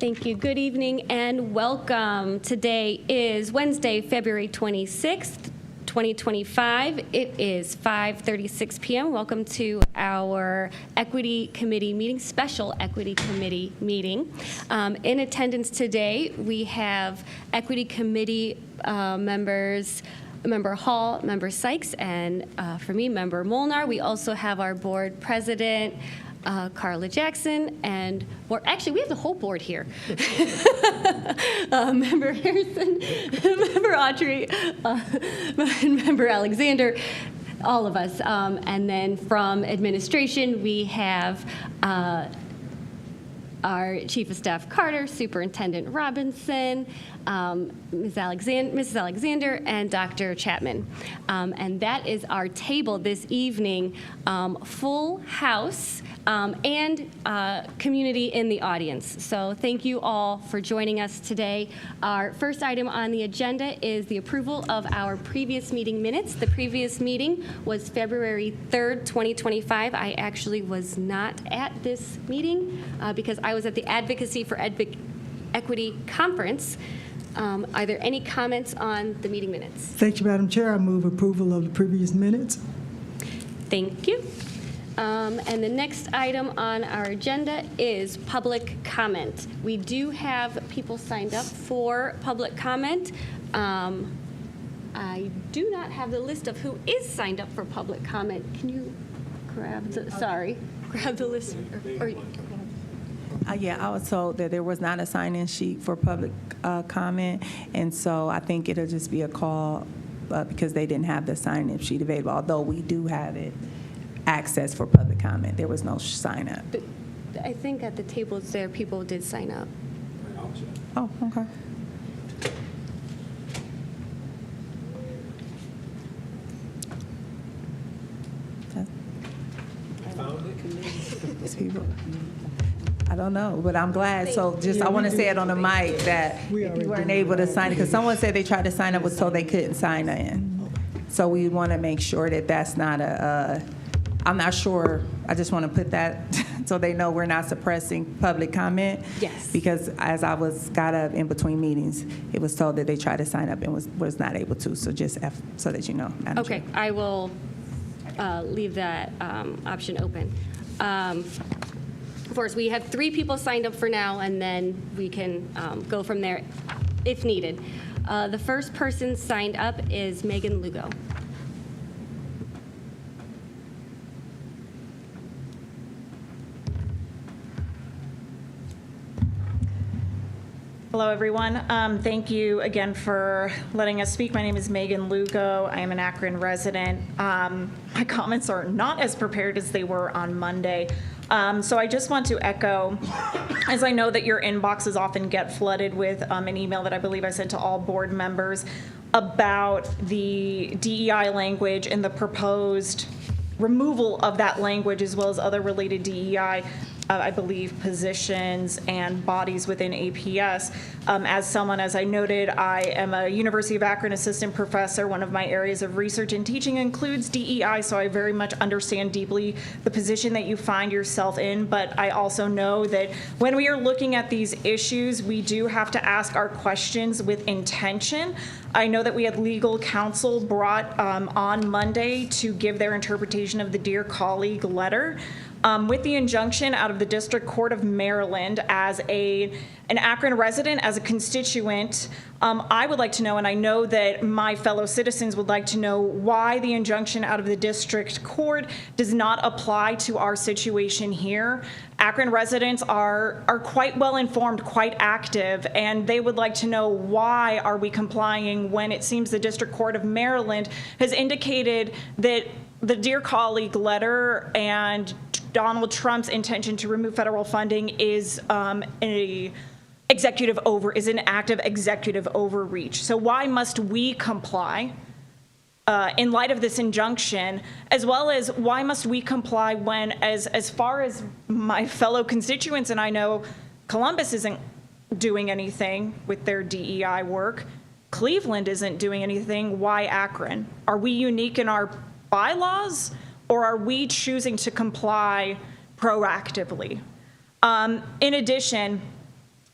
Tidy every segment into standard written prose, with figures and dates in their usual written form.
Thank you. Good evening and welcome. Today is Wednesday, February 26th, 2025. It is 5:36 p.m. Welcome to our Equity Committee meeting, special Equity Committee meeting. In attendance today, we have Equity Committee members, Member Hall, Member Sykes, and for me, Member Molnar. We also have our board president, Carla Jackson, and actually we have the whole board here. Member Harrison, Member Autry, Member Alexander, all of us. And then from administration, we have our Chief of Staff Carter, Superintendent Robinson, Mrs. Alexander, and Dr. Chapman. And that is our table this evening. Full house and community in the audience. So thank you all for joining us today. Our first item on the agenda is the approval of our previous meeting minutes. The previous meeting was February 3rd, 2025. I actually was not at this meeting because I was at the Advocacy for Equity Conference. Are there any comments on the meeting minutes? Thank you, Madam Chair. I move approval of the previous minutes. Thank you. And the next item on our agenda is public comment. We do have people signed up for public comment. I do not have the list of who is signed up for public comment. Can you grab the list? Yeah, I was told that there was not a sign-in sheet for public comment, and so I think it'll just be a call because they didn't have the sign-in sheet available, although we do have it access for public comment. There was no sign-up. But I think at the tables there, people did sign up. Oh, okay. People. I don't know, but I'm glad. So I want to say it on the mic that if you weren't able to sign it, because someone said they tried to sign up, was told they couldn't sign in. So we want to make sure that that's not I'm not sure. I just want to put that so they know we're not suppressing public comment. Yes. Because as I got up in between meetings, it was told that they tried to sign up and was not able to. So just so that you know. Okay, I will leave that option open. Of course, we have 3 people signed up for now, and then we can go from there if needed. The first person signed up is Megan Lugo. Hello, everyone. Thank you again for letting us speak. My name is Megan Lugo. I am an Akron resident. My comments are not as prepared as they were on Monday. So I just want to echo, as I know that your inboxes often get flooded with an email that I believe I sent to all board members about the DEI language and the proposed removal of that language, as well as other related DEI I believe, positions and bodies within APS. As I noted, I am a University of Akron assistant professor. One of my areas of research and teaching includes DEI, so I very much understand deeply the position that you find yourself in, but I also know that when we are looking at these issues, we do have to ask our questions with intention. I know that we had legal counsel brought on Monday to give their interpretation of the Dear Colleague letter. With the injunction out of the District Court of Maryland, as an Akron resident, as a constituent, I would like to know, and I know that my fellow citizens would like to know, why the injunction out of the District Court does not apply to our situation here. Akron residents are quite well informed, quite active, and they would like to know, why are we complying when it seems the District Court of Maryland has indicated that the Dear Colleague letter and Donald Trump's intention to remove federal funding is an act of executive overreach. So why must we comply in light of this injunction, as well as why must we comply when, as far as my fellow constituents, and I know Columbus isn't doing anything with their DEI work, Cleveland isn't doing anything, why Akron? Are we unique in our bylaws, or are we choosing to comply proactively? In addition,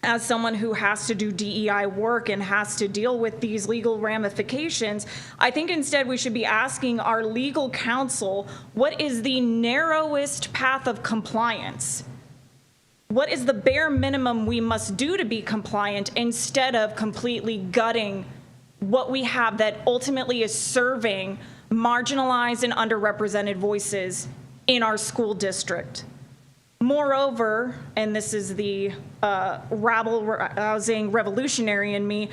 as someone who has to do DEI work and has to deal with these legal ramifications, I think instead we should be asking our legal counsel, what is the narrowest path of compliance? What is the bare minimum we must do to be compliant, instead of completely gutting what we have that ultimately is serving marginalized and underrepresented voices in our school district? Moreover, and this is the rabble-rousing revolutionary in me,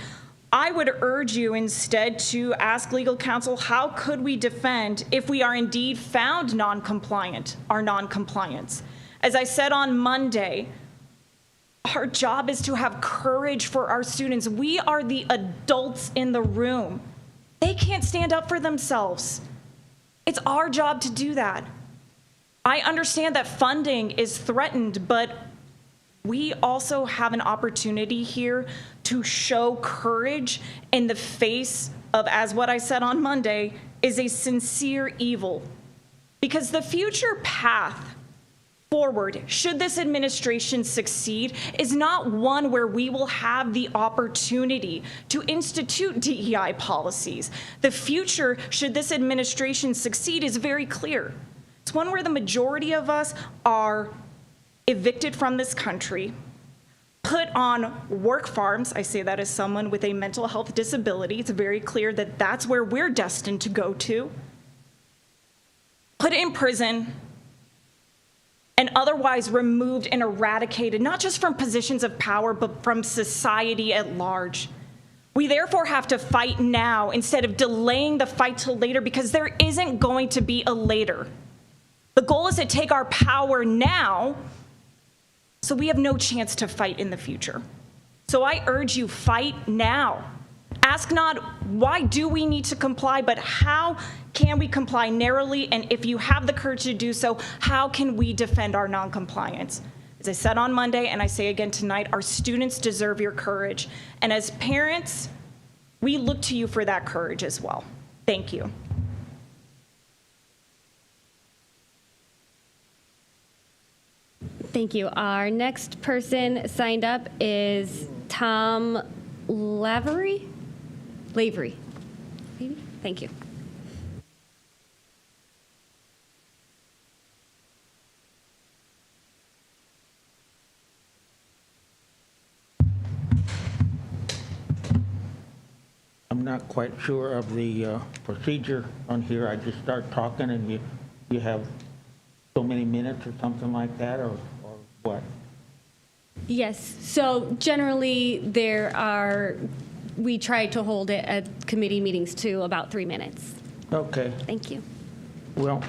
I would urge you instead to ask legal counsel, how could we defend, if we are indeed found non-compliant, our non-compliance? As I said on Monday, our job is to have courage for our students. We are the adults in the room. They can't stand up for themselves. It's our job to do that. I understand that funding is threatened, but we also have an opportunity here to show courage in the face of, as what I said on Monday, is a sincere evil. Because the future path forward, should this administration succeed, is not one where we will have the opportunity to institute DEI policies. The future, should this administration succeed, is very clear. It's one where the majority of us are evicted from this country, put on work farms. I say that as someone with a mental health disability. It's very clear that that's where we're destined to go to. Put in prison, and otherwise removed and eradicated, not just from positions of power, but from society at large. We therefore have to fight now instead of delaying the fight till later, because there isn't going to be a later. The goal is to take our power now, so we have no chance to fight in the future. So I urge you, fight now. Ask not, why do we need to comply, but how can we comply narrowly? And if you have the courage to do so, how can we defend our non-compliance? As I said on Monday, and I say again tonight, our students deserve your courage. And as parents, we look to you for that courage as well. Thank you. Thank you. Our next person signed up is Tom Lavery? Lavery. Maybe? Thank you. I'm not quite sure of the procedure on here. I just start talking and you have so many minutes or something like that, or what? Yes. So generally, we try to hold it at committee meetings to about 3 minutes. Okay. Thank you. Well,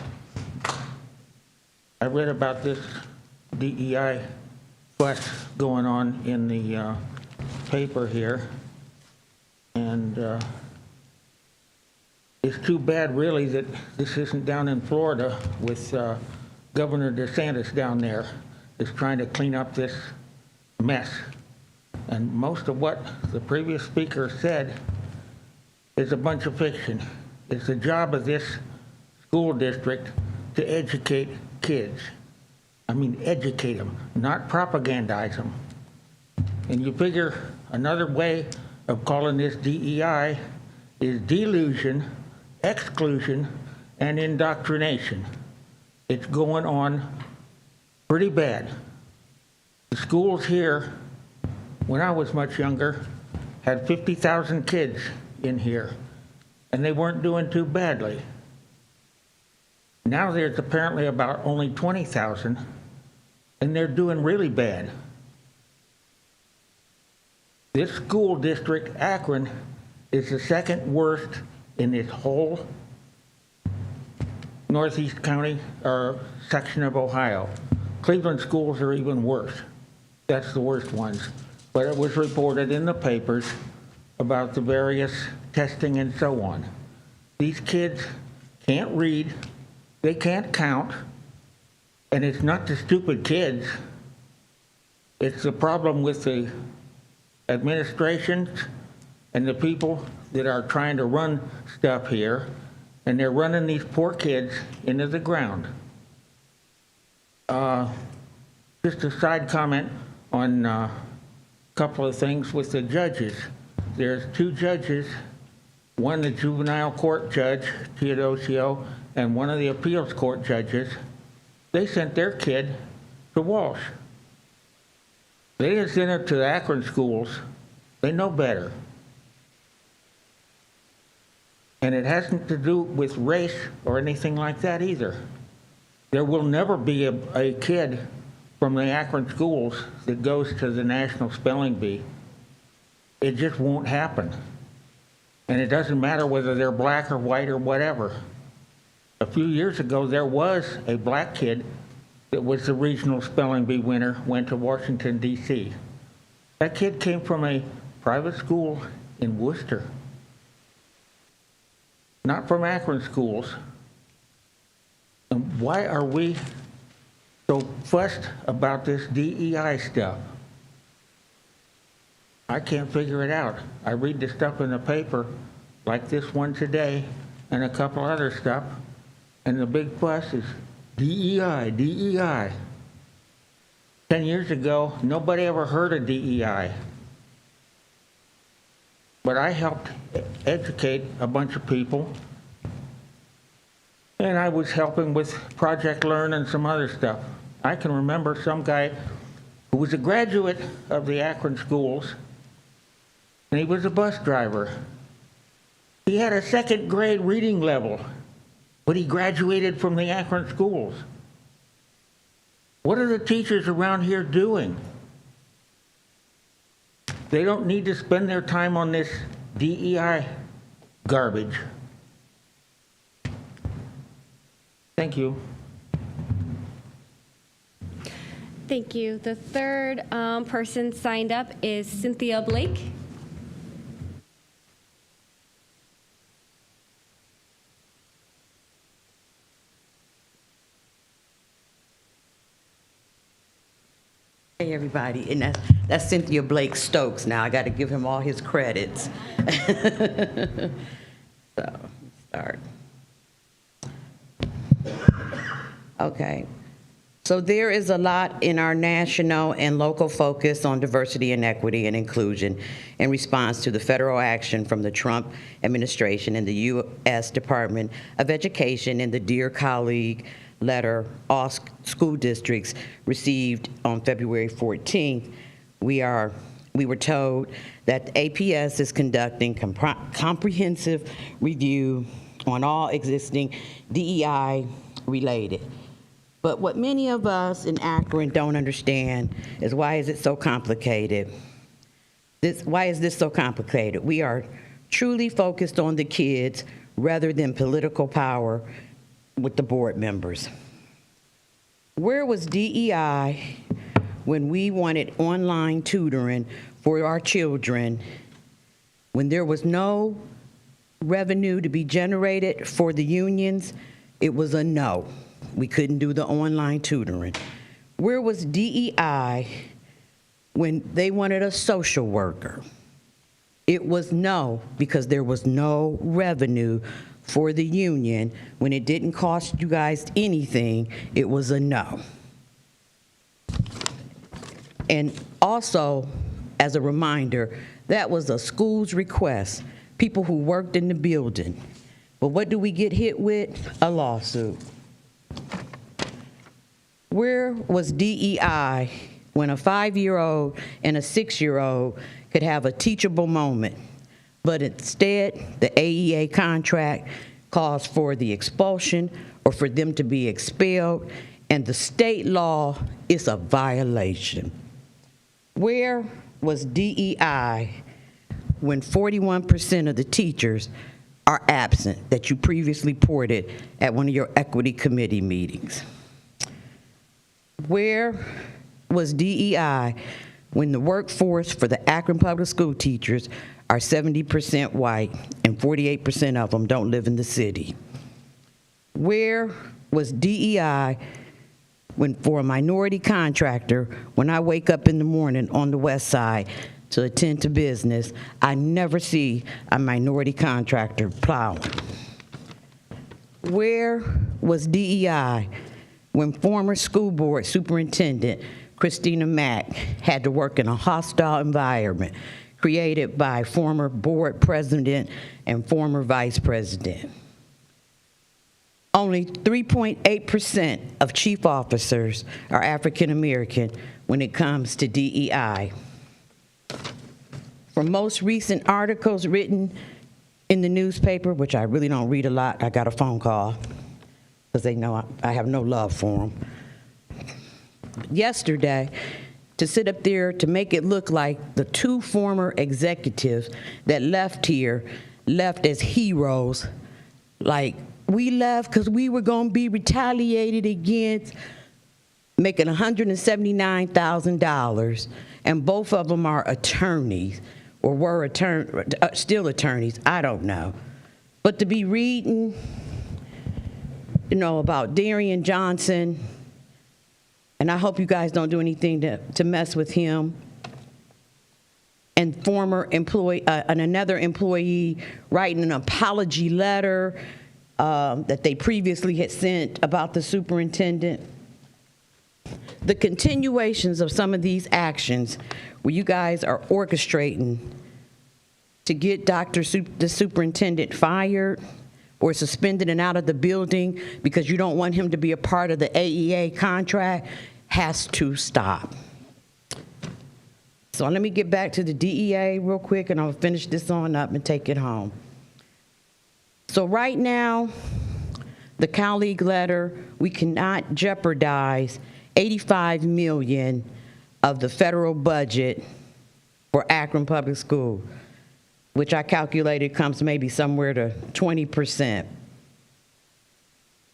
I read about this DEI fuss going on in the paper here, and it's too bad, really, that this isn't down in Florida with Governor DeSantis down there is trying to clean up this mess. And most of what the previous speaker said is a bunch of fiction. It's the job of this school district to educate kids. I mean, educate them, not propagandize them. And you figure another way of calling this DEI is delusion, exclusion, and indoctrination. It's going on pretty bad. The schools here, when I was much younger, had 50,000 kids in here, and they weren't doing too badly. Now there's apparently about only 20,000, and they're doing really bad. This school district, Akron, is the second worst in this whole Northeast County or section of Ohio. Cleveland schools are even worse. That's the worst ones. But it was reported in the papers about the various testing and so on. These kids can't read, they can't count, and it's not the stupid kids. It's the problem with the administrations and the people that are trying to run stuff here, and they're running these poor kids into the ground. Just a side comment on couple of things with the judges. There's 2 judges, one the juvenile court judge, Teodosio, and one of the appeals court judges. They sent their kid to Walsh. They didn't send it to the Akron schools. They know better. And it hasn't to do with race or anything like that either. There will never be a kid from the Akron schools that goes to the National Spelling Bee. It just won't happen. And it doesn't matter whether they're black or white or whatever. A few years ago, there was a black kid that was the regional spelling bee winner, went to Washington, D.C. That kid came from a private school in Worcester, not from Akron schools. And why are we so fussed about this DEI stuff? I can't figure it out. I read the stuff in the paper, like this one today, and a couple other stuff, and the big fuss is DEI, DEI. 10 years ago, nobody ever heard of DEI. But I helped educate a bunch of people, and I was helping with Project Learn and some other stuff. I can remember some guy who was a graduate of the Akron schools, and he was a bus driver. He had a 2nd grade reading level, but he graduated from the Akron schools. What are the teachers around here doing? They don't need to spend their time on this DEI garbage. Thank you. Thank you. The third person signed up is Cynthia Blake. Hey, everybody, and that's Cynthia Blake Stokes now. I got to give him all his credits. So, start. Okay. So there is a lot in our national and local focus on diversity and equity and inclusion in response to the federal action from the Trump administration and the U.S. Department of Education and the Dear Colleague letter all school districts received on February 14th. We were told that APS is conducting comprehensive review on all existing DEI related. But what many of us in Akron don't understand is why is it so complicated? Why is this so complicated? We are truly focused on the kids rather than political power with the board members. Where was DEI when we wanted online tutoring for our children, when there was no revenue to be generated for the unions? It was a no. We couldn't do the online tutoring. Where was DEI when they wanted a social worker? It was no, because there was no revenue for the union. When it didn't cost you guys anything, it was a no. And also, as a reminder, that was a school's request, people who worked in the building. But what do we get hit with? A lawsuit. Where was DEI when a 5-year-old and a 6-year-old could have a teachable moment? But instead, the AEA contract calls for the expulsion or for them to be expelled, and the state law is a violation. Where was DEI when 41% of the teachers are absent that you previously reported at one of your equity committee meetings? Where was DEI when the workforce for the Akron Public School teachers are 70% white and 48% of them don't live in the city? Where was DEI when, for a minority contractor, when I wake up in the morning on the west side to attend to business, I never see a minority contractor plowing? Where was DEI when former school board superintendent Christina Mack, had to work in a hostile environment created by former board president and former vice president. Only 3.8% of chief officers are African American when it comes to DEI. From most recent articles written in the newspaper, which I really don't read a lot, I got a phone call because they know I have no love for them. Yesterday, to sit up there to make it look like the two former executives that left here left as heroes, like we left because we were going to be retaliated against, making $179,000, and both of them are attorneys, or were still attorneys, I don't know. But to be reading, about Darian Johnson, and I hope you guys don't do anything to mess with him, and another employee writing an apology letter that they previously had sent about the superintendent. The continuations of some of these actions where you guys are orchestrating to get the superintendent fired or suspended and out of the building because you don't want him to be a part of the AEA contract has to stop. So let me get back to the DEA real quick, and I'll finish this on up and take it home. So right now, the colleague letter, we cannot jeopardize $85 million of the federal budget for Akron Public Schools, which I calculated comes maybe somewhere to 20%.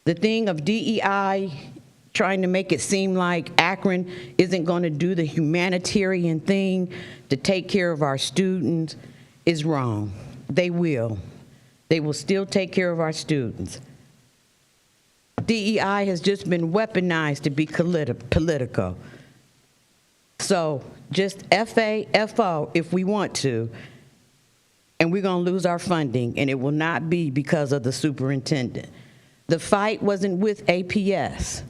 The thing of DEI trying to make it seem like Akron isn't going to do the humanitarian thing to take care of our students is wrong. They will. They will still take care of our students. DEI has just been weaponized to be political. So just FO if we want to, and we're going to lose our funding, and it will not be because of the superintendent. The fight wasn't with APS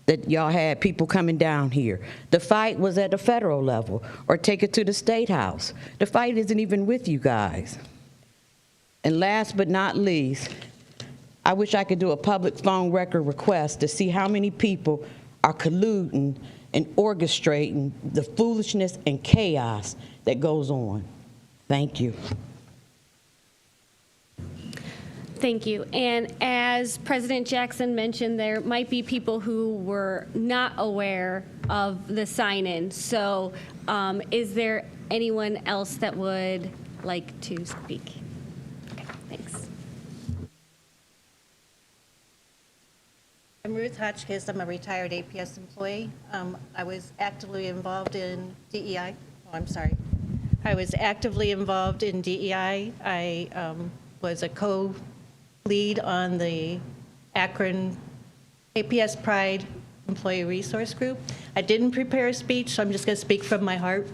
that y'all had people coming down here. The fight was at the federal level, or take it to the State House. The fight isn't even with you guys. And last but not least, I wish I could do a public phone record request to see how many people are colluding and orchestrating the foolishness and chaos that goes on. Thank you. Thank you. And as President Jackson mentioned, there might be people who were not aware of the sign-in. So is there anyone else that would like to speak? Okay, thanks. I'm Ruth Hotchkiss. I'm a retired APS employee. I was actively involved in DEI. I was actively involved in DEI. I was a co-lead on the Akron APS Pride Employee Resource Group. I didn't prepare a speech, so I'm just going to speak from my heart.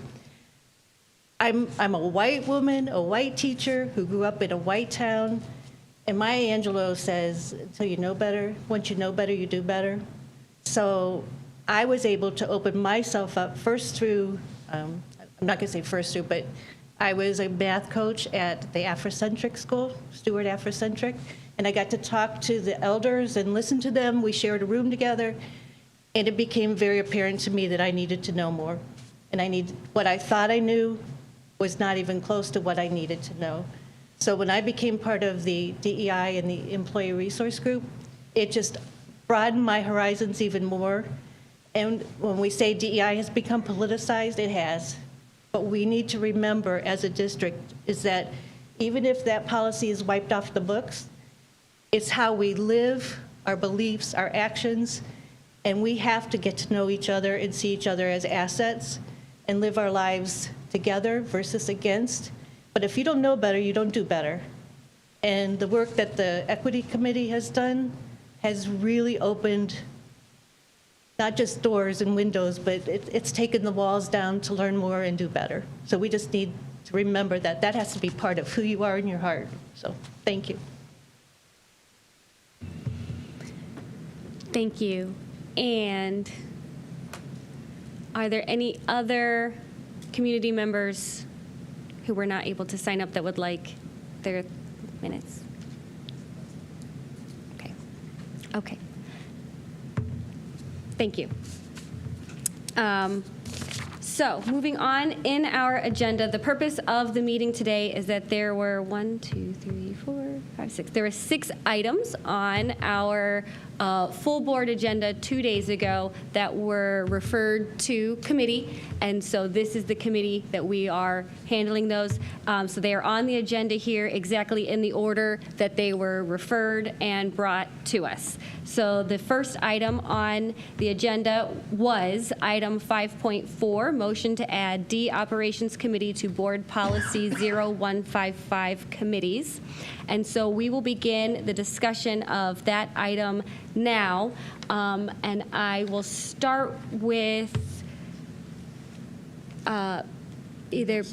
I'm a white woman, a white teacher who grew up in a white town. And Maya Angelou says, until you know better, once you know better, you do better. So I was able to open myself up first through, I'm not going to say first through, but I was a math coach at the Afrocentric school, Stewart Afrocentric, and I got to talk to the elders and listen to them. We shared a room together, and it became very apparent to me that I needed to know more. And what I thought I knew was not even close to what I needed to know. So when I became part of the DEI and the Employee Resource Group, it just broadened my horizons even more. And when we say DEI has become politicized, it has. But we need to remember as a district is that even if that policy is wiped off the books, it's how we live, our beliefs, our actions, and we have to get to know each other and see each other as assets and live our lives together versus against. But if you don't know better, you don't do better. And the work that the Equity Committee has done has really opened not just doors and windows, but it's taken the walls down to learn more and do better. So we just need to remember that that has to be part of who you are in your heart. So thank you. Thank you. And Are there any other community members who were not able to sign up that would like their minutes? Okay. Okay. Thank you. So moving on in our agenda, the purpose of the meeting today is that there were 6. There were 6 items on our full board agenda 2 days ago that were referred to committee, and so this is the committee that we are handling those. So they are on the agenda here exactly in the order that they were referred and brought to us. So the first item on the agenda was item 5.4, motion to add D Operations Committee to Board Policy 0155 committees. And so we will begin the discussion of that item now. And I will start with either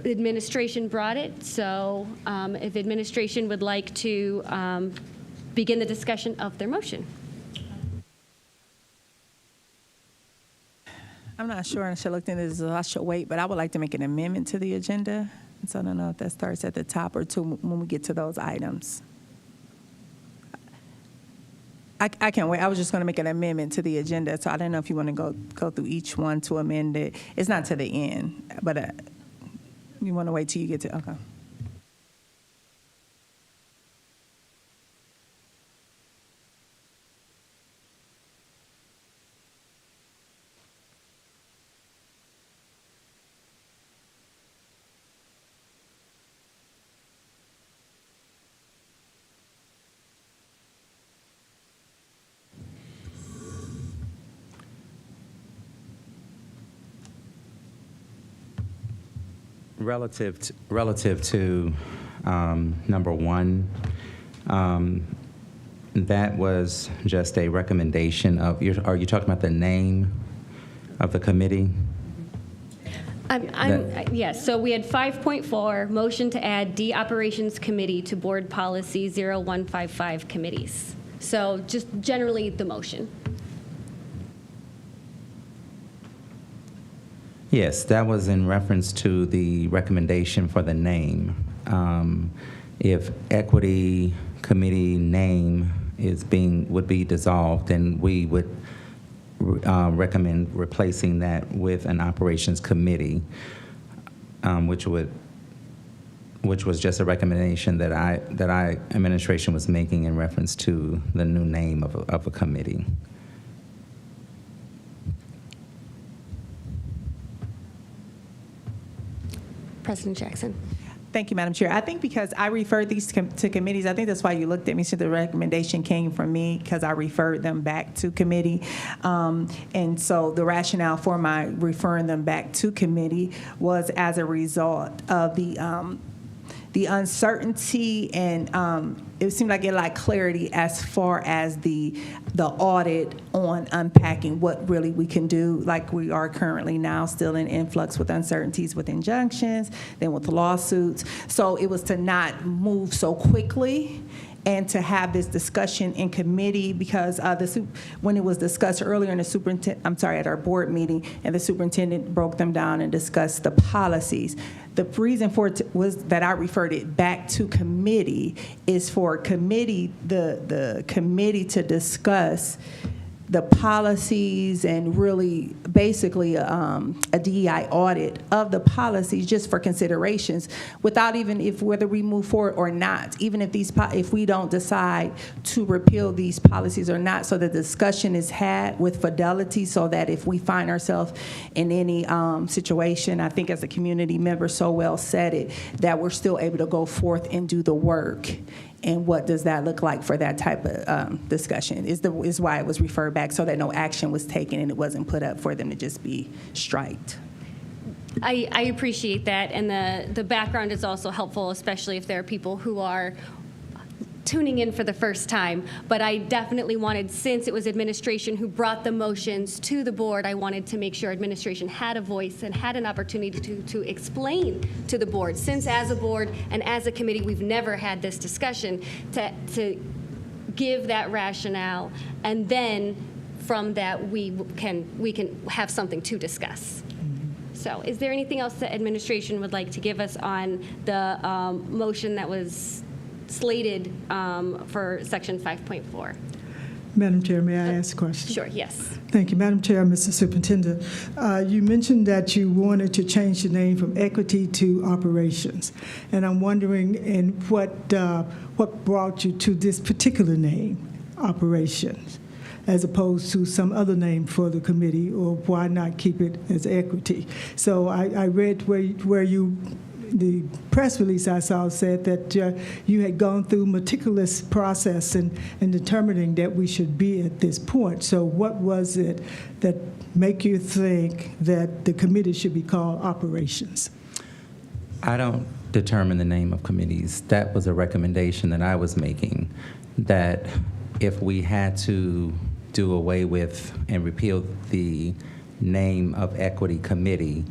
administration brought it. So if administration would like to begin the discussion of their motion. I'm not sure, I should look into this, I should wait, but I would like to make an amendment to the agenda. So I don't know if that starts at the top or when we get to those items. I can't wait. I was just going to make an amendment to the agenda, so I don't know if you want to go through each one to amend it. It's not to the end, but you want to wait till you get to, okay. Relative to number 1, that was just a recommendation of, are you talking about the name of the committee? Yes, so we had 5.4, motion to add D Operations Committee to Board Policy 0155 committees. So just generally the motion. Yes, that was in reference to the recommendation for the name. If equity committee name would be dissolved, then we would recommend replacing that with an operations committee, which was just a recommendation that administration was making in reference to the new name of a committee. President Jackson. Thank you, Madam Chair. I think because I referred these to committees, I think that's why you looked at me, so the recommendation came from me because I referred them back to committee. And so the rationale for my referring them back to committee was as a result of the uncertainty, and it seemed like it lacked clarity as far as the audit on unpacking what really we can do, like we are currently now still in influx with uncertainties with injunctions, then with lawsuits. So it was to not move so quickly and to have this discussion in committee, because when it was discussed earlier in at our board meeting, and the superintendent broke them down and discussed the policies. The reason for it was that I referred it back to committee is for the committee to discuss the policies and really basically a DEI audit of the policies just for considerations, without even whether we move forward or not, even if we don't decide to repeal these policies or not. So the discussion is had with fidelity, so that if we find ourselves in any situation, I think as a community member so well said it, that we're still able to go forth and do the work. And what does that look like for that type of discussion is why it was referred back, so that no action was taken and it wasn't put up for them to just be striked. I appreciate that, and the background is also helpful, especially if there are people who are tuning in for the first time. But I definitely wanted, since it was administration who brought the motions to the board, I wanted to make sure administration had a voice and had an opportunity to explain to the board, since as a board and as a committee we've never had this discussion, to give that rationale, and then from that we can have something to discuss. So is there anything else the administration would like to give us on the motion that was slated for Section 5.4? Madam Chair, may I ask a question? Sure, yes. Thank you, Madam Chair, Mr. Superintendent. You mentioned that you wanted to change the name from equity to operations, and I'm wondering what brought you to this particular name, operations, as opposed to some other name for the committee, or why not keep it as equity? So I read where you. The press release I saw said that you had gone through meticulous process in determining that we should be at this point. So what was it that make you think that the committee should be called operations? I don't determine the name of committees. That was a recommendation that I was making, that if we had to do away with and repeal the name of Equity Committee,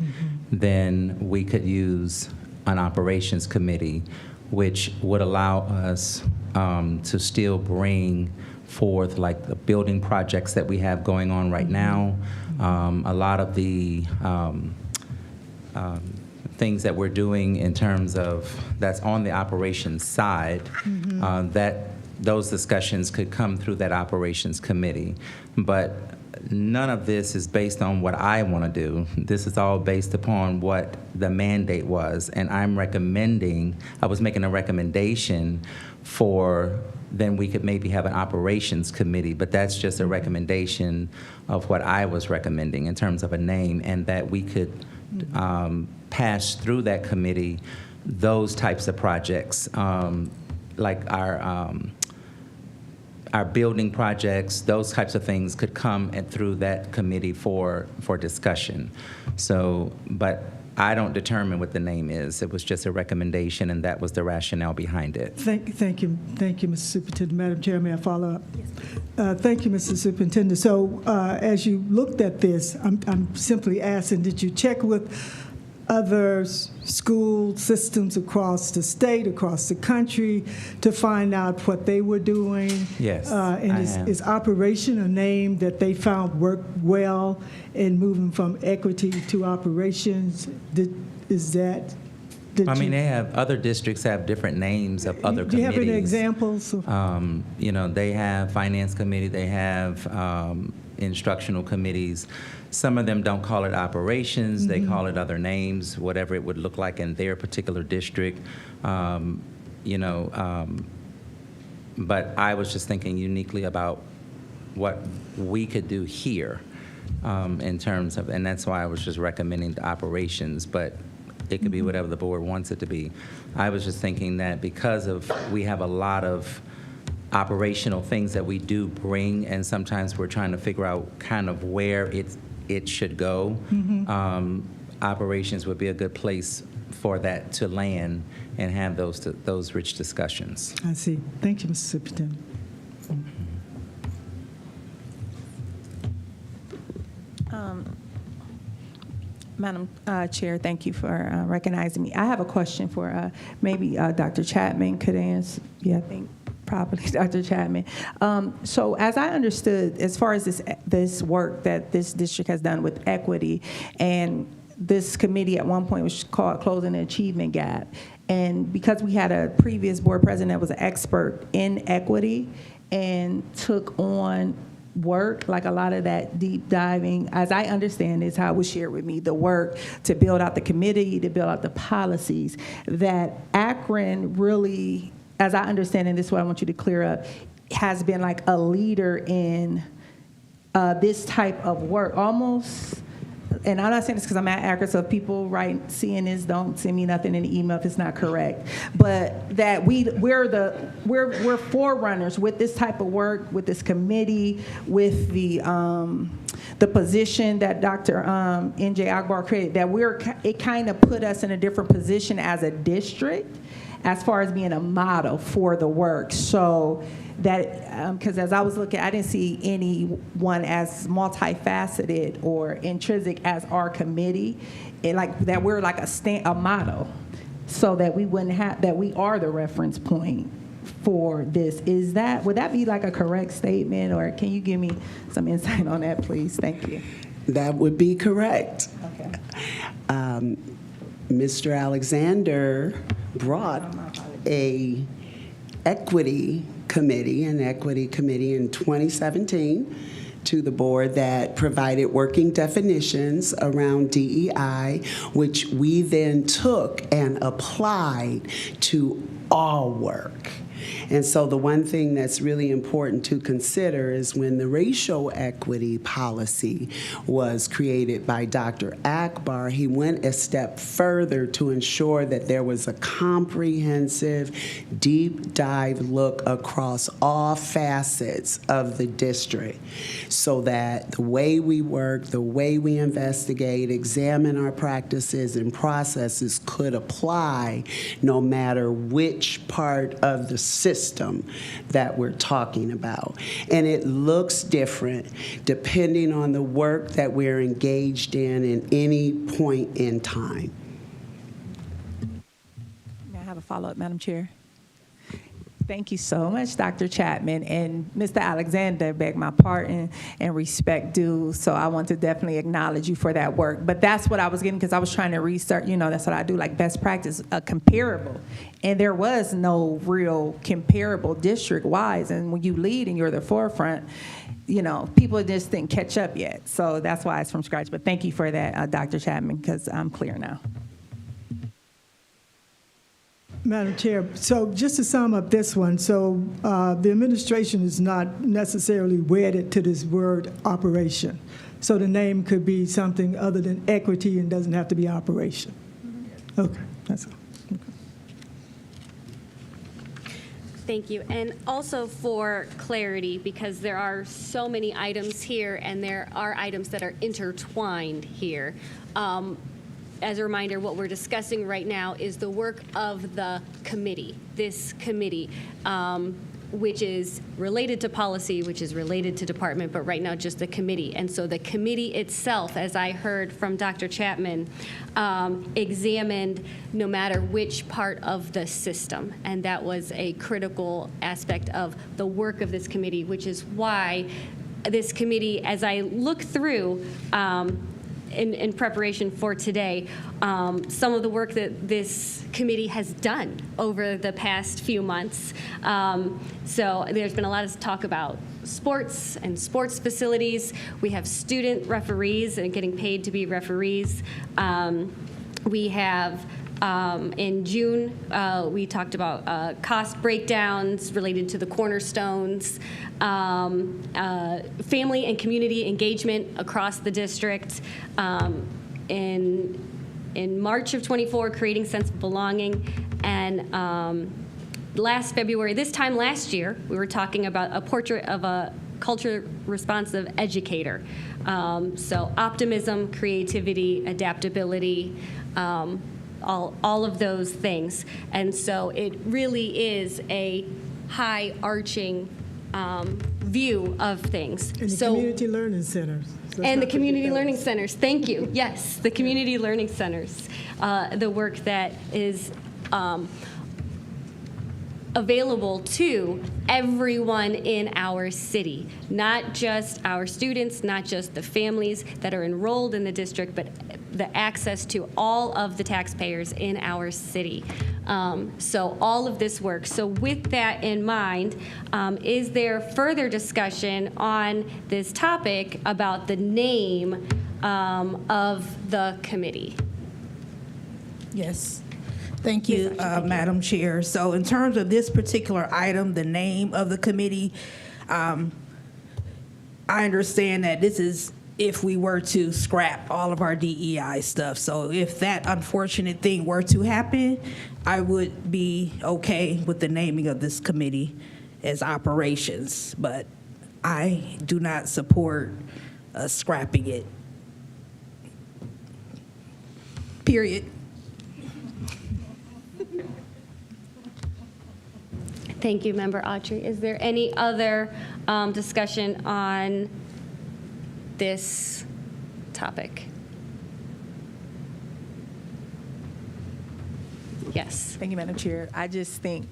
then we could use an operations committee, which would allow us to still bring forth like the building projects that we have going on right now. A lot of the things that we're doing in terms of that's on the operations side, that those discussions could come through that operations committee. But none of this is based on what I want to do. This is all based upon what the mandate was. And I was making a recommendation for, then we could maybe have an operations committee, but that's just a recommendation of what I was recommending in terms of a name, and that we could pass through that committee those types of projects, like our building projects, those types of things could come through that committee for discussion. So, but I don't determine what the name is. It was just a recommendation, and that was the rationale behind it. Thank you, Mr. Superintendent. Madam Chair, may I follow up? Yes. Thank you, Mr. Superintendent. So, as you looked at this, I'm simply asking, did you check with other school systems across the state, across the country, to find out what they were doing? Yes, and is operation a name that they found worked well in moving from equity to operations? They have other districts have different names of other committees. Do you have any examples? They have finance committee, they have instructional committees. Some of them don't call it operations, they call it other names, whatever it would look like in their particular district. But I was just thinking uniquely about what we could do here in terms of, and that's why I was just recommending the operations, but it could be whatever the board wants it to be. I was just thinking that because we have a lot of operational things that we do bring, and sometimes we're trying to figure out kind of where it should go. Operations would be a good place for that to land and have those rich discussions. I see. Thank you, Mr. Superintendent. Madam Chair, thank you for recognizing me. I have a question for maybe Dr. Chapman could answer. Yeah, I think probably Dr. Chapman. So as I understood, as far as this work that this district has done with equity, and this committee at one point was called Closing the Achievement Gap, and because we had a previous board president that was an expert in equity and took on work, like a lot of that deep diving, as I understand is how it was shared with me, the work to build out the committee, to build out the policies, that Akron really, as I understand, and this is what I want you to clear up, has been like a leader in this type of work, almost. And I'm not saying this because I'm at Akron, so if people seeing this, don't send me nothing in the email if it's not correct. But that we're forerunners with this type of work, with this committee, with the position that Dr. N.J. Akbar created. That it kind of put us in a different position as a district, as far as being a model for the work. So that, because as I was looking, I didn't see anyone as multifaceted or intrinsic as our committee, and like that we're like a model, so that we wouldn't have, that we are the reference point for this. Would that be like a correct statement, or can you give me some insight on that, please? Thank you. That would be correct. Okay. Mr. Alexander brought an equity committee in 2017 to the board that provided working definitions around DEI, which we then took and applied to all work. And so the one thing that's really important to consider is when the racial equity policy was created by Dr. Akbar, he went a step further to ensure that there was a comprehensive, deep dive look across all facets of the district so that the way we work, the way we investigate, examine our practices and processes could apply no matter which part of the system that we're talking about. And it looks different depending on the work that we're engaged in any point in time. May I have a follow-up, Madam Chair? Thank you so much, Dr. Chapman. And Mr. Alexander, beg my pardon and respect due. So I want to definitely acknowledge you for that work. But that's what I was getting, because I was trying to research, that's what I do, like best practice, comparable. And there was no real comparable district-wise. And when you lead and you're the forefront, people just didn't catch up yet. So that's why it's from scratch. But thank you for that, Dr. Chapman, because I'm clear now. Madam Chair, so just to sum up this one, so the administration is not necessarily wedded to this word operation. So the name could be something other than equity and doesn't have to be operation. Okay, that's all. Thank you. And also for clarity, because there are so many items here and there are items that are intertwined here. As a reminder, what we're discussing right now is the work of the committee, this committee, which is related to policy, which is related to department, but right now just the committee. And so the committee itself, as I heard from Dr. Chapman, examined no matter which part of the system. And that was a critical aspect of the work of this committee, which is why this committee, as I look through, in preparation for today, some of the work that this committee has done over the past few months. So there's been a lot of talk about sports and sports facilities. We have student referees and getting paid to be referees. We have in June, we talked about cost breakdowns related to the cornerstones, family and community engagement across the district. In March of '24, creating sense of belonging, and last February, this time last year, we were talking about a portrait of a culture responsive educator. So optimism, creativity, adaptability. All of those things. And so it really is a high arching view of things. And the community learning centers. And the community learning centers, thank you. Yes, the community learning centers. The work that is available to everyone in our city, not just our students, not just the families that are enrolled in the district, but the access to all of the taxpayers in our city. So all of this work. So with that in mind, is there further discussion on this topic about the name of the committee? Yes. Thank you, Madam Chair. So in terms of this particular item, the name of the committee, I understand that this is if we were to scrap all of our DEI stuff. So if that unfortunate thing were to happen, I would be okay with the naming of this committee as operations, but I do not support scrapping it. Period. Thank you, Member Autry. Is there any other discussion on this topic? Yes. Thank you, Madam Chair. I just think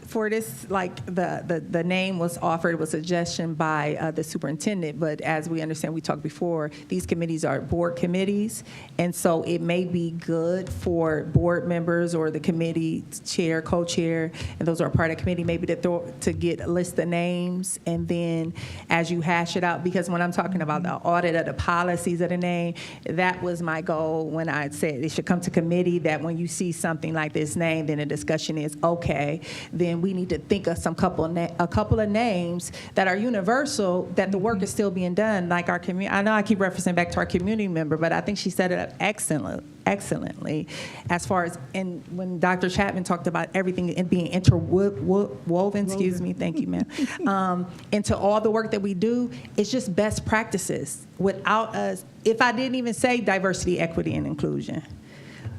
For this, like, the name was offered, was a suggestion by the superintendent, but as we understand, we talked before, these committees are board committees, and so it may be good for board members or the committee chair, co-chair, and those are part of the committee, maybe to get a list of names, and then as you hash it out, because when I'm talking about the audit of the policies of the name, that was my goal when I said it should come to committee, that when you see something like this name, then the discussion is, okay, then we need to think of a couple of names that are universal, that the work is still being done, like our community. I know I keep referencing back to our community member, but I think she set it up excellently as far as, and when Dr. Chapman talked about everything being interwoven, excuse me, thank you, ma'am, into all the work that we do, it's just best practices. Without us, if I didn't even say diversity, equity, and inclusion,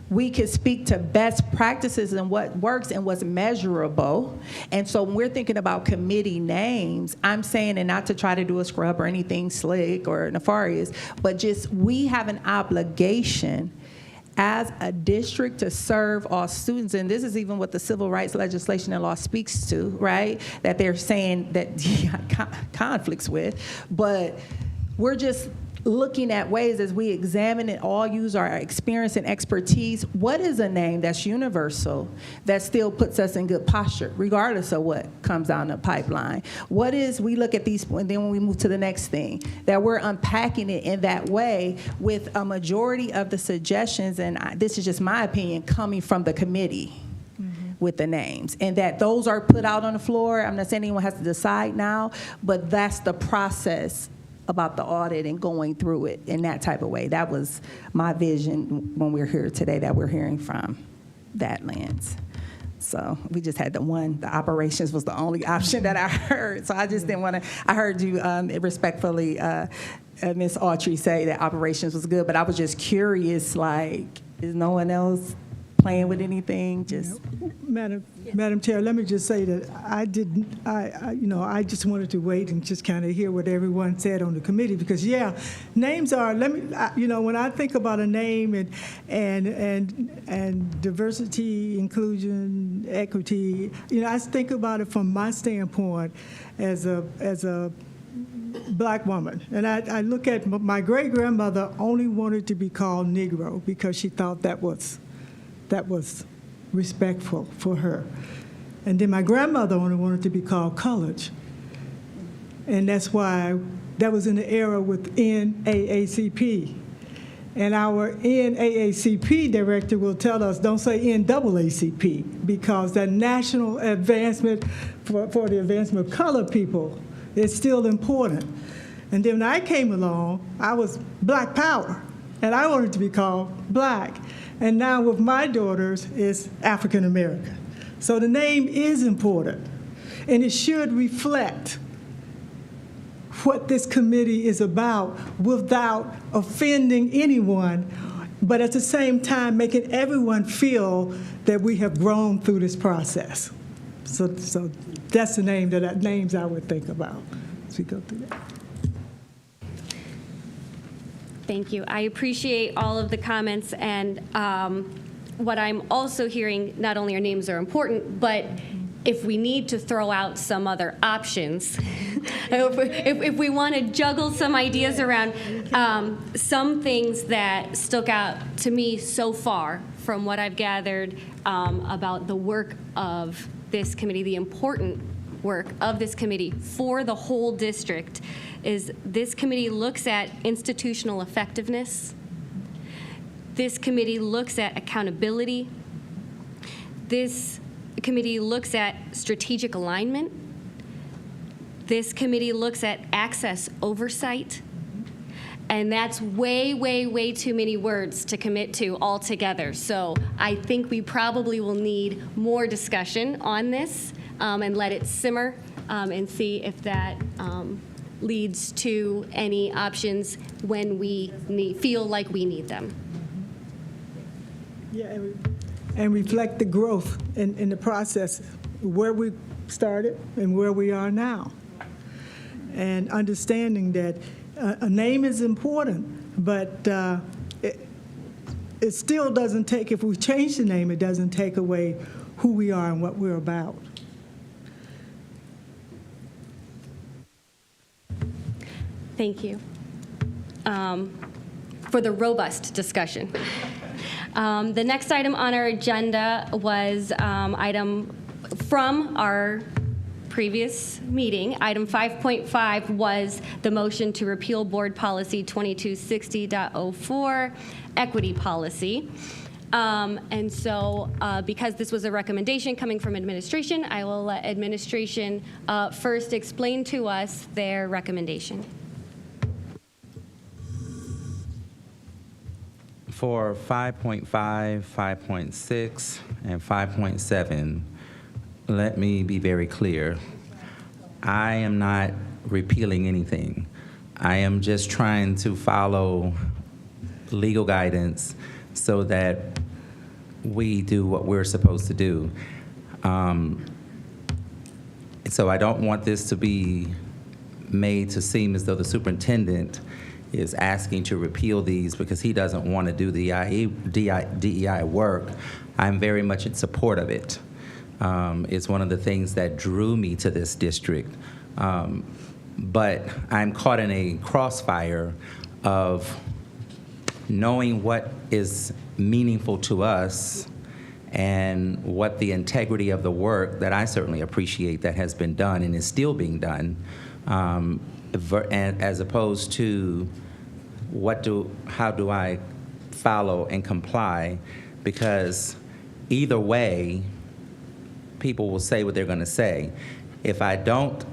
we could speak to best practices and what works and what's measurable. And so when we're thinking about committee names, I'm saying, and not to try to do a scrub or anything slick or nefarious, but just we have an obligation as a district to serve all students. And this is even what the civil rights legislation and law speaks to, right? That they're saying that conflicts with, but we're just looking at ways as we examine and all use our experience and expertise, what is a name that's universal that still puts us in good posture, regardless of what comes down the pipeline? What is, we look at these, and then when we move to the next thing, that we're unpacking it in that way with a majority of the suggestions, and this is just my opinion, coming from the committee with the names, and that those are put out on the floor. I'm not saying anyone has to decide now, but that's the process about the audit and going through it in that type of way. That was my vision when we're here today, that we're hearing from that lens. So we just had the operations was the only option that I heard. So I just didn't want to, I heard you respectfully, Ms. Autry, say that operations was good, but I was just curious, like, is no one else playing with anything? Just Madam Chair, let me just say that I just wanted to wait and just kind of hear what everyone said on the committee, because names are, when I think about a name and diversity, inclusion, equity, I think about it from my standpoint as a Black woman. And I look at my great-grandmother only wanted to be called Negro because she thought that was respectful for her. And then my grandmother only wanted to be called colored. And that's why that was in the era with NAACP. And our NAACP director will tell us, don't say NAACP, because that national advancement for the advancement of colored people is still important. And then when I came along, I was Black Power, and I wanted to be called Black. And now with my daughters, it's African American. So the name is important, and it should reflect what this committee is about without offending anyone, but at the same time making everyone feel that we have grown through this process. So that's the names I would think about as we go through that. Thank you. I appreciate all of the comments, and what I'm also hearing, not only our names are important, but if we need to throw out some other options, if we want to juggle some ideas around, some things that stuck out to me so far from what I've gathered about the work of this committee, the important work of this committee for the whole district, is this committee looks at institutional effectiveness. This committee looks at accountability. This committee looks at strategic alignment. This committee looks at access oversight. And that's way, way, way too many words to commit to altogether. So I think we probably will need more discussion on this and let it simmer and see if that leads to any options when we feel like we need them. Yeah, and reflect the growth in the process, where we started and where we are now. And understanding that a name is important, but it still doesn't take, if we change the name, it doesn't take away who we are and what we're about. Thank you for the robust discussion. The next item on our agenda was item from our previous meeting. Item 5.5 was the motion to repeal Board Policy 2260.04, equity policy. And so because this was a recommendation coming from administration, I will let administration first explain to us their recommendation. For 5.5, 5.6, and 5.7, let me be very clear. I am not repealing anything. I am just trying to follow legal guidance so that we do what we're supposed to do. So I don't want this to be made to seem as though the superintendent is asking to repeal these because he doesn't want to do the DEI work. I'm very much in support of it. It's one of the things that drew me to this district. But I'm caught in a crossfire of knowing what is meaningful to us and what the integrity of the work that I certainly appreciate that has been done and is still being done, and as opposed to how do I follow and comply, because either way, people will say what they're going to say. If I don't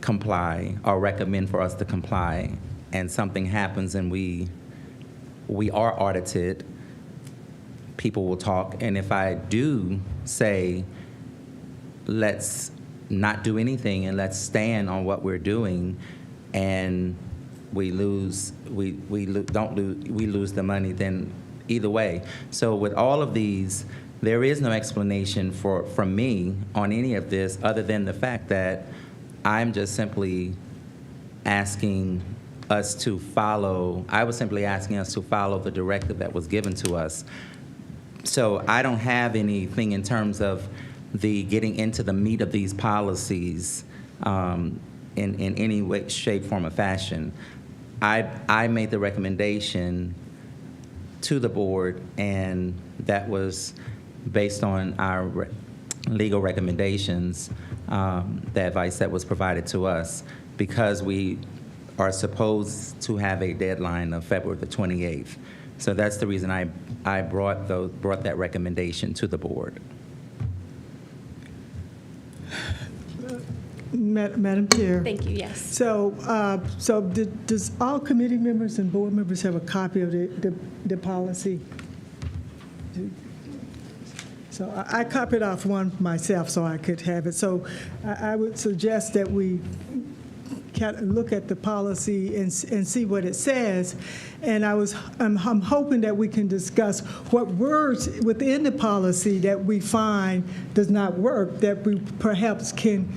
comply or recommend for us to comply and something happens and we are audited, people will talk. And if I do say, let's not do anything and let's stand on what we're doing, and we lose the money, then either way. So with all of these, there is no explanation from me on any of this other than the fact that I'm just simply asking us to follow, I was simply asking us to follow the directive that was given to us. So I don't have anything in terms of the getting into the meat of these policies in any way, shape, form, or fashion. I made the recommendation to the board, and that was based on our legal recommendations, the advice that was provided to us, because we are supposed to have a deadline of February the 28th. So that's the reason I brought that recommendation to the board. Madam Chair. Thank you, yes. So, does all committee members and board members have a copy of the policy? So I copied off one myself so I could have it. So I would suggest that we look at the policy and see what it says. And I'm hoping that we can discuss what words within the policy that we find does not work, that we perhaps can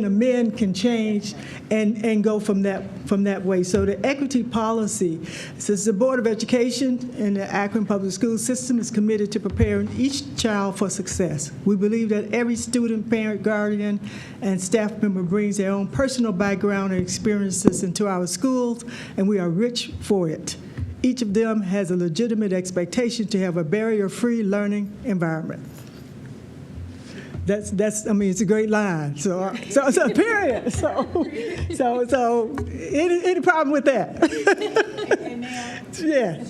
amend, can change, and go from that way. So the equity policy says the Board of Education and the Akron Public Schools system is committed to preparing each child for success. We believe that every student, parent, guardian, and staff member brings their own personal background and experiences into our schools, and we are rich for it. Each of them has a legitimate expectation to have a barrier-free learning environment. I mean, it's a great line. So period. So any problem with that? Yeah.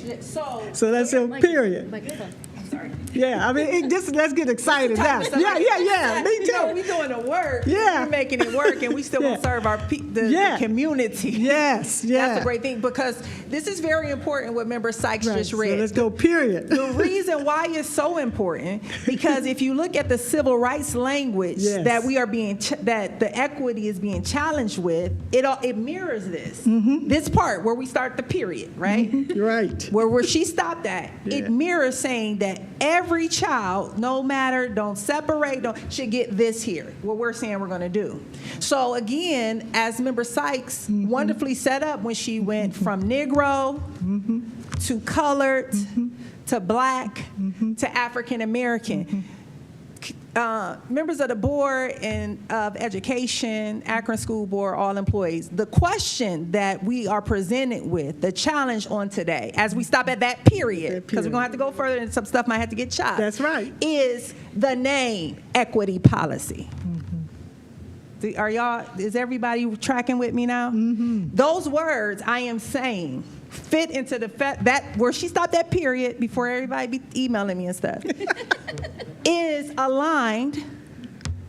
So that's a period. I'm sorry. Yeah, I mean, let's get excited now. Yeah. Me too. We're doing the work. Yeah. We're making it work, and we still want to serve the community. Yes, yeah. That's a great thing, because this is very important what Member Sykes just read. So let's go, period. The reason why it's so important, because if you look at the civil rights language that we are that the equity is being challenged with, it mirrors this. Mm-hmm. This part where we start the period, right? Mm-hmm. Right. Where she stopped at, it mirrors saying that every child, no matter, don't separate, should get this here, what we're saying we're going to do. So again, as Member Sykes wonderfully set up when she went from Negro to colored to black to African American, members of the board and of education, Akron School Board, all employees, the question that we are presented with, the challenge on today, as we stop at that period, because we're going to have to go further and some stuff might have to get chopped. That's right. Is the name equity policy. Is everybody tracking with me now? Those words I am saying fit into that where she stopped that period before everybody be emailing me and stuff, is aligned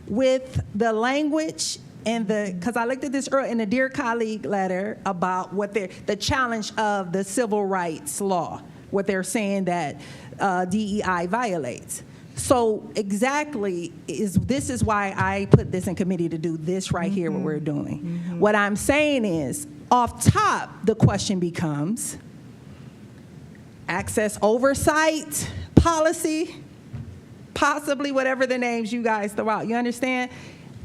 with the language and because I looked at this earlier in the Dear Colleague letter about what the challenge of the civil rights law, what they're saying that DEI violates. So exactly, this is why I put this in committee to do this right here, what we're doing. What I'm saying is, off top, the question becomes access oversight policy, possibly whatever the names you guys throw out. You understand?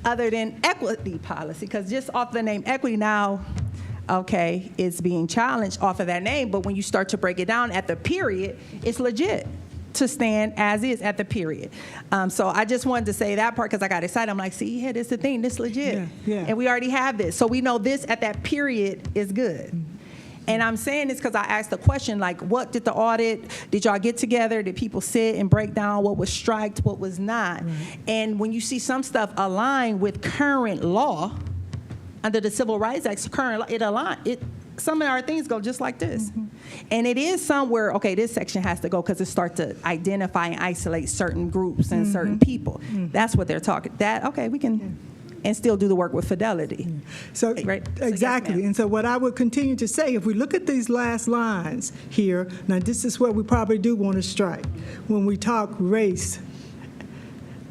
Other than equity policy, because just off the name equity now, okay, it's being challenged off of that name, but when you start to break it down at the period, it's legit to stand as is at the period. So I just wanted to say that part because I got excited. I'm like, see, yeah, this is the thing, this legit. Yeah. And we already have this. So we know this at that period is good. And I'm saying this because I asked the question, like, what did the audit, did y'all get together? Did people sit and break down what was striked, what was not? And when you see some stuff align with current law, under the Civil Rights Act, current law, it aligns. Some of our things go just like this. And it is somewhere, okay, this section has to go because it starts to identify and isolate certain groups and certain people. That's what they're talking. Okay, we can, and still do the work with fidelity. So, right? exactly. So yes, and so what I would continue to say, if we look at these last lines here, now this is where we probably do want to strike. When we talk race,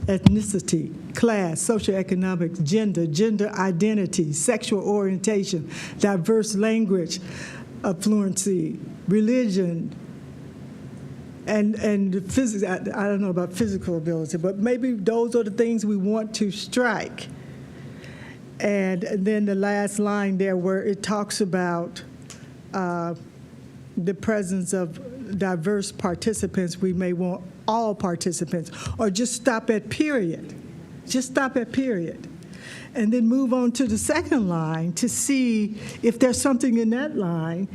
ethnicity, class, socioeconomics, gender identity, sexual orientation, diverse language, fluency, religion, and physics. I don't know about physical ability, but maybe those are the things we want to strike. And then the last line there where it talks about the presence of diverse participants, we may want all participants, or just stop at period. Just stop at period. And then move on to the second line to see if there's something in that line,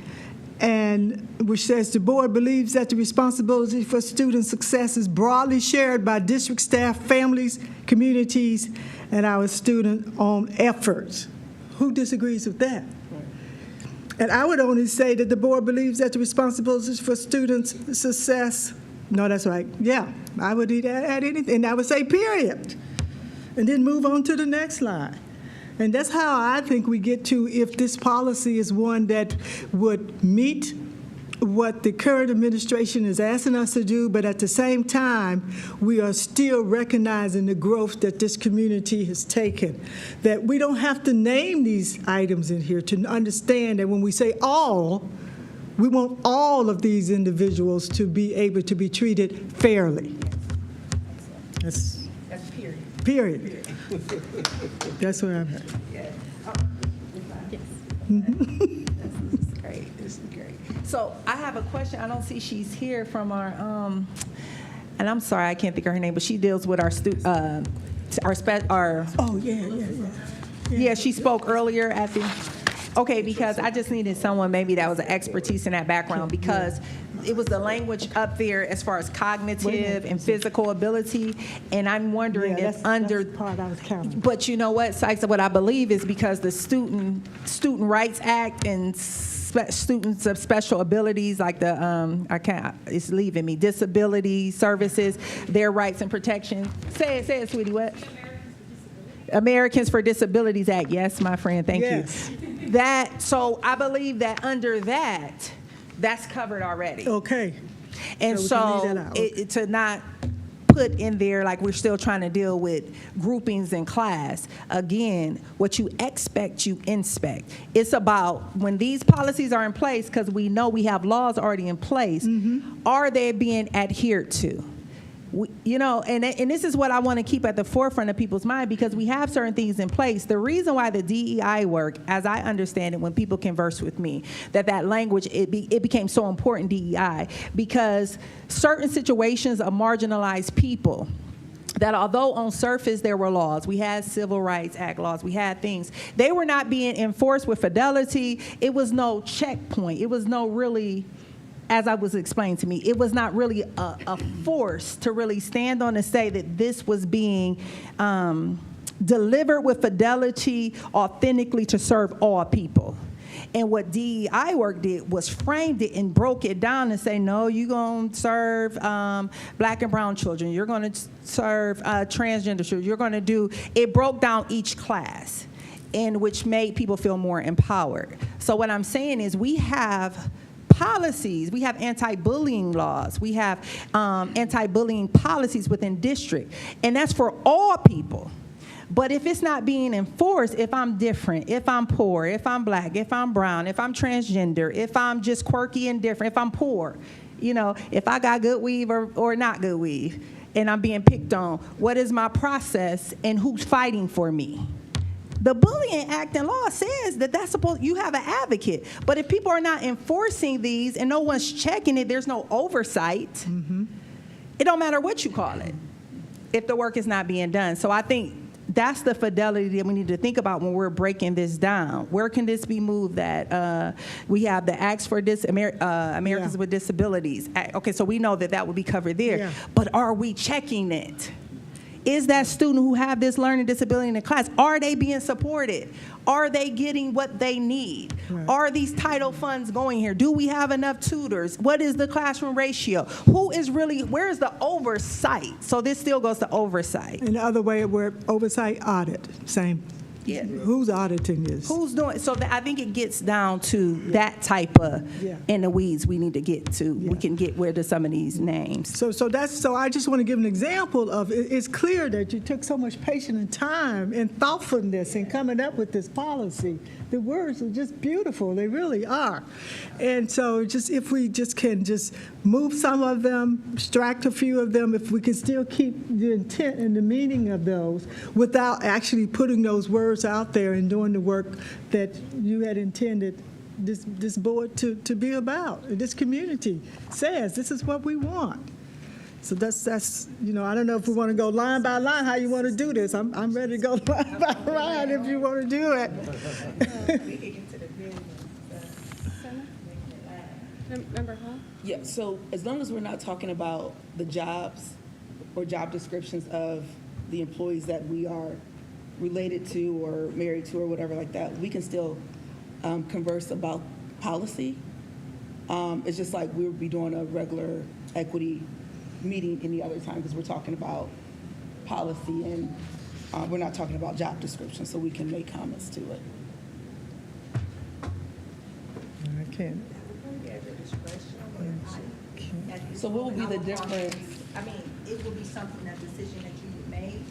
and which says the board believes that the responsibility for student success is broadly shared by district staff, families, communities, and our student-owned efforts. Who disagrees with that? And I would only say that the board believes that the responsibilities for students' success, no, that's right, yeah, I would add anything, and I would say period. And then move on to the next line. And that's how I think we get to if this policy is one that would meet what the current administration is asking us to do, but at the same time, we are still recognizing the growth that this community has taken. That we don't have to name these items in here to understand that when we say all, we want all of these individuals to be able to be treated fairly. That's period. Period. That's where I'm at. Yes. This is great. This is great. So I have a question. I don't see she's here from our, and I'm sorry I can't think of her name, but she deals with our Oh, yeah. Yeah, she spoke earlier at the. Okay, because I just needed someone maybe that was an expertise in that background because it was the language up there as far as cognitive and physical ability, and I'm wondering if under. That's the part I was counting. But you know what, Sykes, what I believe is because the Student Rights Act and students of special abilities, like the it's leaving me, disability services, their rights and protection. Say it, sweetie. What? Americans for Disabilities Act. Yes, my friend. Thank you. So I believe that under that's covered already. Okay. And so to not put in there like we're still trying to deal with groupings in class, again, what you expect, you inspect. It's about when these policies are in place, because we know we have laws already in place, are they being adhered to? And this is what I want to keep at the forefront of people's mind because we have certain things in place. The reason why the DEI work, as I understand it, when people converse with me, that language, it became so important, DEI, because certain situations of marginalized people, that although on surface there were laws, we had Civil Rights Act laws, we had things, they were not being enforced with fidelity. It was no checkpoint. It was no really, as I was explained to me, it was not really a force to really stand on and say that this was being delivered with fidelity, authentically to serve all people. And what DEI work did was framed it and broke it down and say, no, you're going to serve black and brown children. You're going to serve transgender children. You're going to do, it broke down each class, and which made people feel more empowered. So what I'm saying is we have policies, we have anti-bullying laws, we have anti-bullying policies within district, and that's for all people. But if it's not being enforced, if I'm different, if I'm poor, if I'm black, if I'm brown, if I'm transgender, if I'm just quirky and different, if I'm poor, you know, if I got good weave or not good weave, and I'm being picked on, what is my process and who's fighting for me? The Bullying Act and law says that that's supposed, you have an advocate. But if people are not enforcing these and no one's checking it, there's no oversight, it don't matter what you call it if the work is not being done. So I think that's the fidelity that we need to think about when we're breaking this down. Where can this be moved at? We have the Acts for Americans with Disabilities. Okay, so we know that that will be covered there. Yeah. But are we checking it? Is that student who have this learning disability in the class, are they being supported? Are they getting what they need? Right. Are these title funds going here? Do we have enough tutors? What is the classroom ratio? Who is really, where is the oversight? So this still goes to oversight. And the other way, where oversight, audit, same. Yeah. Who's auditing this? Who's doing, so I think it gets down to that type of in the weeds we need to get to. We can get rid of some of these names. So I just want to give an example of, it's clear that you took so much patience and time and thoughtfulness in coming up with this policy. The words are just beautiful, they really are. And so just, if we just can just move some of them, extract a few of them, if we can still keep the intent and the meaning of those without actually putting those words out there and doing the work that you had intended this board to be about. This community says this is what we want. So that's you know, I don't know if we want to go line by line how you want to do this. I'm ready to go line by line if you want to do it. Member Hall? Yeah, so as long as we're not talking about the jobs or job descriptions of the employees that we are related to or married to or whatever like that, we can still converse about policy. It's just like we would be doing a regular equity meeting any other time because we're talking about policy and we're not talking about job description, so we can make comments to it. I can't. So what will be the difference? I mean, it will be something, that decision that you would make,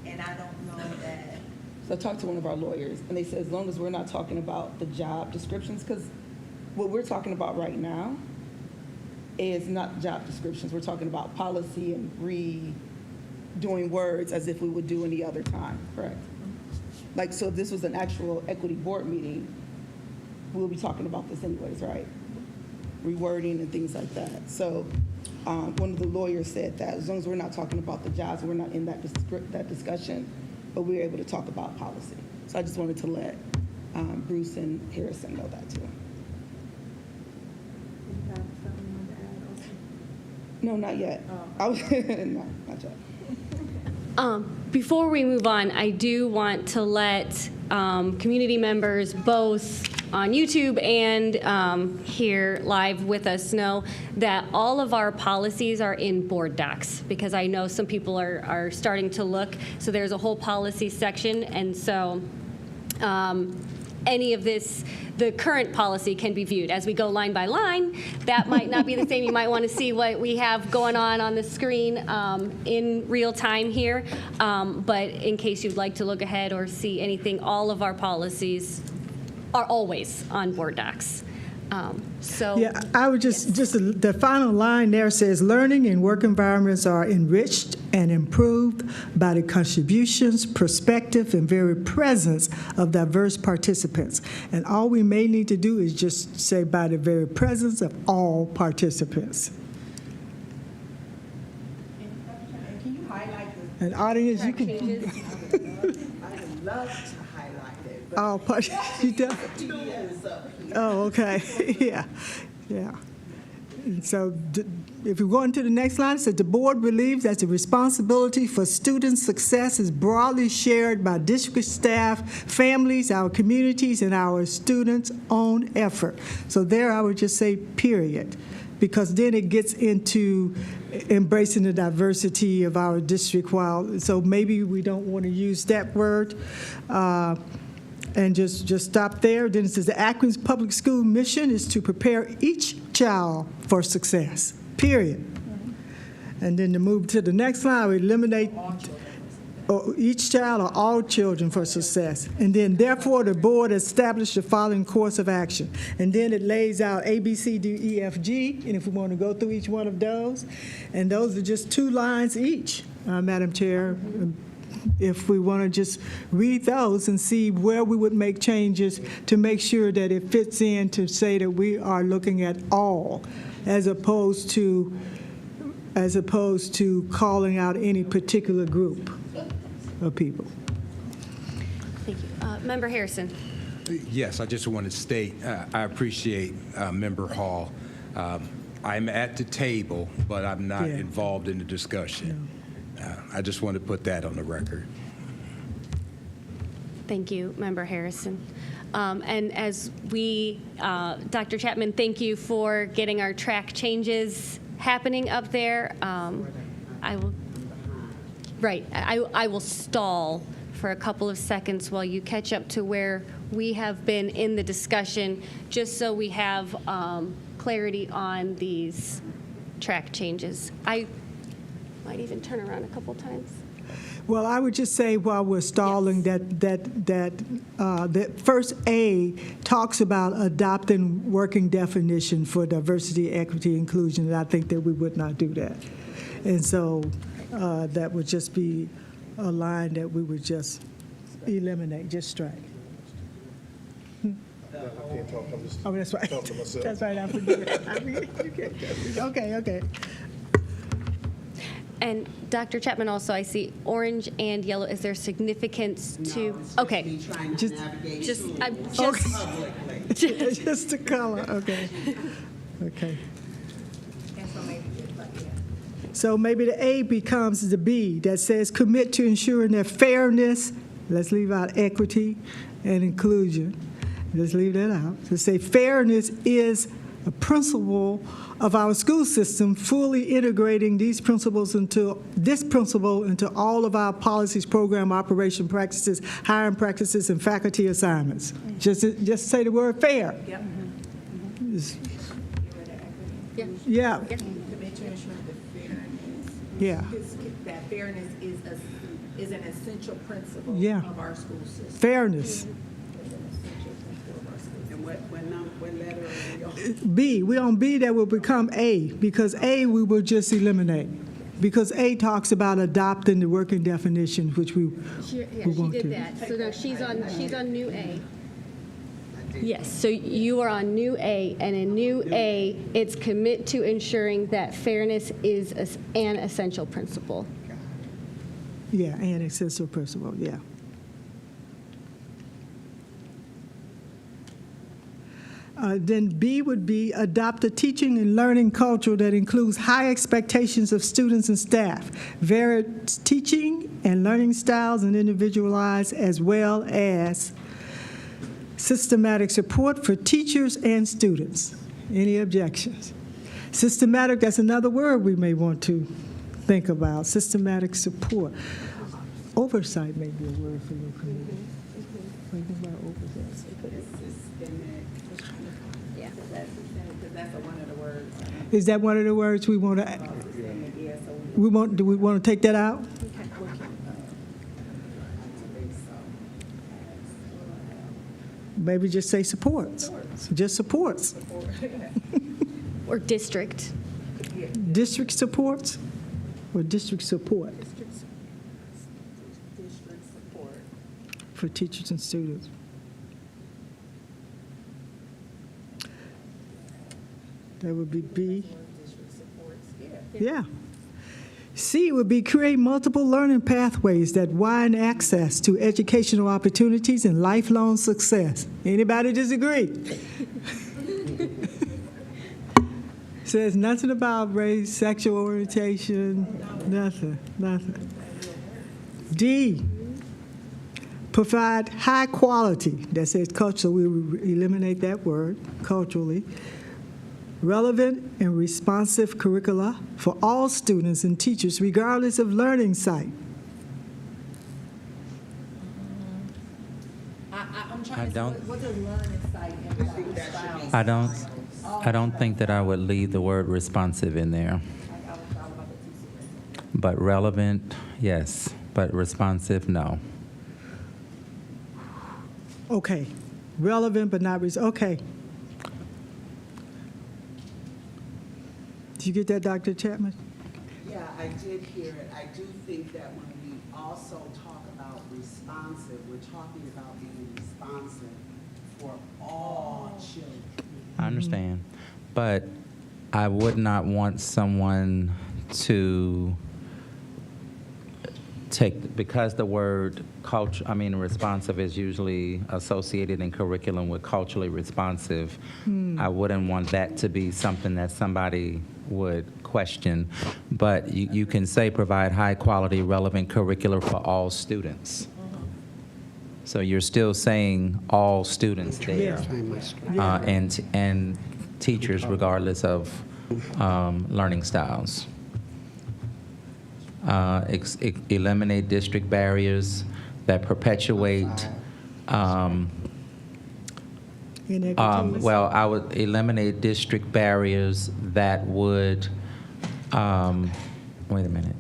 and I don't know that. So I talked to one of our lawyers, and they said as long as we're not talking about the job descriptions, because what we're talking about right now is not job descriptions. We're talking about policy and redoing words as if we would do any other time, correct? Like, so if this was an actual equity board meeting, we'll be talking about this anyways, right? Rewording and things like that. So one of the lawyers said that as long as we're not talking about the jobs, we're not in that discussion, but we're able to talk about policy. So I just wanted to let Bruce and Harrison know that too. No, not yet. No, not yet. Before we move on, I do want to let community members both on YouTube and here live with us know that all of our policies are in board docs, because I know some people are starting to look. So there's a whole policy section, and so any of this, the current policy can be viewed. As we go line by line, that might not be the same. You might want to see what we have going on the screen in real time here. But in case you'd like to look ahead or see anything, all of our policies are always on board docs. Yeah, I would just the final line there says, learning and work environments are enriched and improved by the contributions, perspective, and very presence of diverse participants. And all we may need to do is just say by the very presence of all participants. Can you highlight And audience, you can. I love to highlight it. Oh, you do? Oh, okay. Yeah, yeah. And so if we go into the next line, it says the board believes that the responsibility for student success is broadly shared by district staff, families, our communities, and our students' own effort. So there I would just say period, because then it gets into embracing the diversity of our district. So maybe we don't want to use that word. And just stop there. Then it says the Akron Public School mission is to prepare each child for success, period. And then to move to the next line, we eliminate each child or all children for success. And then therefore the board established the following course of action. And then it lays out A, B, C, D, E, F, G, and if we want to go through each one of those, and those are just 2 lines each, Madam Chair. If we want to just read those and see where we would make changes to make sure that it fits in to say that we are looking at all, as opposed to calling out any particular group of people. Thank you. Member Harrison. Yes, I just want to state I appreciate Member Hall. I'm at the table, but I'm not involved in the discussion. I just want to put that on the record. Thank you, Member Harrison. And as we, Dr. Chapman, thank you for getting our track changes happening up there. I will stall for a couple of seconds while you catch up to where we have been in the discussion, just so we have clarity on these track changes. I might even turn around a couple times. Well, I would just say while we're stalling that first A talks about adopting working definition for diversity, equity, inclusion, and I think that we would not do that. And so that would just be a line that we would just eliminate, just strike. Oh, that's right. That's right, I forget. Okay. And Dr. Chapman, also, I see orange and yellow. Is there significance to? Okay. Just the color. Okay. Okay. So maybe the A becomes the B that says commit to ensuring that fairness. Let's leave out equity and inclusion. Let's leave that out. To say fairness is a principle of our school system, fully integrating this principle into all of our policies, program, operation practices, hiring practices, and faculty assignments. Just say the word fair. Yep. Yeah. Commit to ensuring that fairness. Yeah. That fairness is an essential principle of our school system. Fairness. And what letter are we on? B. We're on B, that will become A, because A we will just eliminate. Because A talks about adopting the working definition, which we want to. She did that. So now she's on new A. Yes, so you are on new A, and in new A, it's commit to ensuring that fairness is an essential principle. Yeah, and essential principle, yeah. Then B would be adopt a teaching and learning culture that includes high expectations of students and staff, varied teaching and learning styles and individualized, as well as systematic support for teachers and students. Any objections? Systematic, that's another word we may want to think about, systematic support. Oversight may be a word for your community. Think about oversight. Is that one of the words we want to? Do we want to take that out? Maybe just say supports. Just supports. Or district. District supports, or district support. District support. For teachers and students. That would be B. Yeah. C would be create multiple learning pathways that widen access to educational opportunities and lifelong success. Anybody disagree? Says nothing about race, sexual orientation, nothing. D, provide high quality, that says culture, we will eliminate that word, culturally, relevant and responsive curricula for all students and teachers, regardless of learning site. I'm I don't. What does learning site imply? I don't think that I would leave the word responsive in there. But relevant, yes. But responsive, no. Okay, relevant but not, okay. Did you get that, Dr. Chapman? Yeah, I did hear it. I do think that when we also talk about responsive, we're talking about being responsive for all children. I understand. But I would not want someone to take, because the word culture, responsive is usually associated in curriculum with culturally responsive. I wouldn't want that to be something that somebody would question. But you can say provide high quality, relevant curricular for all students. So you're still saying all students there, and teachers regardless of learning styles. Eliminate district barriers that perpetuate. Well, I would eliminate district barriers that would. Wait a minute.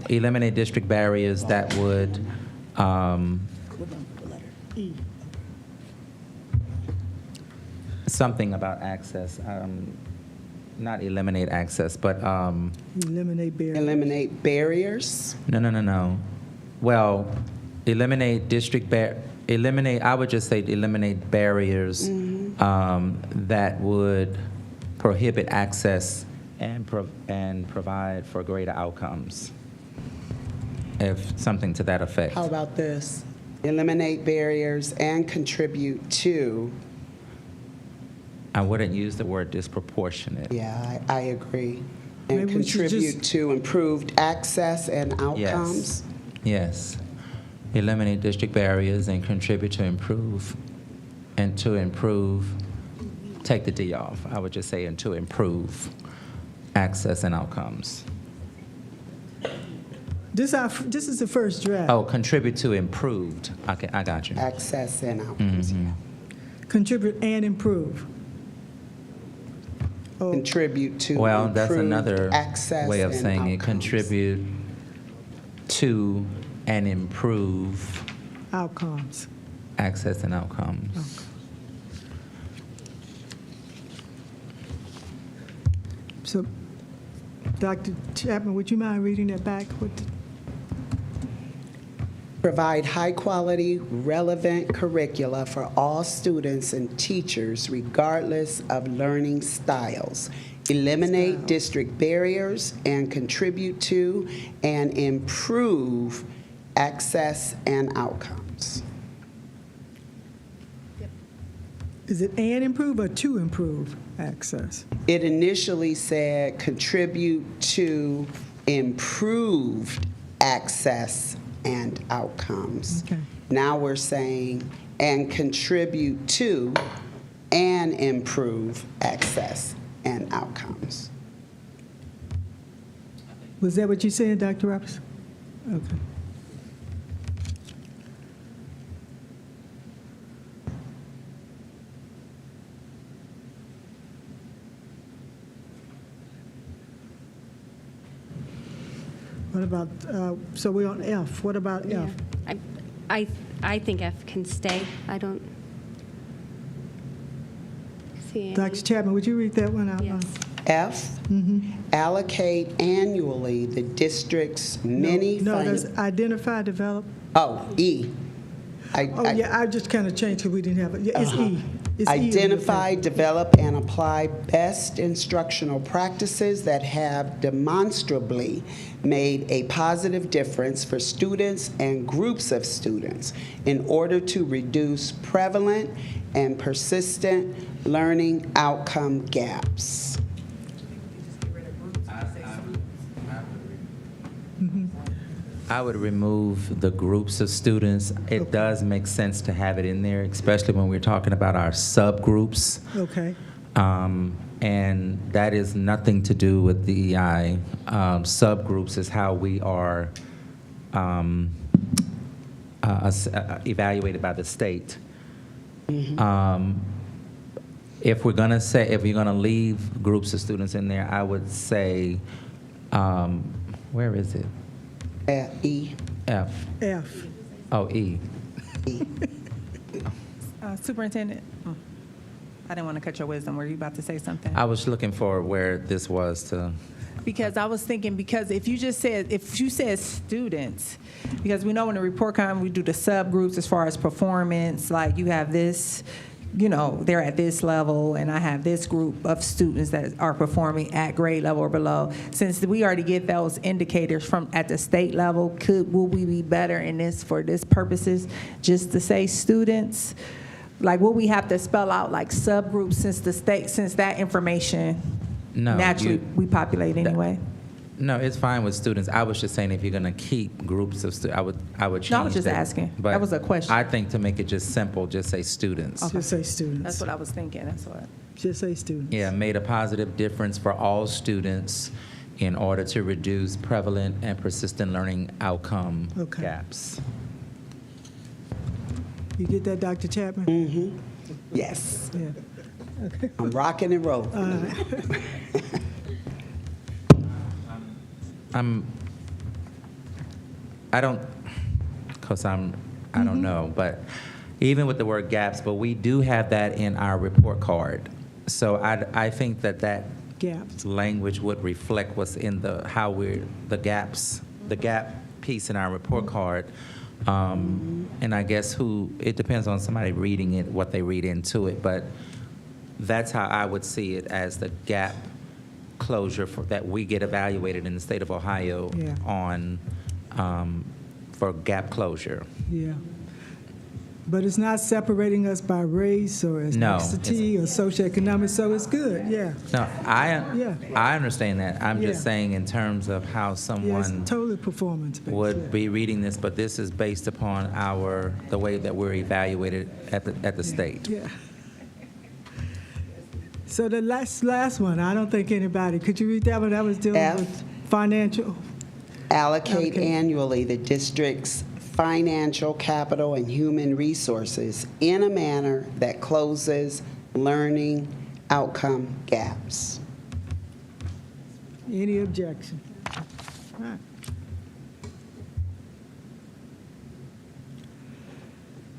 Eliminate district barriers that would. Something about access. Not eliminate access, but Eliminate barriers. Eliminate barriers. No. Well, eliminate I would just say eliminate barriers that would prohibit access and provide for greater outcomes. If something to that effect. How about this? Eliminate barriers and contribute to. I wouldn't use the word disproportionate. Yeah, I agree. And Maybe we should contribute to improved access and outcomes. Yes. Eliminate district barriers and contribute to improve. Take the D off. I would just say and to improve access and outcomes. This is the first draft. Oh, contribute to improved. Okay, I got you. Access and outcomes. Mm-hmm. Contribute and improve. Oh, Contribute to Well, that's improved another access way of and saying it. outcomes. Contribute to and improve outcomes. access and outcomes. So, Dr. Chapman, would you mind reading that back? Provide high-quality, relevant curricula for all students and teachers regardless of learning styles. Eliminate district barriers and contribute to and improve access and outcomes. Is it and improve or to improve access? It initially said contribute to improved access and outcomes. Okay. Now we're saying and contribute to and improve access and outcomes. Was that what you said, Dr. Roberts? Okay. What about, so we're on F. What about F? I think F can stay. I don't see any. Dr. Chapman, would you read that one out loud? Yes. F, allocate annually the district's many No, funding. that's identify, develop. Oh, E. I just kind of changed because we didn't have it. Yeah, it's E. It's E on your Identify, thing. develop, and apply best instructional practices that have demonstrably made a positive difference for students and groups of students in order to reduce prevalent and persistent learning outcome gaps. I would remove the groups of students. It does make sense to have it in there, especially when we're talking about our subgroups. Okay. And that is nothing to do with DEI. Subgroups is how we are evaluated by the state. If you're gonna leave groups of students in there, I would say, where is it? E. F. F. Oh, E. Superintendent, I didn't want to cut your wisdom. Were you about to say something? I was looking for where this was to. Because I was thinking, because if you said students, because we know in the report card, we do the subgroups as far as performance, like you have this, they're at this level, and I have this group of students that are performing at grade level or below. Since we already get those indicators from at the state level, will we be better in this for this purposes, just to say students? Like, will we have to spell out like subgroups since that information naturally we populate anyway? No, it's fine with students. I was just saying if you're going to keep groups of students, I would change. No, I was just that. asking. But That was a question. I think to make it just simple, just say students. Okay. Just say students. That's what I was thinking. That's what. Just say students. Yeah, made a positive difference for all students in order to reduce prevalent and persistent learning outcome Okay. gaps. You get that, Dr. Chapman? Mm-hmm. Yes. Yeah. Okay. I'm rocking and rolling. I don't know, but even with the word gaps, but we do have that in our report card. So I think that Gaps. language would reflect what's in the gap piece in our report card. And I guess it depends on somebody reading it, what they read into it, but that's how I would see it, as the gap closure that we get evaluated in the state of Ohio Yeah. on for gap closure. Yeah. But it's not separating us by race or ethnicity or socioeconomic, so it's good, yeah. No, Yeah. I understand that. I'm just Yeah. saying in terms of how Yeah, it's someone totally performance-based. would yeah. be reading this, but this is based upon the way that we're evaluated at the state. Yeah. So the last one, I don't think anybody, could you read that one? That was dealing F. with financial. Allocate Okay. annually the district's financial, capital, and human resources in a manner that closes learning outcome gaps. Any objection? All right.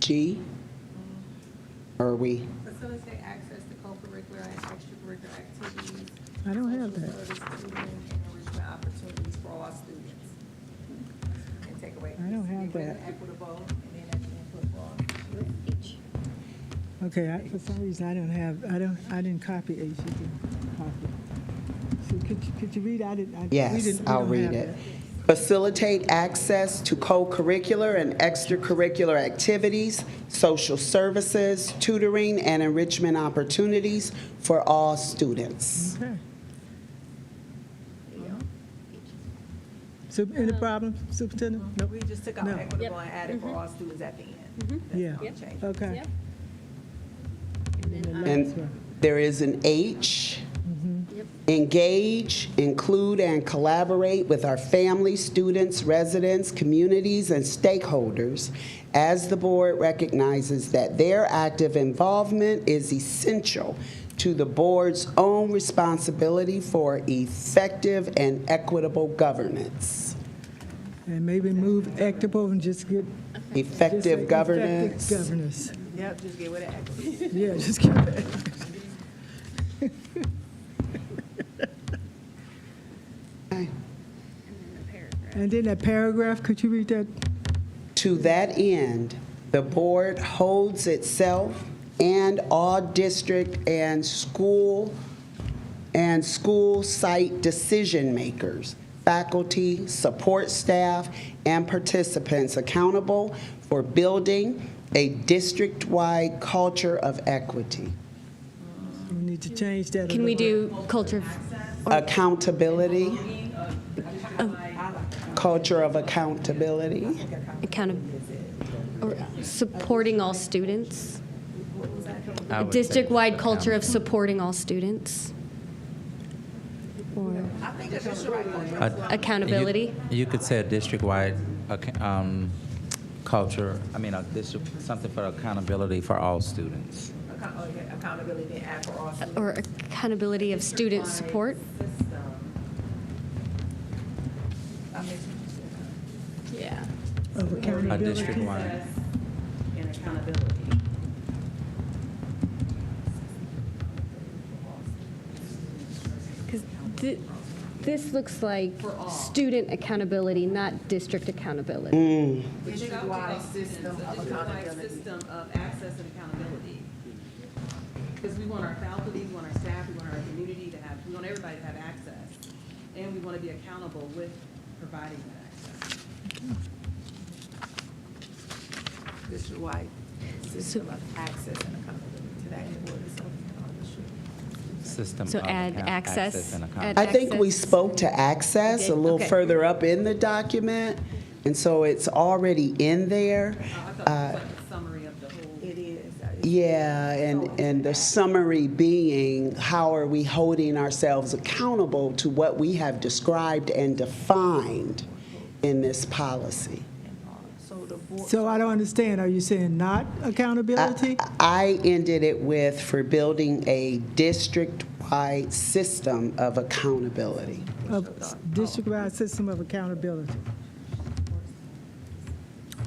G, or we? Facilitate access to co-curricular and extracurricular activities. I don't have that. Enrichment opportunities for all students. And take away. I don't have that. Equitable, and then at the end put for. Okay, for some reason, I didn't copy H. You didn't copy. So could you read? We Yes, don't I'll read have it. that. Facilitate access to co-curricular and extracurricular activities, social services, tutoring, and enrichment opportunities for all students. Okay. So, any problem, Superintendent? Nope. We just took out No. equitable and added for all students at the end. Yeah, That's all change. okay. Yep. And there is an H. Engage, include, and collaborate with our families, students, residents, communities, and stakeholders as the board recognizes that their active involvement is essential to the board's own responsibility for effective and equitable governance. And maybe move equitable and just get. Effective just say governance. Effective governance. Yep, just get rid of equity. Yeah, just get that. Okay. And then that paragraph, could you read that? To that end, The board holds itself and all district and school site decision makers, faculty, support staff, and participants accountable for building a district-wide culture of equity. We need to change that. Can we do culture? Accountability. Culture of accountability. Or supporting all students? I A would say district-wide culture of supporting all students? Or accountability? You could say a district-wide culture, something for accountability for all students. Accountability for all students. Or accountability of student support? Yeah. Of A accountability. district-wide. And accountability. Because this looks like student accountability, not district accountability. District-wide system of accountability. System of access and accountability. Because we want our faculty, we want our staff, we want our community to have, we want everybody to have access. And we want to be accountable with providing that access. District-wide system of access and accountability to that board. System So of add access. and add accountability. I think we access. spoke to access a little Okay. further up in the document, and so it's already in there. I thought it was like a summary of the whole. It is. Yeah, and the summary being, how are we holding ourselves accountable to what we have described and defined in this policy? So I don't understand. Are you saying not accountability? I ended it with for building a district-wide system of accountability. Of district-wide system of accountability.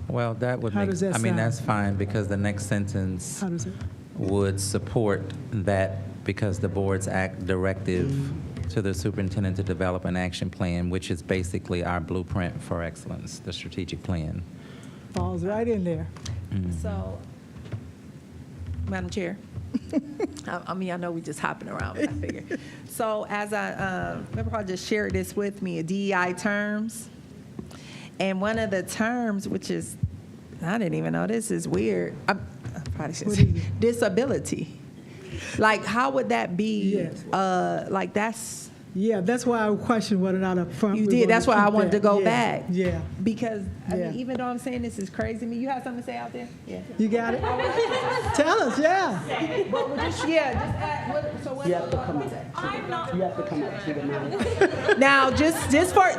Well, that would How make, does that I mean, sound? that's fine, because the next sentence How does it? would support that, because the board's directive to the superintendent to develop an action plan, which is basically our blueprint for excellence, the strategic plan. Falls right in there. So, Madam Chair, I know we just hopping around, but I figure. So as I, remember I just shared this with me, DEI terms. And one of the terms, which is, I didn't even know, this is weird. I probably should say disability. Like, how would that be? Yes. Like, that's, Yeah, that's why I questioned whether or not up front. you we did, that's why wanted I keep wanted to that. go Yeah, back. Yeah. Because, I Yeah. mean, even though I'm saying this is crazy to me, you have something to say out there? Yeah. You got it? Tell us, yeah. But we'll just add, so what? You have to come up. You have to come up to the mic. Now, just for,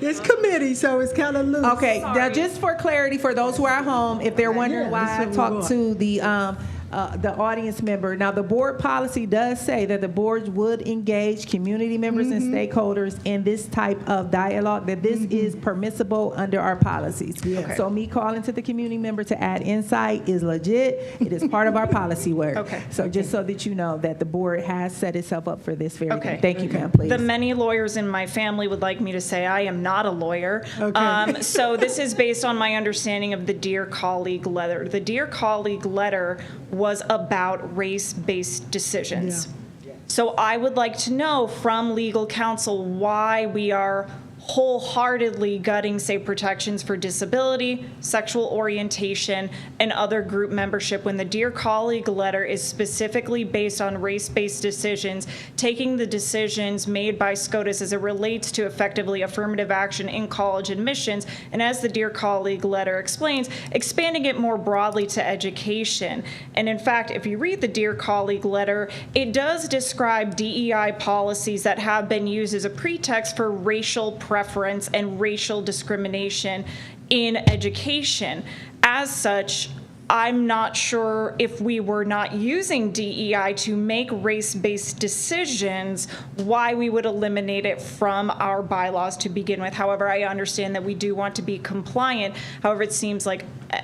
It's committee, so it's kind of loose. okay, now just for clarity, for those who are at home, if they're wondering Yeah, why I that's what we talked to the audience member. Now, the board policy does say that the boards would engage community members and stakeholders in this type of dialogue, that this is permissible under our policies. Yeah. So me calling to the community member to add insight is legit. It is part of our policy work. Okay. So just so that you know that the board has set itself up for this very Okay. thing. Thank you, ma'am, please. The many lawyers in my family would like me to say I am not a lawyer. Okay. So this is based on my understanding of the Dear Colleague letter. The Dear Colleague letter was about race-based decisions. Yeah. So I would like to know from legal counsel why we are wholeheartedly gutting, say, protections for disability, sexual orientation, and other group membership when the Dear Colleague letter is specifically based on race-based decisions, taking the decisions made by SCOTUS as it relates to effectively affirmative action in college admissions, and as the Dear Colleague letter explains, expanding it more broadly to education. And in fact, if you read the Dear Colleague letter, it does describe DEI policies that have been used as a pretext for racial preference and racial discrimination in education. As such, I'm not sure if we were not using DEI to make race-based decisions, why we would eliminate it from our bylaws to begin with. However, I understand that we do want to be compliant. However, it seems like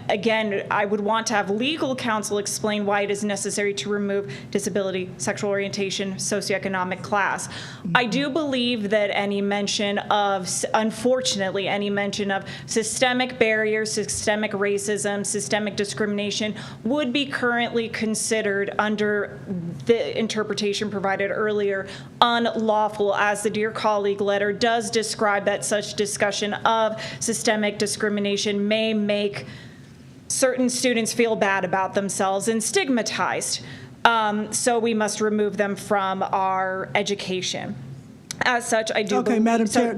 Again, I would want to have legal counsel explain why it is necessary to remove disability, sexual orientation, socioeconomic class. I do believe that any mention of, unfortunately, any mention of systemic barriers, systemic racism, systemic discrimination would be currently considered under the interpretation provided earlier unlawful, as the Dear Colleague letter does describe that such discussion of systemic discrimination may make certain students feel bad about themselves and stigmatized. So we must remove them from our education. As such, I do Okay, believe... Madam Chair,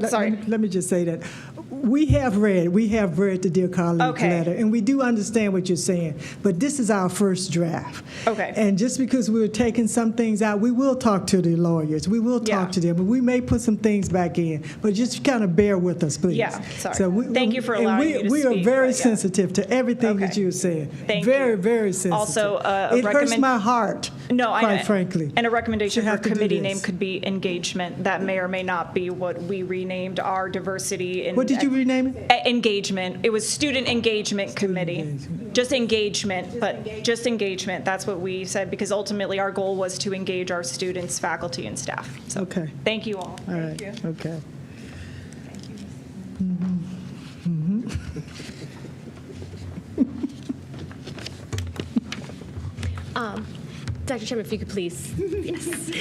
let me just say that. We have read the Dear Colleague letter, and we do understand what you're saying, but this is our first draft. Okay. And just because we're taking some things out, we will talk to the lawyers. We will talk to them, and we may put some things back in, but just kind of bear with us, please. Yeah, sorry. Thank you for and allowing me to we speak. are very sensitive to everything that you're saying. Thank very, you. very sensitive. Also, it hurts my heart, quite frankly. And a recommendation to for have to do committee this. name could be engagement. That may or may not be what we renamed our diversity. What did you rename it? Engagement. It was Student Engagement Committee. Just engagement, but just engagement. That's what we said, because ultimately our goal was to engage our students, faculty, and staff. So, Okay. thank you all. All right. Okay. Dr. Chairman, if you could please. Yes.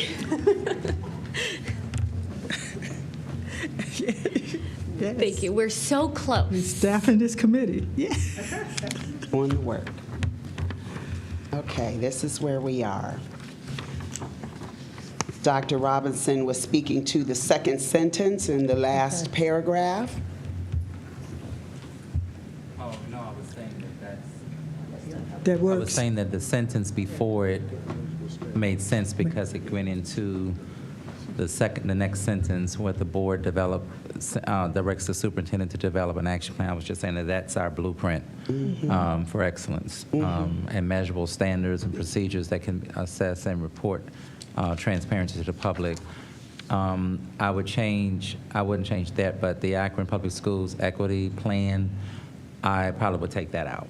Thank you. We're so close. We're staffing this committee. Yeah. On the work. Okay, this is where we are. Dr. Robinson was speaking to the second sentence in the last paragraph. Oh, no, I was saying That I was works. saying that the sentence before it made sense because it went into the next sentence where the board directs the superintendent to develop an action plan. I was just saying that that's our blueprint for excellence and measurable standards and procedures that can assess and report transparency to the public. I wouldn't change that, but the Akron Public Schools equity plan, I probably would take that out.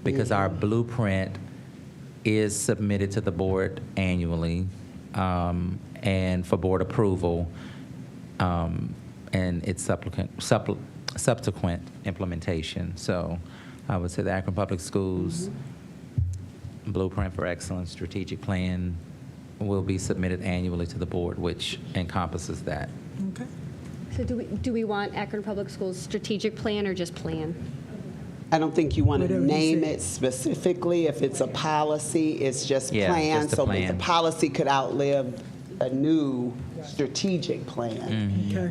Because our blueprint is submitted to the board annually and for board approval, and its subsequent implementation. So I would say the Akron Public Schools Blueprint for Excellence strategic plan will be submitted annually to the board, which encompasses that. Okay. So do we want Akron Public Schools strategic plan or just plan? I don't think you want to Whatever you name say. it specifically. If it's a policy, it's just Yeah, plan. just a So plan. the policy could outlive a new strategic plan. Okay.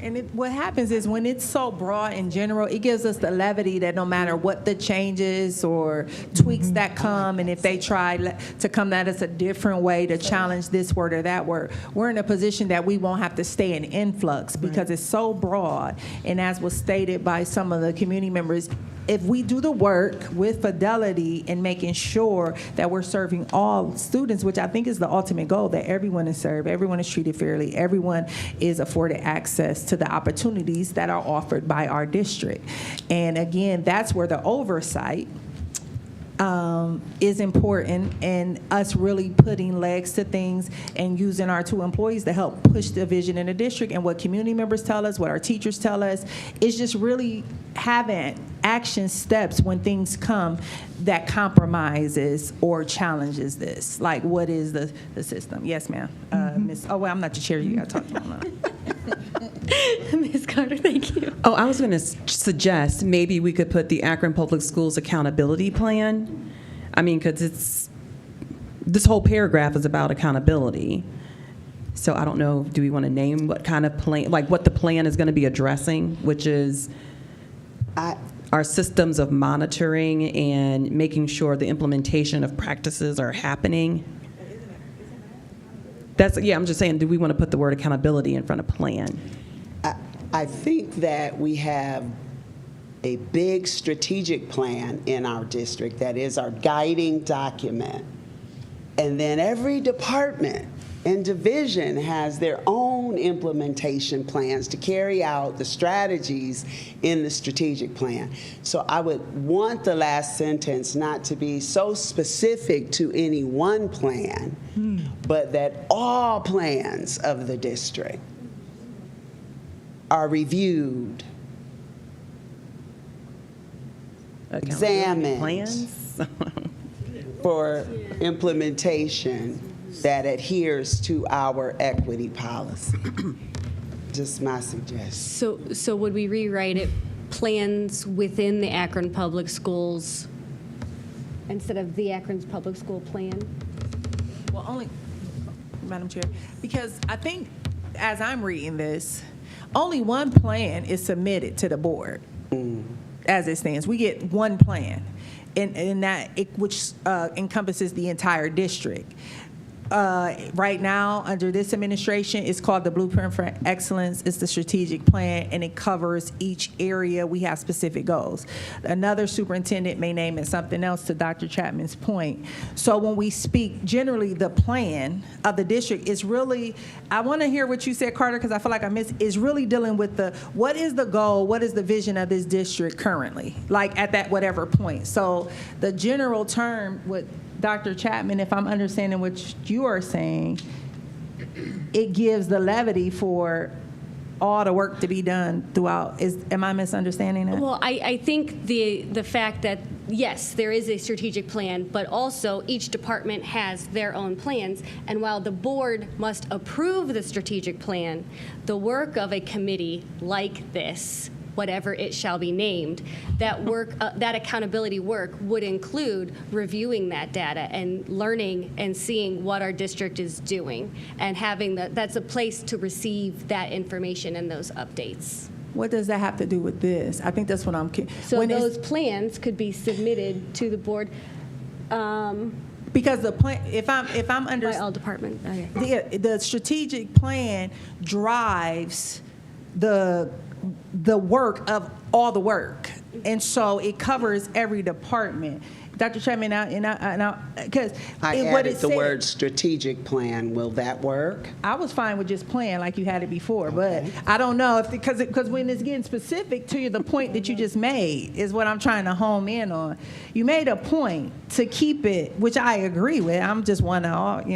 And what happens is when it's so broad in general, it gives us the levity that no matter what the changes or tweaks that come, and if they try to come at us a different way to challenge this word or that word, we're in a position that we won't have to stay in influx because it's so broad. And as was stated by some of the community members, if we do the work with fidelity in making sure that we're serving all students, which I think is the ultimate goal, that everyone is served, everyone is treated fairly, everyone is afforded access to the opportunities that are offered by our district. And again, that's where the oversight is important, and us really putting legs to things and using our two employees to help push the vision in the district. And what community members tell us, what our teachers tell us, is just really having action steps when things come that compromises or challenges this. Like, what is the system? Yes, ma'am. Miss. Oh, well, I'm not the chair. You got to talk to me. Ms. Carter, thank you. Oh, I was going to suggest maybe we could put the Akron Public Schools accountability plan. I mean, because this whole paragraph is about accountability. So I don't know, do we want to name what kind of plan, like what the plan is going to be addressing, which is our systems of monitoring and making sure the implementation of practices are happening? I'm just saying, do we want to put the word accountability in front of plan? I think that we have a big strategic plan in our district that is our guiding document. And then every department And division has their own implementation plans to carry out the strategies in the strategic plan. So I would want the last sentence not to be so specific to any one plan, but that all plans of the district are reviewed, examined Plans? for implementation that adheres to our equity policy. Just my suggestion. So would we rewrite it, plans within the Akron Public Schools instead of the Akron Public School plan? Well, only, Madam Chair, because I think as I'm reading this, only one plan is submitted to the board as it stands. We get one plan, and that which encompasses the entire district. Right now, under this administration, it's called the Blueprint for Excellence. It's the strategic plan, and it covers each area. We have specific goals. Another superintendent may name it something else, to Dr. Chapman's point. So when we speak, generally, the plan of the district is really, I want to hear what you said, Carter, because I feel like I missed, is really dealing with what is the goal, what is the vision of this district currently, like at that whatever point. So the general term with Dr. Chapman, if I'm understanding what you are saying, it gives the levity for all the work to be done throughout. Am I misunderstanding that? Well, I think the fact that, yes, there is a strategic plan, but also each department has their own plans. And while the board must approve the strategic plan, the work of a committee like this, whatever it shall be named, that work, that accountability work would include reviewing that data and learning and seeing what our district is doing, and having that's a place to receive that information and those updates. What does that have to do with this? I think that's what I'm. So those plans could be submitted to the board. Because the plan, if I'm by all departments. Okay. the strategic plan drives the work of all the work, and so it covers every department. Dr. Chapman, because I added the word strategic plan. Will that work? I was fine with just plan like you had it before, but I don't know if because when it's getting specific to the point that you just made is what I'm trying to home in on. You made a point to keep it, which I agree with. I'm just one of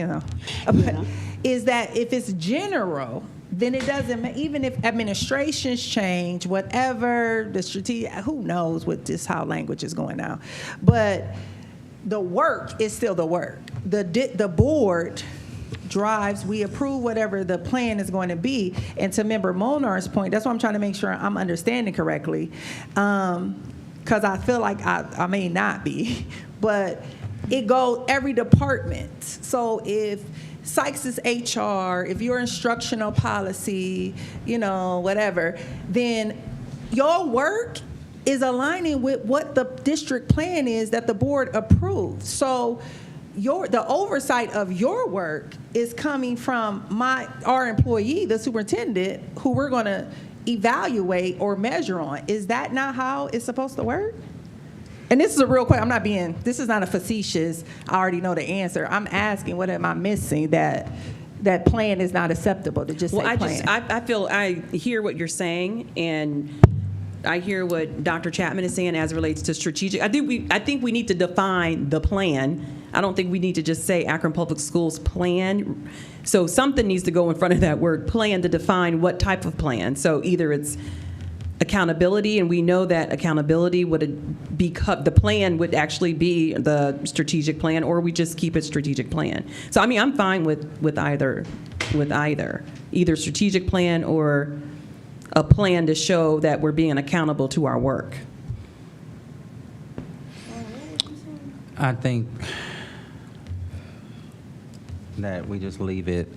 is that if it's general, then it doesn't, even if administrations change, whatever, the strategic, who knows what how language is going now. But the work is still the work. The board drives, we approve whatever the plan is going to be. And to Member Molnar's point, that's why I'm trying to make sure I'm understanding correctly. Because I feel like I may not be, but it goes every department. So if Sykes is HR, if you're instructional policy, whatever, then your work is aligning with what the district plan is that the board approved. So the oversight of your work is coming from our employee, the superintendent, who we're going to evaluate or measure on. Is that not how it's supposed to work? And this is a real question. This is not a facetious, I already know the answer. I'm asking, what am I missing that plan is not acceptable to just say plan? I feel I hear what you're saying, and I hear what Dr. Chapman is saying as it relates to strategic. I think we need to define the plan. I don't think we need to just say Akron Public Schools plan. So something needs to go in front of that word plan to define what type of plan. So either it's accountability, and we know that accountability would be the plan would actually be the strategic plan, or we just keep it strategic plan. So I'm fine with either strategic plan or a plan to show that we're being accountable to our work. I think that we just leave it.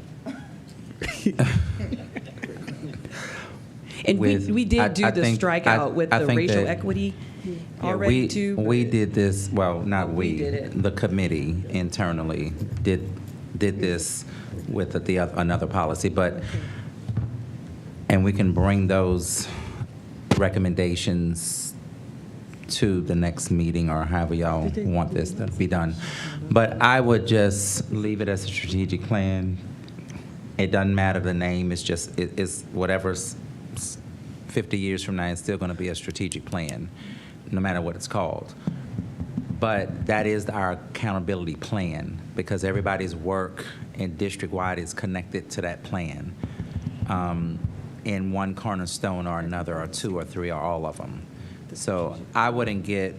And we did do the strikeout with the racial equity already too. We did this, well, not we, did it. The committee internally did this with another policy, and we can bring those recommendations to the next meeting or however y'all want this to be done. But I would just leave it as a strategic plan, It doesn't matter the name, it's just, it's whatever's 50 years from now, it's still going to be a strategic plan, no matter what it's called. But that is our accountability plan, because everybody's work in district-wide is connected to that plan in one cornerstone or another, or two or three, or all of them. So I wouldn't get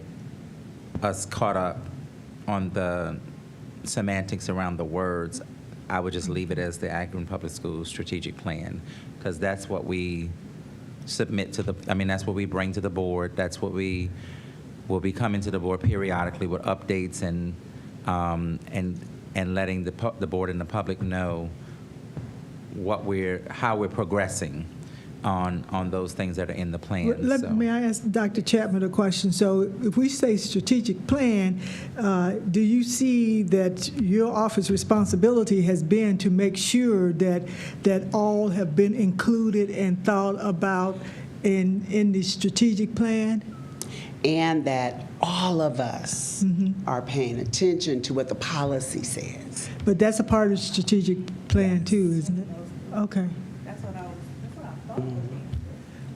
us caught up on the semantics around the words. I would just leave it as the Akron Public Schools strategic plan, because that's what we submit to the, that's what we bring to the board. That's what we will be coming to the board periodically with updates and letting the board and the public know how we're progressing on those things that are in the plan. May I ask Dr. Chapman a question? So if we say strategic plan, do you see that your office responsibility has been to make sure that all have been included and thought about in the strategic plan? And that all of us are paying attention to what the policy says. But that's a part of the strategic plan too, isn't it? Okay. That's what I thought.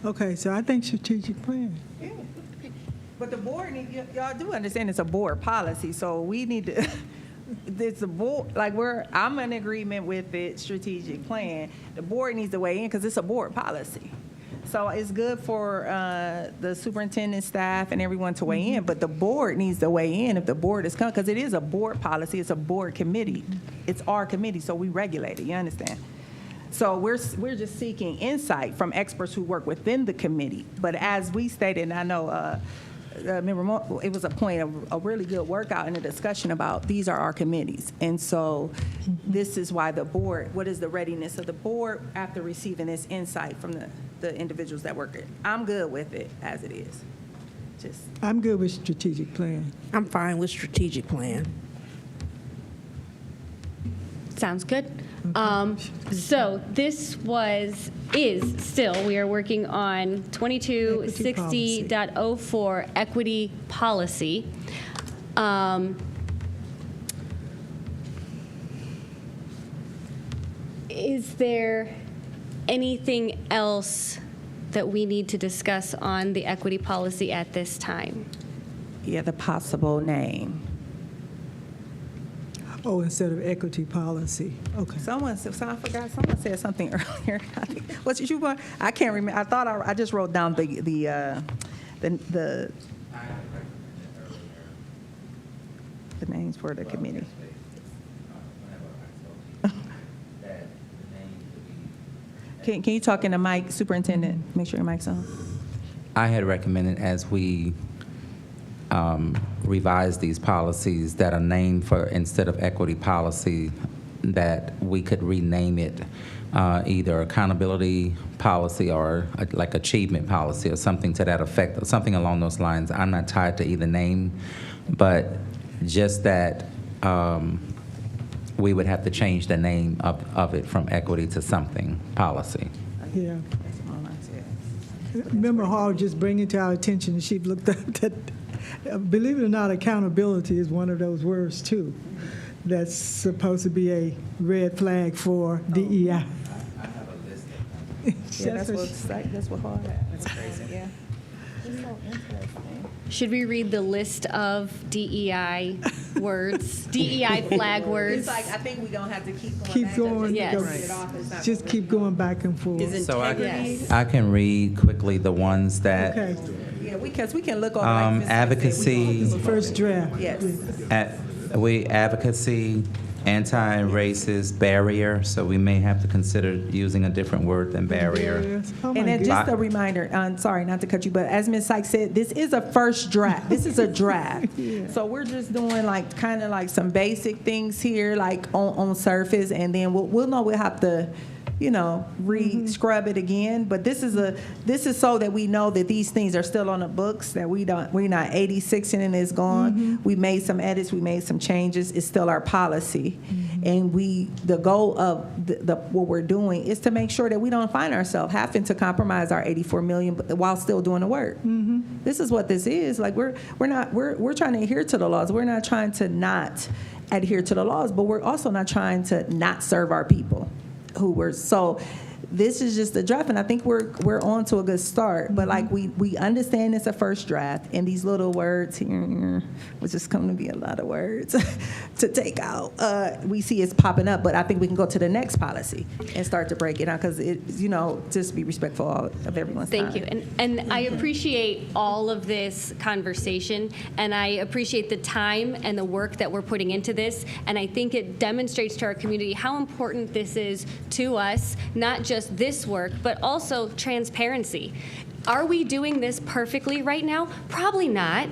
Okay, so I think strategic plan. Yeah. But the board, y'all do understand it's a board policy, so we need to, it's a board, like I'm in agreement with it, strategic plan. The board needs to weigh in because it's a board policy. So it's good for the superintendent, staff, and everyone to weigh in, but the board needs to weigh in if the board is coming, because it is a board policy, it's a board committee. It's our committee, so we regulate it, you understand? So we're just seeking insight from experts who work within the committee. But as we stated, and I know, remember, it was a point of a really good workout and a discussion about these are our committees. And so this is why the board, what is the readiness of the board after receiving this insight from the individuals that work it? I'm good with it as it is. I'm good with strategic plan. I'm fine with strategic plan. Sounds good. So this is still, we are working on 2260.04 equity policy. Is there anything else that we need to discuss on the equity policy at this time? Yeah, the possible name. Oh, instead of equity policy. Okay. Someone said something earlier. What's you want? I can't remember. I thought I just wrote down the names for the committee. Can you talk in the mic, superintendent? Make sure your mic's on. I had recommended, as we revise these policies, that a name for, instead of equity policy, that we could rename it either accountability policy or like achievement policy or something to that effect, or something along those lines. I'm not tied to either name, but just that we would have to change the name of it from equity to something policy. Yeah. Member Hall just bring it to our attention, and she looked up that, believe it or not, accountability is one of those words too. That's supposed to be a red flag for DEI. Yeah, that's what Hall had. That's crazy. Yeah. It's so interesting. Should we read the list of DEI words, DEI flag words? It's like, I think we're going to have to keep going. Yes. Just keep going back and forth. So I can read quickly the ones that. Okay. Yeah, because we can look over advocacy. First draft. Yes. Advocacy, anti-racist, barrier, so we may have to consider using a different word than barrier. Oh, And then just a reminder, sorry not to cut you, but as Ms. Sykes said, this is a first draft. This is a draft. So we're just doing like kind of like some basic things here, like on surface, and then we'll know we'll have to, re-scrub it again. But this is so that we know that these things are still on the books, that we're not 86ing and it's gone. We made some edits, we made some changes. It's still our policy. And the goal of what we're doing is to make sure that we don't find ourselves having to compromise our $84 million while still doing the work. This is what this is. Like we're trying to adhere to the laws. We're not trying to not adhere to the laws, but we're also not trying to not serve our people. who were, so this is just a draft, and I think we're on to a good start. But like we understand it's a first draft, and these little words here, which is going to be a lot of words to take out. We see it's popping up, but I think we can go to the next policy and start to break it down because it, just be respectful of everyone's time. Thank you. And I appreciate all of this conversation, and I appreciate the time and the work that we're putting into this, and I think it demonstrates to our community how important this is to us, not just this work, but also transparency. Are we doing this perfectly right now? Probably not,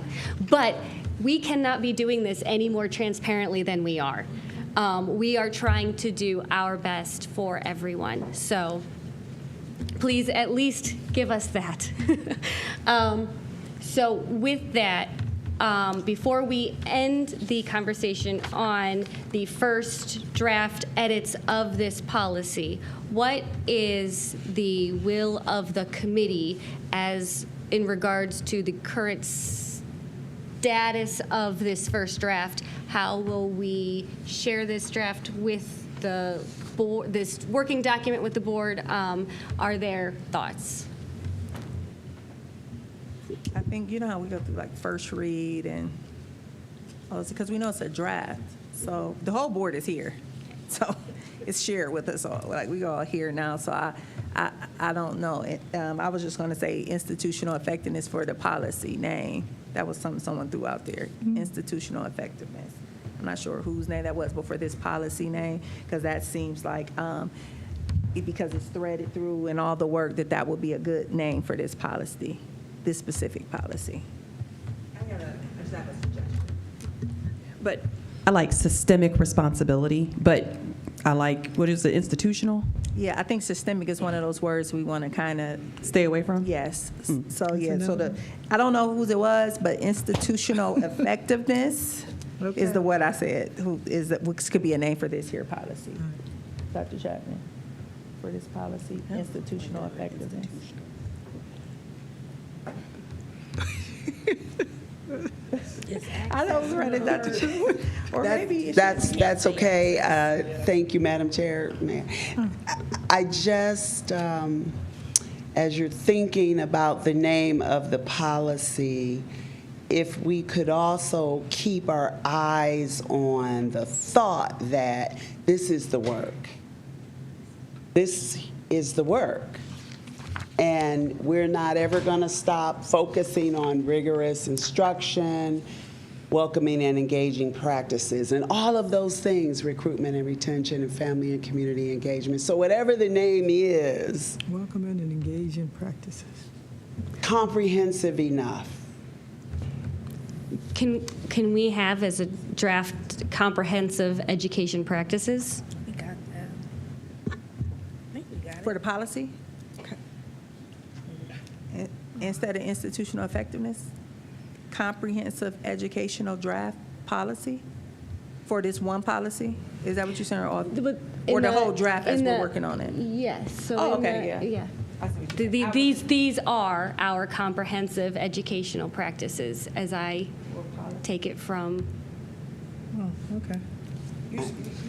but we cannot be doing this any more transparently than we are. We are trying to do our best for everyone, so please at least give us that. So with that, before we end the conversation on the first draft edits of this policy, what is the will of the committee as in regards to the current status of this first draft? How will we share this draft with the board, this working document with the board? Are there thoughts? I think you know how we go through like first read and because we know it's a draft, so the whole board is here, so it's shared with us all. Like we all here now, so I don't know. I was just going to say institutional effectiveness for the policy name. That was something someone threw out there. Institutional effectiveness. I'm not sure whose name that was, but for this policy name, because that seems like because it's threaded through and all the work that would be a good name for this policy. This specific policy. I just have a suggestion. But I like systemic responsibility, but I like, what is it, institutional? Yeah, I think systemic is one of those words we want to kind of stay away from? Yes. So yeah, so I don't know whose it was, but institutional effectiveness is the what I said. Which could be a name for this here policy. Dr. Chapman, for this policy, institutional effectiveness. I know I was running Dr. Chapman. Or maybe that's okay. Thank you, Madam Chair. I just, as you're thinking about the name of the policy, if we could also keep our eyes on the thought that this is the work. This is the work. And we're not ever going to stop focusing on rigorous instruction, welcoming and engaging practices, and all of those things, recruitment and retention and family and community engagement. So whatever the name is. Welcoming and engaging practices. Comprehensive enough. Can we have as a draft comprehensive education practices? We got that. I think we got it. For the policy? Instead of institutional effectiveness, comprehensive educational draft policy for this one policy? Is that what you're saying, or the whole draft as we're working on it? Yes. So okay, yeah. I see what you're saying. These are our comprehensive educational practices, as I take it from. Oh, okay. You're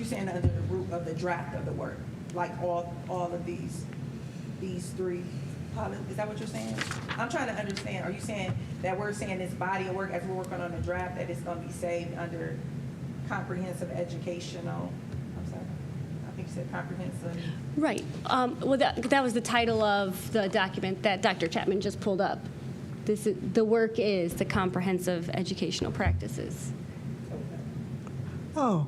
saying under the root of the draft of the work, like all of these three policies. Is that what you're saying? I'm trying to understand. Are you saying that we're saying this body of work as we're working on the draft that it's going to be saved under comprehensive educational? I'm sorry. I think you said comprehensive. Right. Well, that was the title of the document that Dr. Chapman just pulled up. The work is the comprehensive educational practices. Oh.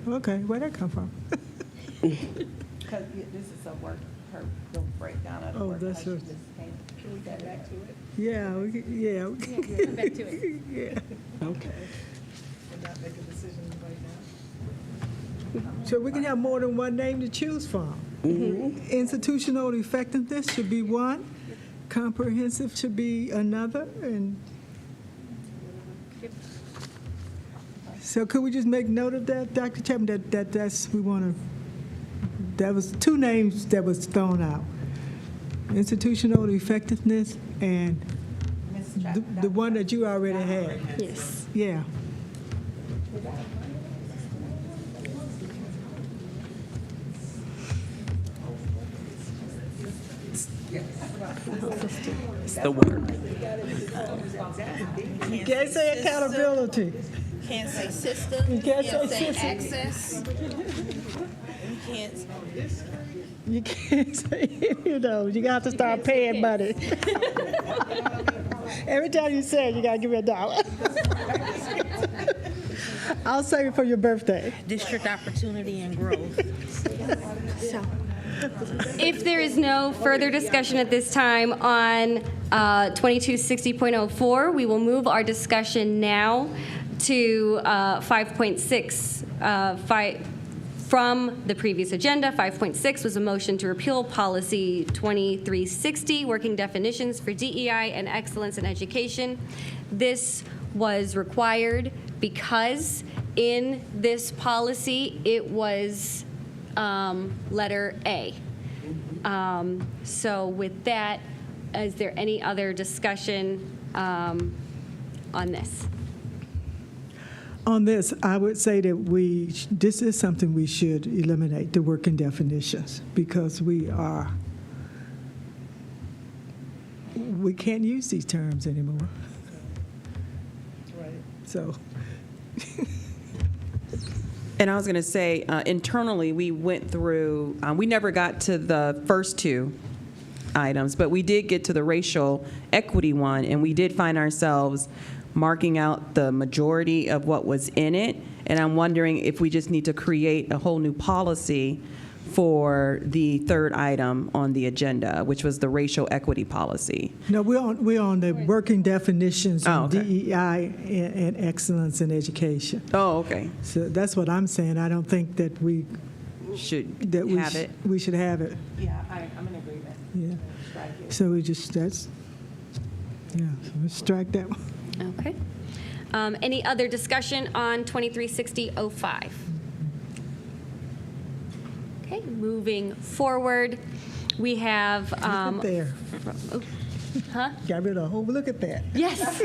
Okay, where'd that come from? Because this is a work, the breakdown of the work. That's like right. Can we get back to it? Yeah, Come back to it. yeah. Okay. And not make a decision right now. So we can have more than one name to choose from. Mm-hmm. Institutional effectiveness should be one. Comprehensive should be another. And so could we just make note of that, Dr. Chapman, that was two names that was thrown out. Institutional effectiveness and the one that you already had. Yes. It's the word. You can't say accountability. Can't say system. You can't say system. Access. You can't say, you got to start paying money. Every time you say it, you got to give me $1. I'll save it for your birthday. District opportunity and growth. So, if there is no further discussion at this time on 2260.04, we will move our discussion now to 5.6. From the previous agenda, 5.6 was a motion to repeal policy 2360, working definitions for DEI and excellence in education. This was required because in this policy, it was letter A. So with that, is there any other discussion on this? On this, I would say that this is something we should eliminate, the working definitions, because we can't use these terms anymore. Right. So. And I was going to say, internally, we went through, we never got to the first two items, but we did get to the racial equity one, and we did find ourselves marking out the majority of what was in it. And I'm wondering if we just need to create a whole new policy for the third item on the agenda, which was the racial equity policy. No, we're on the working definitions Oh, of okay. DEI and excellence in education. Oh, okay. So that's what I'm saying. I don't think that we should have it. We should have it. Yeah, I'm in agreement. Yeah. So we just so let's strike that one. Okay. Any other discussion on 2360.05? Okay, moving forward, we have. Look at there. Huh? Got rid of look at that. Yes.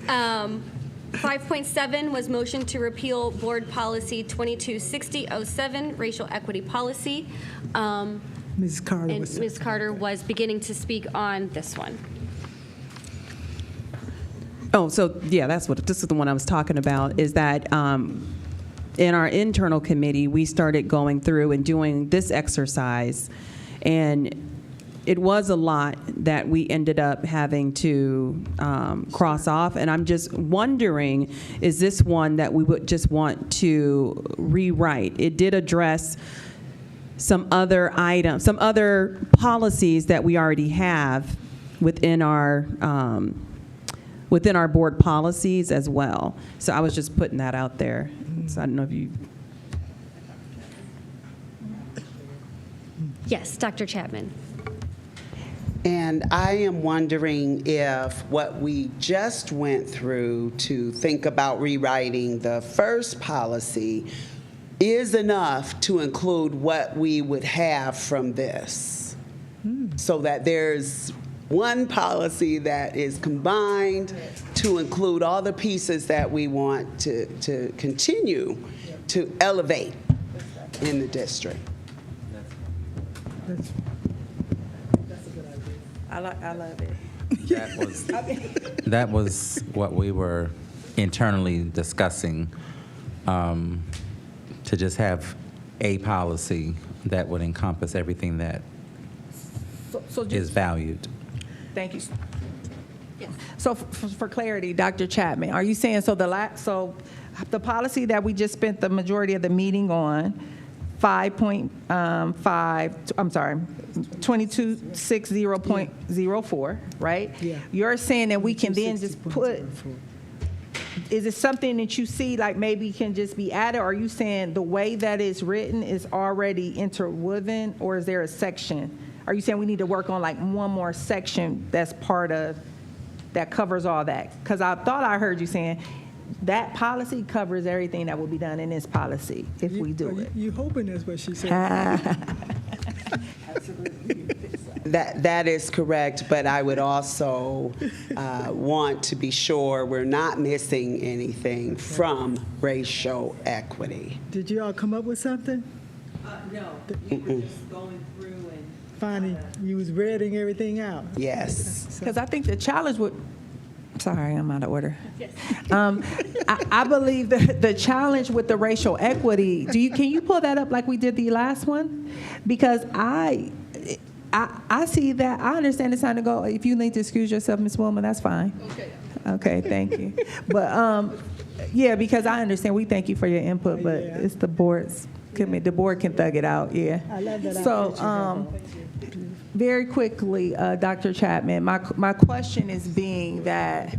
5.7 was motion to repeal board policy 2260.07, racial equity policy. Ms. Carter And was. Ms. Carter was beginning to speak on this one. Oh, so yeah, this is the one I was talking about, is that in our internal committee, we started going through and doing this exercise, and it was a lot that we ended up having to cross off, and I'm just wondering, is this one that we would just want to rewrite? It did address some other items, some other policies that we already have within our board policies as well. So I was just putting that out there. So I don't know if you. Yes, Dr. Chapman. And I am wondering if what we just went through to think about rewriting the first policy is enough to include what we would have from this, so that there's one policy that is combined to include all the pieces that we want to continue to elevate in the district. I love it. That was what we were internally discussing, to just have a policy that would encompass everything that is valued. Thank you. So for clarity, Dr. Chapman, are you saying so the policy that we just spent the majority of the meeting on, 2260.04, right? Yeah. You're saying that we can then just put, is it something that you see like maybe can just be added? Or are you saying the way that it's written is already interwoven, or is there a section? Are you saying we need to work on like one more section that's part of, that covers all that? Because I thought I heard you saying that policy covers everything that will be done in this policy if we do it. You hoping that's what she said? That is correct, but I would also want to be sure we're not missing anything from racial equity. Did you all come up with something? No, we were just going through and finally, you was reading everything out. Yes. Because I think the challenge would, sorry, I'm out of order. I believe that the challenge with the racial equity, can you pull that up like we did the last one? Because I see that, I understand it's time to go. If you need to excuse yourself, Ms. Wilma, that's fine. Okay, thank you. But, yeah, because I understand, we thank you for your input, but it's the board's committee. The board can thug it out, yeah. I love that. So, very quickly, Dr. Chapman, my question is being that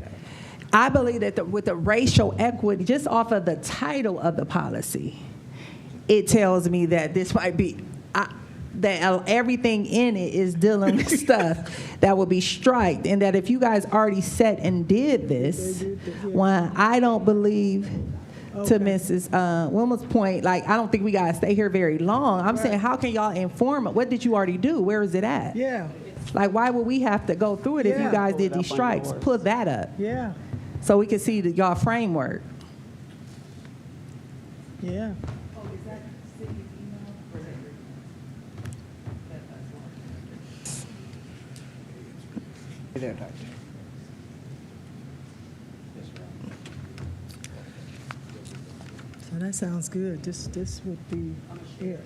I believe that with the racial equity, just off of the title of the policy, it tells me that this might be, that everything in it is dealing with stuff that will be striked, and that if you guys already set and did this, one, I don't believe, to Mrs. Wilma's point, like, I don't think we got to stay here very long. I'm saying, how can y'all inform? What did you already do? Where is it at? Yeah. Like, why would we have to go through it if you Yeah. guys did these strikes? Put that up Yeah, so we can see y'all framework. yeah. So that sounds good. This would be it.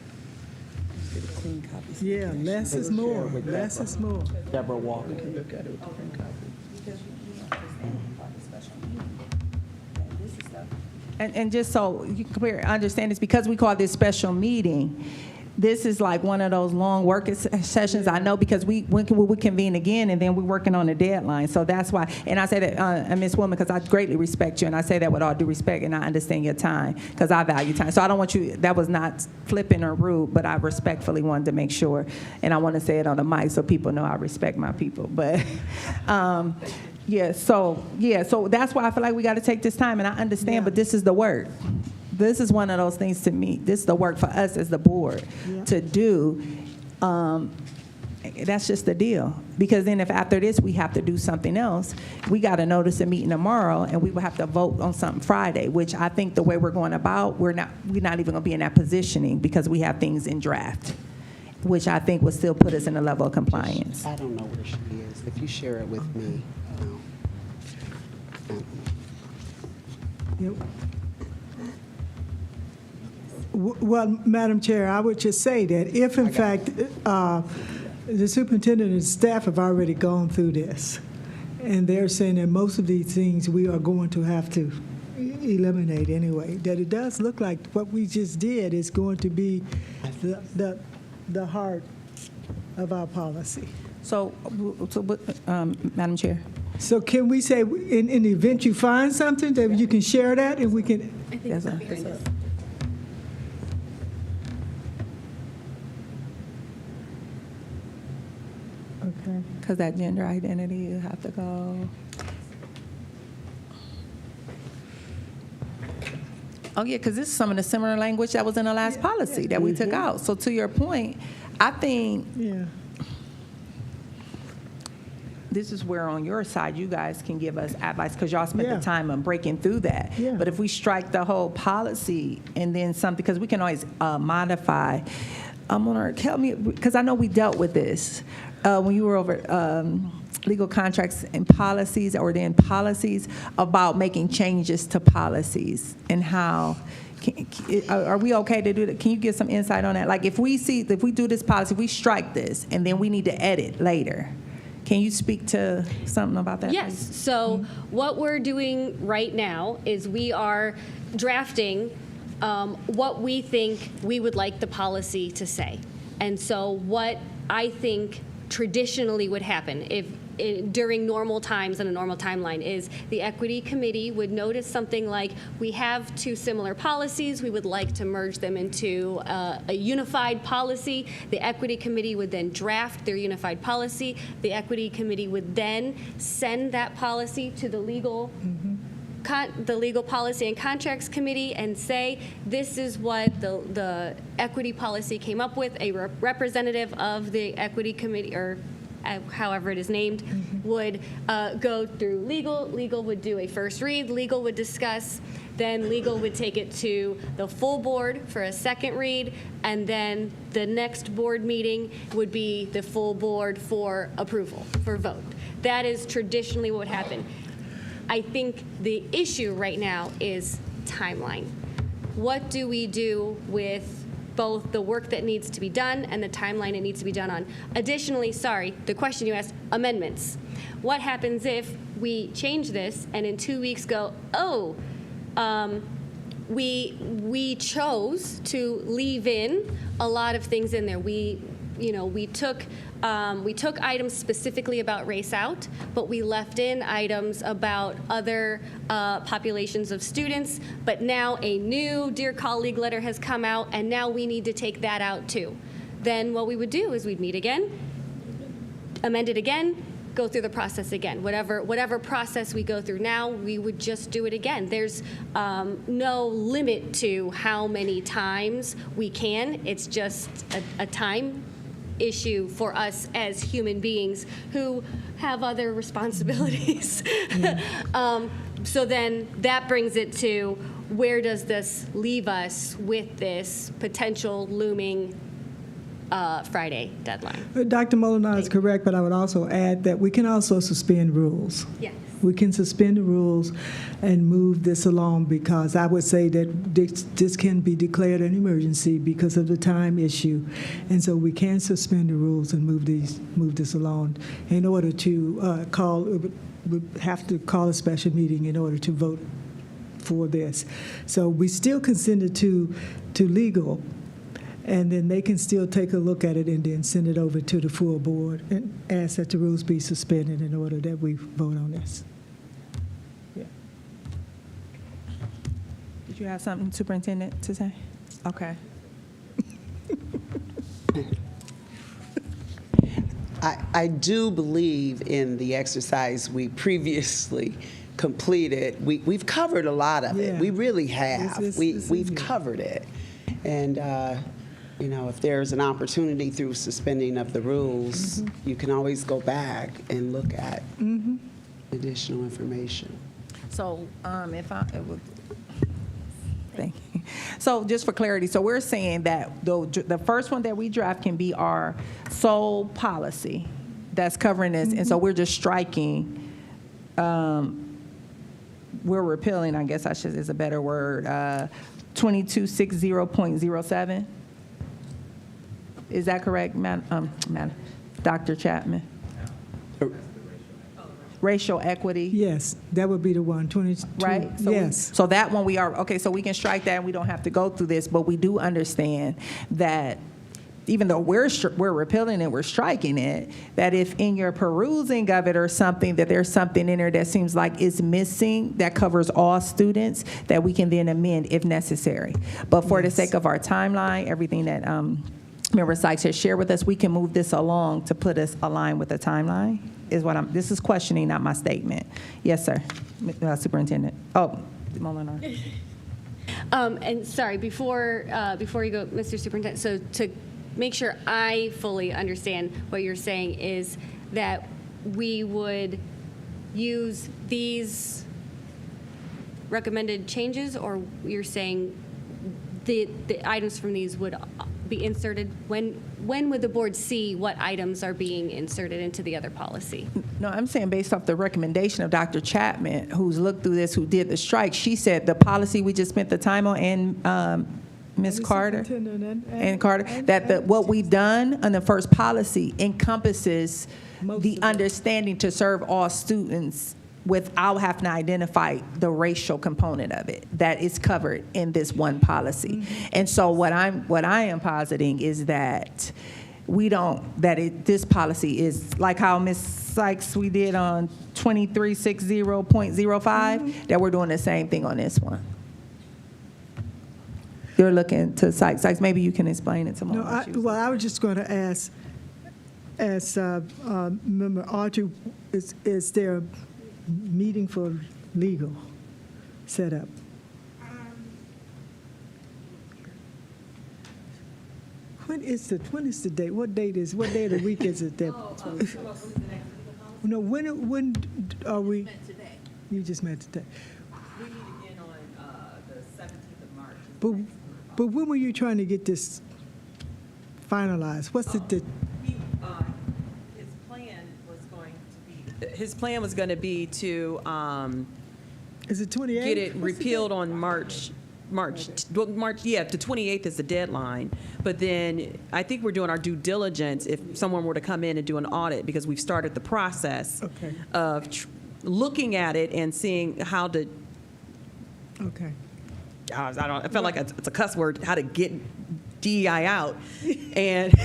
Yeah, less is more. Less is more. Deborah Walker. And just so you can understand, it's because we call this special meeting. This is like one of those long work sessions. I know because we convene again, and then we're working on a deadline. So that's why. And I say that, Ms. Woman, because I greatly respect you, and I say that with all due respect, and I understand your time because I value time. So I don't want you. That was not flippant or rude, but I respectfully wanted to make sure, and I want to say it on the mic so people know I respect my people. But. So that's why I feel like we got to take this time, and I understand, but this is the work. This is one of those things to me. This is the work for us as the board to do. That's just the deal. Because then if after this we have to do something else, we got to notice a meeting tomorrow, and we will have to vote on something Friday, which I think the way we're going about, we're not even going to be in that positioning because we have things in draft, which I think will still put us in a level of compliance. I don't know where she is. If you share it with me. Yep. Well, Madam Chair, I would just say that if, in fact, the superintendent and staff have already gone through this, and they're saying that most of these things we are going to have to eliminate anyway, that it does look like what we just did is going to be the heart of our policy. So Madam Chair. So can we say, in the event you find something, that you can share that, and we can... I think so. Okay. Because that gender identity, you have to go. Oh, yeah, because this is some of the similar language that was in the last policy that we took out. So to your point, I think this is where on your side you guys can give us advice because y'all spent the time on breaking through that. Yeah. But if we strike the whole policy and then something, because we can always modify. Help me, because I know we dealt with this when you were over legal contracts and policies, or then policies about making changes to policies and how. Are we okay to do that? Can you give some insight on that? Like if we do this policy, we strike this, and then we need to edit later. Can you speak to something about that? Yes. Please? So what we're doing right now is we are drafting what we think we would like the policy to say. And so what I think traditionally would happen during normal times and a normal timeline is the equity committee would notice something like, we have two similar policies, we would like to merge them into a unified policy. The equity committee would then draft their unified policy. The equity committee would then send that policy to the legal policy and contracts committee and say, this is what the equity policy came up with. A representative of the equity committee or however it is named, would go through legal. Legal would do a first read. Legal would discuss. Then legal would take it to the full board for a second read, and then the next board meeting would be the full board for approval, for vote. That is traditionally what would happen. I think the issue right now is timeline. What do we do with both the work that needs to be done and the timeline it needs to be done on? Additionally, sorry, the question you asked, amendments. What happens if we change this and in 2 weeks go, oh, we chose to leave in a lot of things in there. We took items specifically about race out, but we left in items about other populations of students. But now a new Dear Colleague letter has come out, and now we need to take that out too. Then what we would do is we'd meet again, amend it again, go through the process again. Whatever process we go through now, we would just do it again. There's no limit to how many times we can. It's just a time issue for us as human beings who have other responsibilities. So then that brings it to, where does this leave us with this potential looming Friday deadline? Dr. Molinar is correct, but I would also add that we can also suspend rules. Yes. We can suspend the rules and move this along, because I would say that this can be declared an emergency because of the time issue. And so we can suspend the rules and move this along in order to we have to call a special meeting in order to vote for this. So we still can send it to legal, and then they can still take a look at it and then send it over to the full board and ask that the rules be suspended in order that we vote on this. Yeah. Did you have something, Superintendent, to say? Okay. I do believe in the exercise we previously completed. We've covered a lot of it. We really have. We've covered it. And if there's an opportunity through suspending of the rules, you can always go back and look at additional information. So thank you. So just for clarity, so we're saying that the first one that we draft can be our sole policy that's covering this, and so we're just striking, we're repealing, I guess is a better word, 2260.07. Is that correct, Dr. Chapman? Racial equity. Yes, that would be the one. 22. Right? So yes. So that one so we can strike that and we don't have to go through this, but we do understand that even though we're repealing it, we're striking it, that if in your perusing of it or something, that there's something in there that seems like is missing that covers all students, that we can then amend if necessary. But for the sake of our timeline, everything that Member Sykes has shared with us, we can move this along to put us aligned with the timeline, this is questioning, not my statement. Yes, sir, Superintendent. Oh, Molinar. And sorry, before you go, Mr. Superintendent, so to make sure I fully understand what you're saying is that we would use these recommended changes, or you're saying the items from these would be inserted? When would the board see what items are being inserted into the other policy? No, I'm saying based off the recommendation of Dr. Chapman, who's looked through this, who did the strike. She said the policy we just spent the time on, and Ms. Carter and Carter, that what we've done on the first policy encompasses the understanding to serve all students without having to identify the racial component of it that is covered in this one policy. And so what I am positing is that this policy is like how Ms. Sykes we did on 2360.05, that we're doing the same thing on this one. You're looking to Sykes. Sykes, maybe you can explain it to me. No, I was just going to ask, as Member Archer, is there a meeting for legal set up? when is the date? What day of the week is it? That, no, when are we? You just met today. We need to begin on the 17th of March. But when were you trying to get this finalized? What's the His plan was going to be. His plan was going to be to is it 28th? get it repealed on March, yeah, the 28th is the deadline. But then I think we're doing our due diligence if someone were to come in and do an audit, because we've started the process of looking at it and seeing how to, Okay. I felt like it's a cuss word, how to get DEI out. And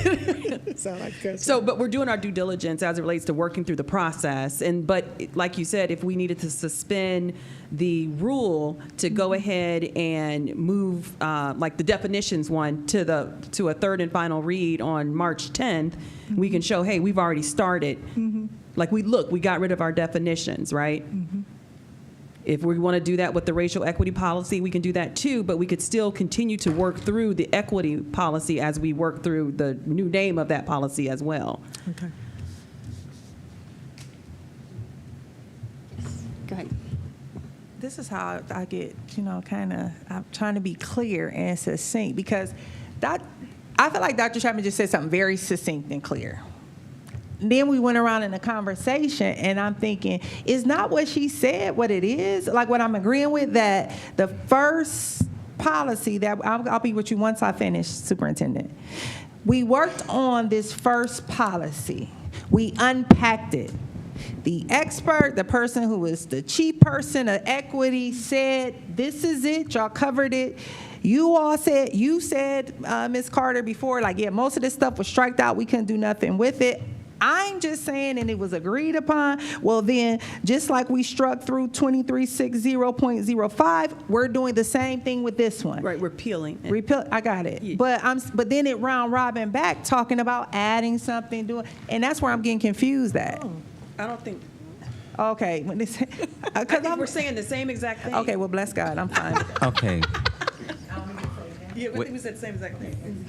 Sound like cuss so, but we're doing our due diligence as it relates to working through the process. But like you said, if we needed to suspend the rule to go ahead and move, like the definitions one to a third and final read on March 10th, we can show, hey, we've already started. Like we got rid of our definitions, right? If we want to do that with the racial equity policy, we can do that too, but we could still continue to work through the equity policy as we work through the new name of that policy as well. Okay. Go ahead. This is how I get, I'm trying to be clear and succinct, because I feel like Dr. Chapman just said something very succinct and clear. Then we went around in a conversation, and I'm thinking, is not what she said what it is? Like what I'm agreeing with, that the first policy that, I'll be with you once I finish, Superintendent. We worked on this first policy. We unpacked it. The expert, the person who was the chief person of equity, said, this is it, y'all covered it. You said, Ms. Carter, before, like, yeah, most of this stuff was striked out. We couldn't do nothing with it. I'm just saying, and it was agreed upon, well then, just like we struck through 2360.05, we're doing the same thing with this one. Right, we're peeling. I got it. Yeah. But then it round robin back, talking about adding something, and that's where I'm getting confused at. Oh, I don't think, Okay. I think we're saying the same exact thing. Okay, well, bless God, I'm fine. Okay. Yeah, we think we said the same exact thing.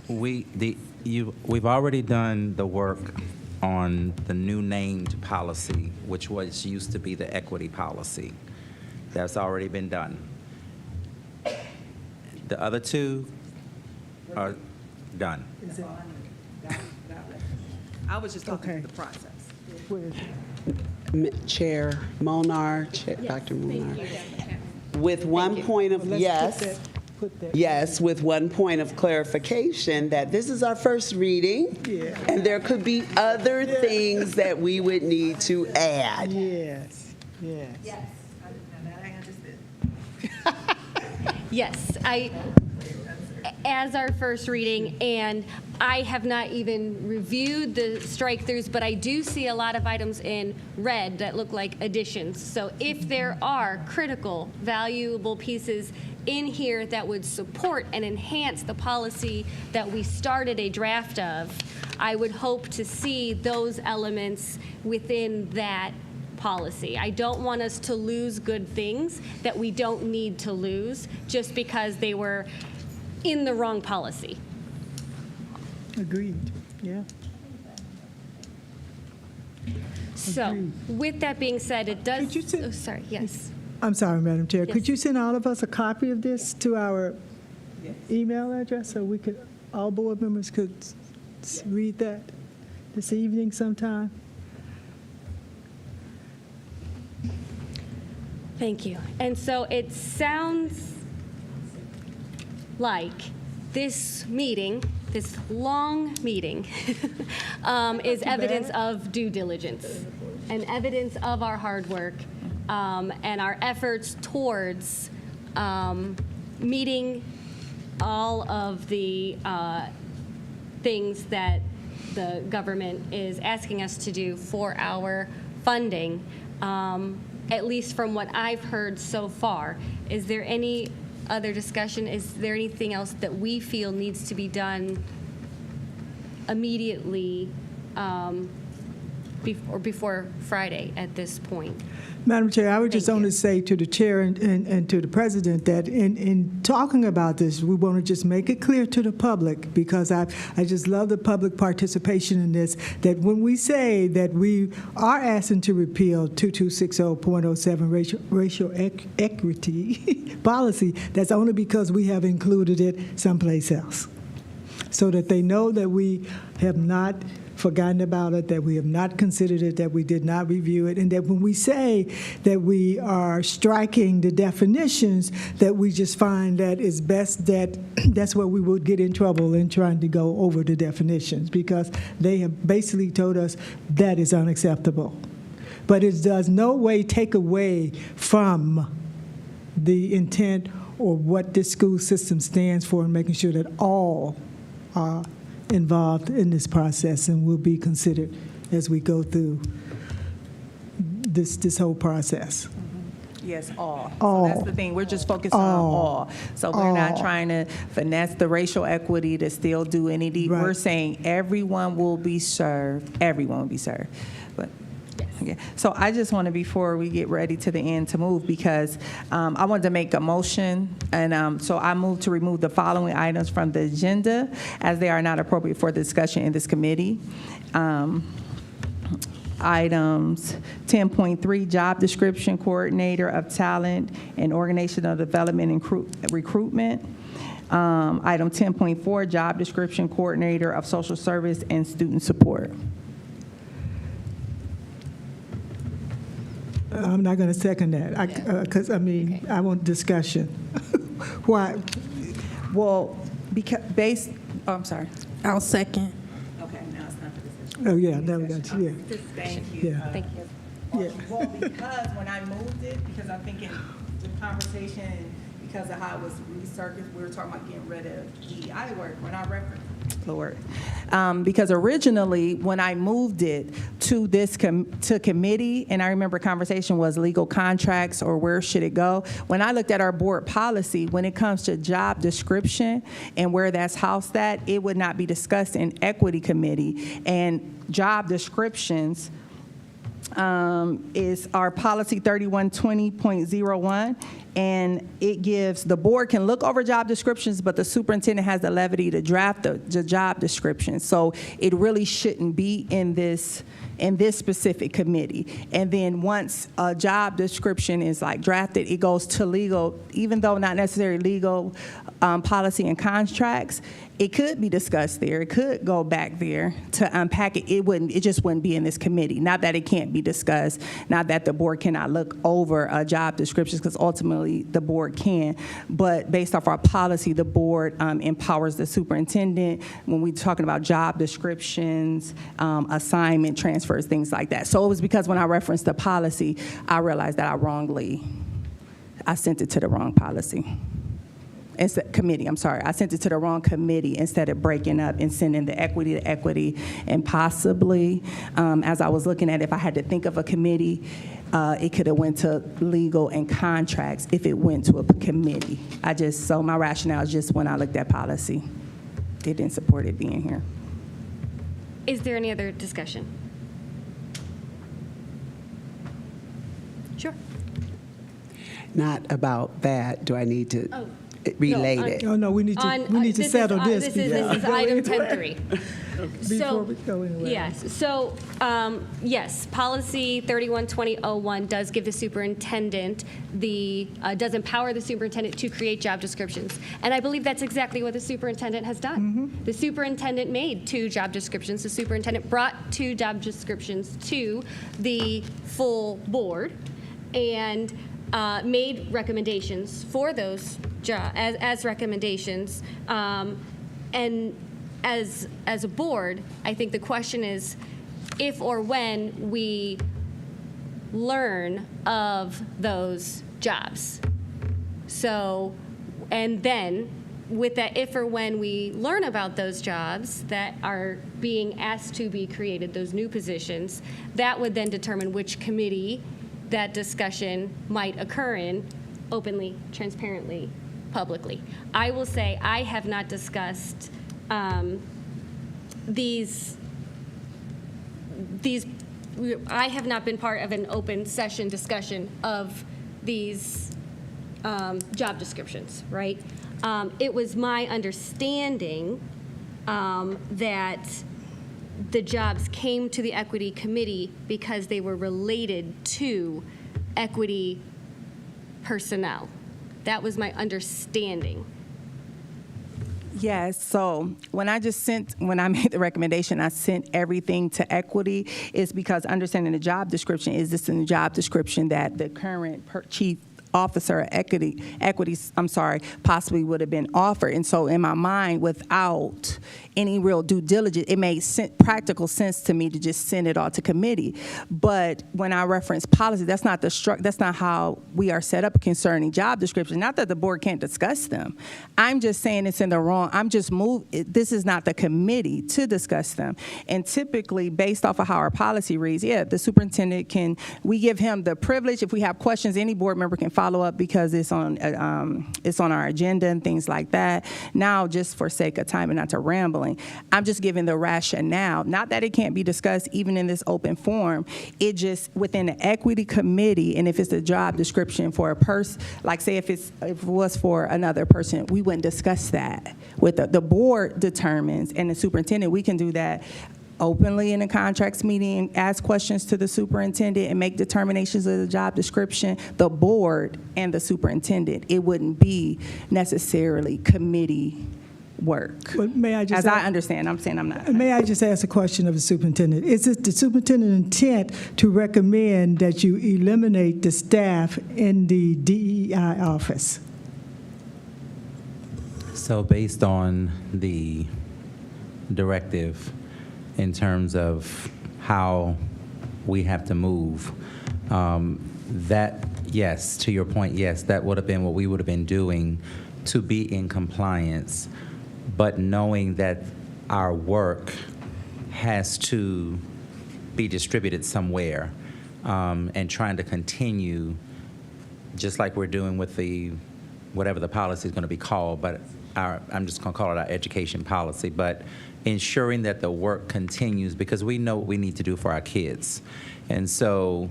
We've already done the work on the new named policy, which used to be the equity policy. That's already been done. The other two are done. I was just talking through the process. Chair Molnar, Dr. Molnar. With one point of, yes, with one point of clarification, that this is our first reading, and there could be other things that we would need to add. Yes. Yes, as our first reading, and I have not even reviewed the strike-throughs, but I do see a lot of items in red that look like additions. So if there are critical, valuable pieces in here that would support and enhance the policy that we started a draft of, I would hope to see those elements within that policy. I don't want us to lose good things that we don't need to lose just because they were in the wrong policy. Agreed. Yeah. So, with that being said, it does. Could you say- oh, sorry. Yes. I'm sorry, Madam Chair. Yes. Could you send all of us a copy of this to our email address so we could, all board members could read that this evening sometime? Thank you. And so it sounds like this meeting, this long meeting, is evidence of due diligence and evidence of our hard work and our efforts towards meeting all of the things that the government is asking us to do for our funding, at least from what I've heard so far. Is there any other discussion? Is there anything else that we feel needs to be done immediately before Friday at this point. Madam Chair, I would just Thank only you. say to the chair and to the president that in talking about this, we want to just make it clear to the public, because I just love the public participation in this, that when we say that we are asking to repeal 2260.07 racial equity policy, that's only because we have included it someplace else, so that they know that we have not forgotten about it, that we have not considered it, that we did not review it, and that when we say that we are striking the definitions, that we just find that it's best that that's where we would get in trouble in trying to go over the definitions, because they have basically told us that is unacceptable. But it does no way take away from the intent or what this school system stands for, and making sure that all are involved in this process and will be considered as we go through this whole process. Yes, all. All. So that's the thing. We're just focused on all. So we're not trying to finesse the racial equity to still do any. Right. We're saying everyone will be served. Everyone will be served. But yeah. So I just want to, before we get ready to the end, to move, because I wanted to make a motion, and so I move to remove the following items from the agenda as they are not appropriate for discussion in this committee. Items 10.3, job description, coordinator of talent and organizational development and recruitment. Item 10.4, job description, coordinator of social service and student support. I'm not going to second that, because, I want discussion. Why? Well, because I'm sorry. I'll second. Okay, now it's time for discussion. Oh, yeah, now we got you, yeah. Thank you. Yeah. Thank you. Yeah. Well, because when I moved it, because I'm thinking the conversation, because of how it was recirculated, we were talking about getting rid of DEI work when I referenced Lord. Because originally, when I moved it to this to committee, and I remember conversation was legal contracts or where should it go. When I looked at our board policy, when it comes to job description and where that's housed at, it would not be discussed in equity committee. And job descriptions is our policy 3120.01, and it gives, the board can look over job descriptions, but the superintendent has the levity to draft the job description. So it really shouldn't be in this specific committee. And then once a job description is like drafted, it goes to legal, even though not necessarily legal policy and contracts. It could be discussed there. It could go back there to unpack it. It just wouldn't be in this committee. Not that it can't be discussed. Not that the board cannot look over job descriptions, because ultimately the board can. But based off our policy, the board empowers the superintendent when we're talking about job descriptions, assignment transfers, things like that. So it was because when I referenced the policy, I realized that I sent it to the wrong policy. Committee, I'm sorry. I sent it to the wrong committee instead of breaking up and sending the equity to equity. And possibly, as I was looking at it, if I had to think of a committee, it could have went to legal and contracts if it went to a committee. So my rationale is just when I looked at policy, they didn't support it being here. Is there any other discussion? Sure. Not about that. Do I need to relate it? Oh, no, we need to settle this. This is item 10.3. Before we go anywhere. Yes. So, yes, policy 3120.01 does give the superintendent does empower the superintendent to create job descriptions. And I believe that's exactly what the superintendent has done. Mm-hmm. The superintendent made 2 job descriptions. The superintendent brought 2 job descriptions to the full board and made recommendations for those as recommendations. And as a board, I think the question is if or when we learn of those jobs. So, and then with that, if or when we learn about those jobs that are being asked to be created, those new positions, that would then determine which committee that discussion might occur in, openly, transparently, publicly. I will say I have not discussed these I have not been part of an open session discussion of these job descriptions, right? It was my understanding that the jobs came to the Equity Committee because they were related to equity personnel. That was my understanding. Yes, so when I made the recommendation, I sent everything to equity, is because understanding the job description, is this in the job description that the current chief officer of equity, possibly would have been offered. And so in my mind, without any real due diligence, it made practical sense to me to just send it all to committee. But when I reference policy, that's not how we are set up concerning job descriptions. Not that the board can't discuss them. I'm just saying it's in the wrong, this is not the committee to discuss them. And typically, based off of how our policy reads, the superintendent we give him the privilege. If we have questions, any board member can follow up because it's on our agenda and things like that. Now, just for sake of time and not to rambling, I'm just giving the rationale. Not that it can't be discussed even in this open forum. It just within the equity committee, and if it's a job description for a person, like say if it was for another person, we wouldn't discuss that. With the board determines, and the superintendent, we can do that openly in a contracts meeting, ask questions to the superintendent and make determinations of the job description, the board and the superintendent. It wouldn't be necessarily committee work. But may I just As I understand, I'm saying I'm not. May I just ask a question of the superintendent? Is it the superintendent's intent to recommend that you eliminate the staff in the DEI office? So based on the directive in terms of how we have to move, that, yes, to your point, yes, that would have been what we would have been doing to be in compliance, but knowing that our work has to be distributed somewhere, and trying to continue, just like we're doing with whatever the policy is going to be called, but I'm just going to call it our education policy, but ensuring that the work continues because we know what we need to do for our kids. And so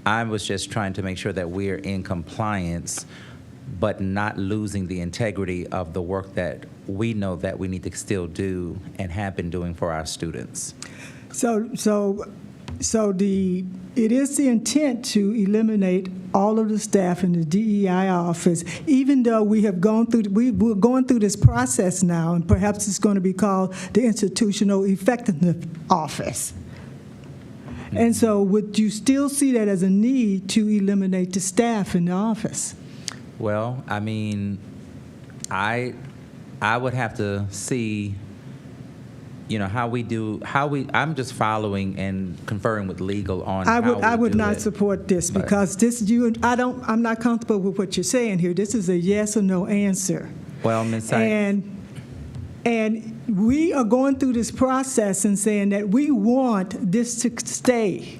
I was just trying to make sure that we're in compliance, but not losing the integrity of the work that we know that we need to still do and have been doing for our students. It is the intent to eliminate all of the staff in the DEI office, even though we're going through this process now, and perhaps it's going to be called the Institutional Effectiveness Office. And so would you still see that as a need to eliminate the staff in the office? Well, I mean, I would have to see, I'm just following and conferring with legal on I would not support this because I'm not comfortable with what you're saying here. This is a yes or no answer. Well, Ms. And we are going through this process and saying that we want this to stay.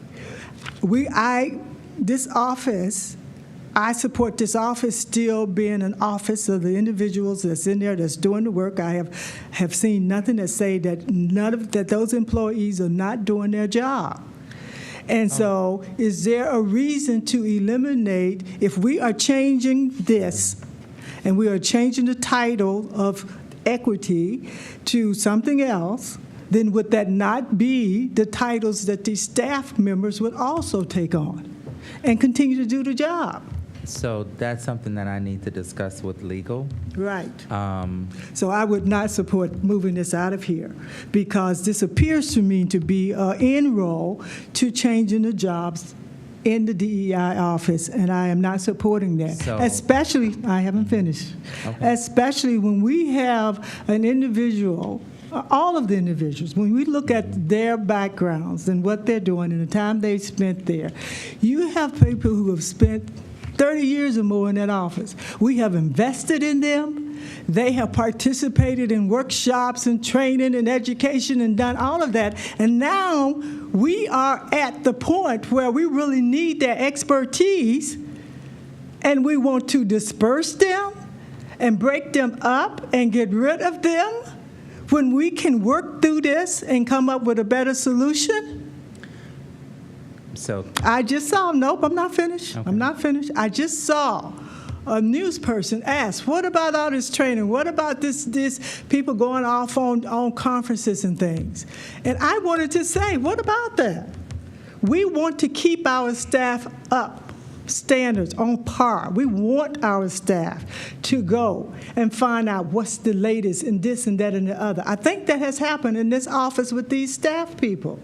I support this office still being an office of the individuals that's in there that's doing the work. I have seen nothing that say that those employees are not doing their job. And so is there a reason to eliminate, if we are changing this and we are changing the title of equity to something else, then would that not be the titles that these staff members would also take on and continue to do the job? So that's something that I need to discuss with legal. Right. So I would not support moving this out of here because this appears to me to be an enroll to changing the jobs in the DEI office, and I am not supporting that. So, especially, I haven't finished, okay. Especially when we have an individual, all of the individuals, when we look at their backgrounds and what they're doing and the time they spent there, you have people who have spent 30 years or more in that office. We have invested in them. They have participated in workshops and training and education and done all of that. And now we are at the point where we really need their expertise, and we want to disperse them and break them up and get rid of them when we can work through this and come up with a better solution? So I just saw, nope, I'm not finished. Okay. I'm not finished. I just saw a news person ask, what about all this training? What about this people going off on conferences and things? And I wanted to say, what about that? We want to keep our staff up. Standards on par. We want our staff to go and find out what's the latest in this and that and the other. I think that has happened in this office with these staff people.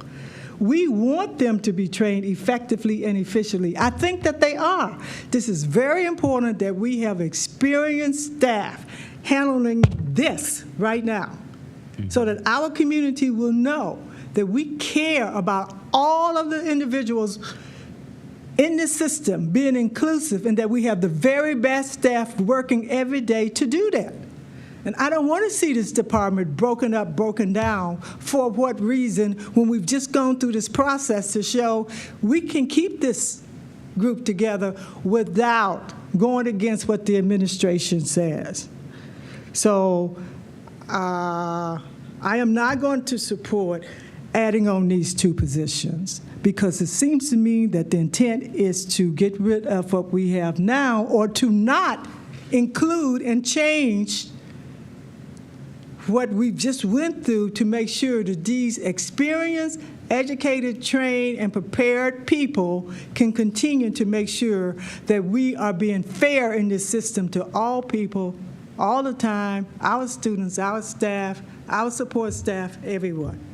We want them to be trained effectively and efficiently. I think that they are. This is very important that we have experienced staff handling this right now so that our community will know that we care about all of the individuals in the system being inclusive and that we have the very best staff working every day to do that. And I don't want to see this department broken up, broken down. For what reason, when we've just gone through this process to show we can keep this group together without going against what the administration says. So I am not going to support adding on these 2 positions, because it seems to me that the intent is to get rid of what we have now or to not include and change what we've just went through to make sure that these experienced, educated, trained, and prepared people can continue to make sure that we are being fair in this system to all people, all the time, our students, our staff, our support staff, everyone.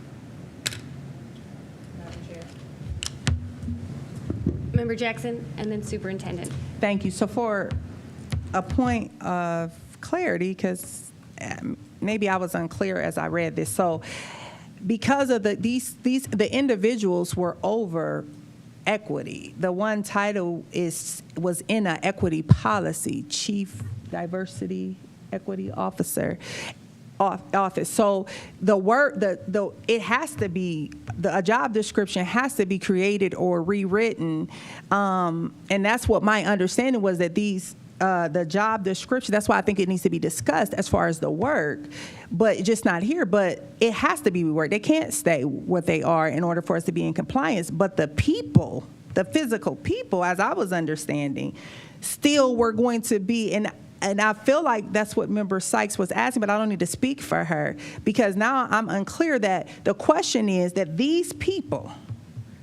Member Jackson, and then Superintendent. Thank you. So for a point of clarity, because maybe I was unclear as I read this. So because of the individuals were over equity. The one title was in an equity policy, Chief Diversity Equity Officer. Office. So it has to be, a job description has to be created or rewritten, and that's what my understanding was, that the job description, that's why I think it needs to be discussed as far as the work, but just not here, but it has to be reworked. They can't stay what they are in order for us to be in compliance, but the people, the physical people, as I was understanding, still were going to be, and I feel like that's what Member Sykes was asking, but I don't need to speak for her, because now I'm unclear that the question is that these people,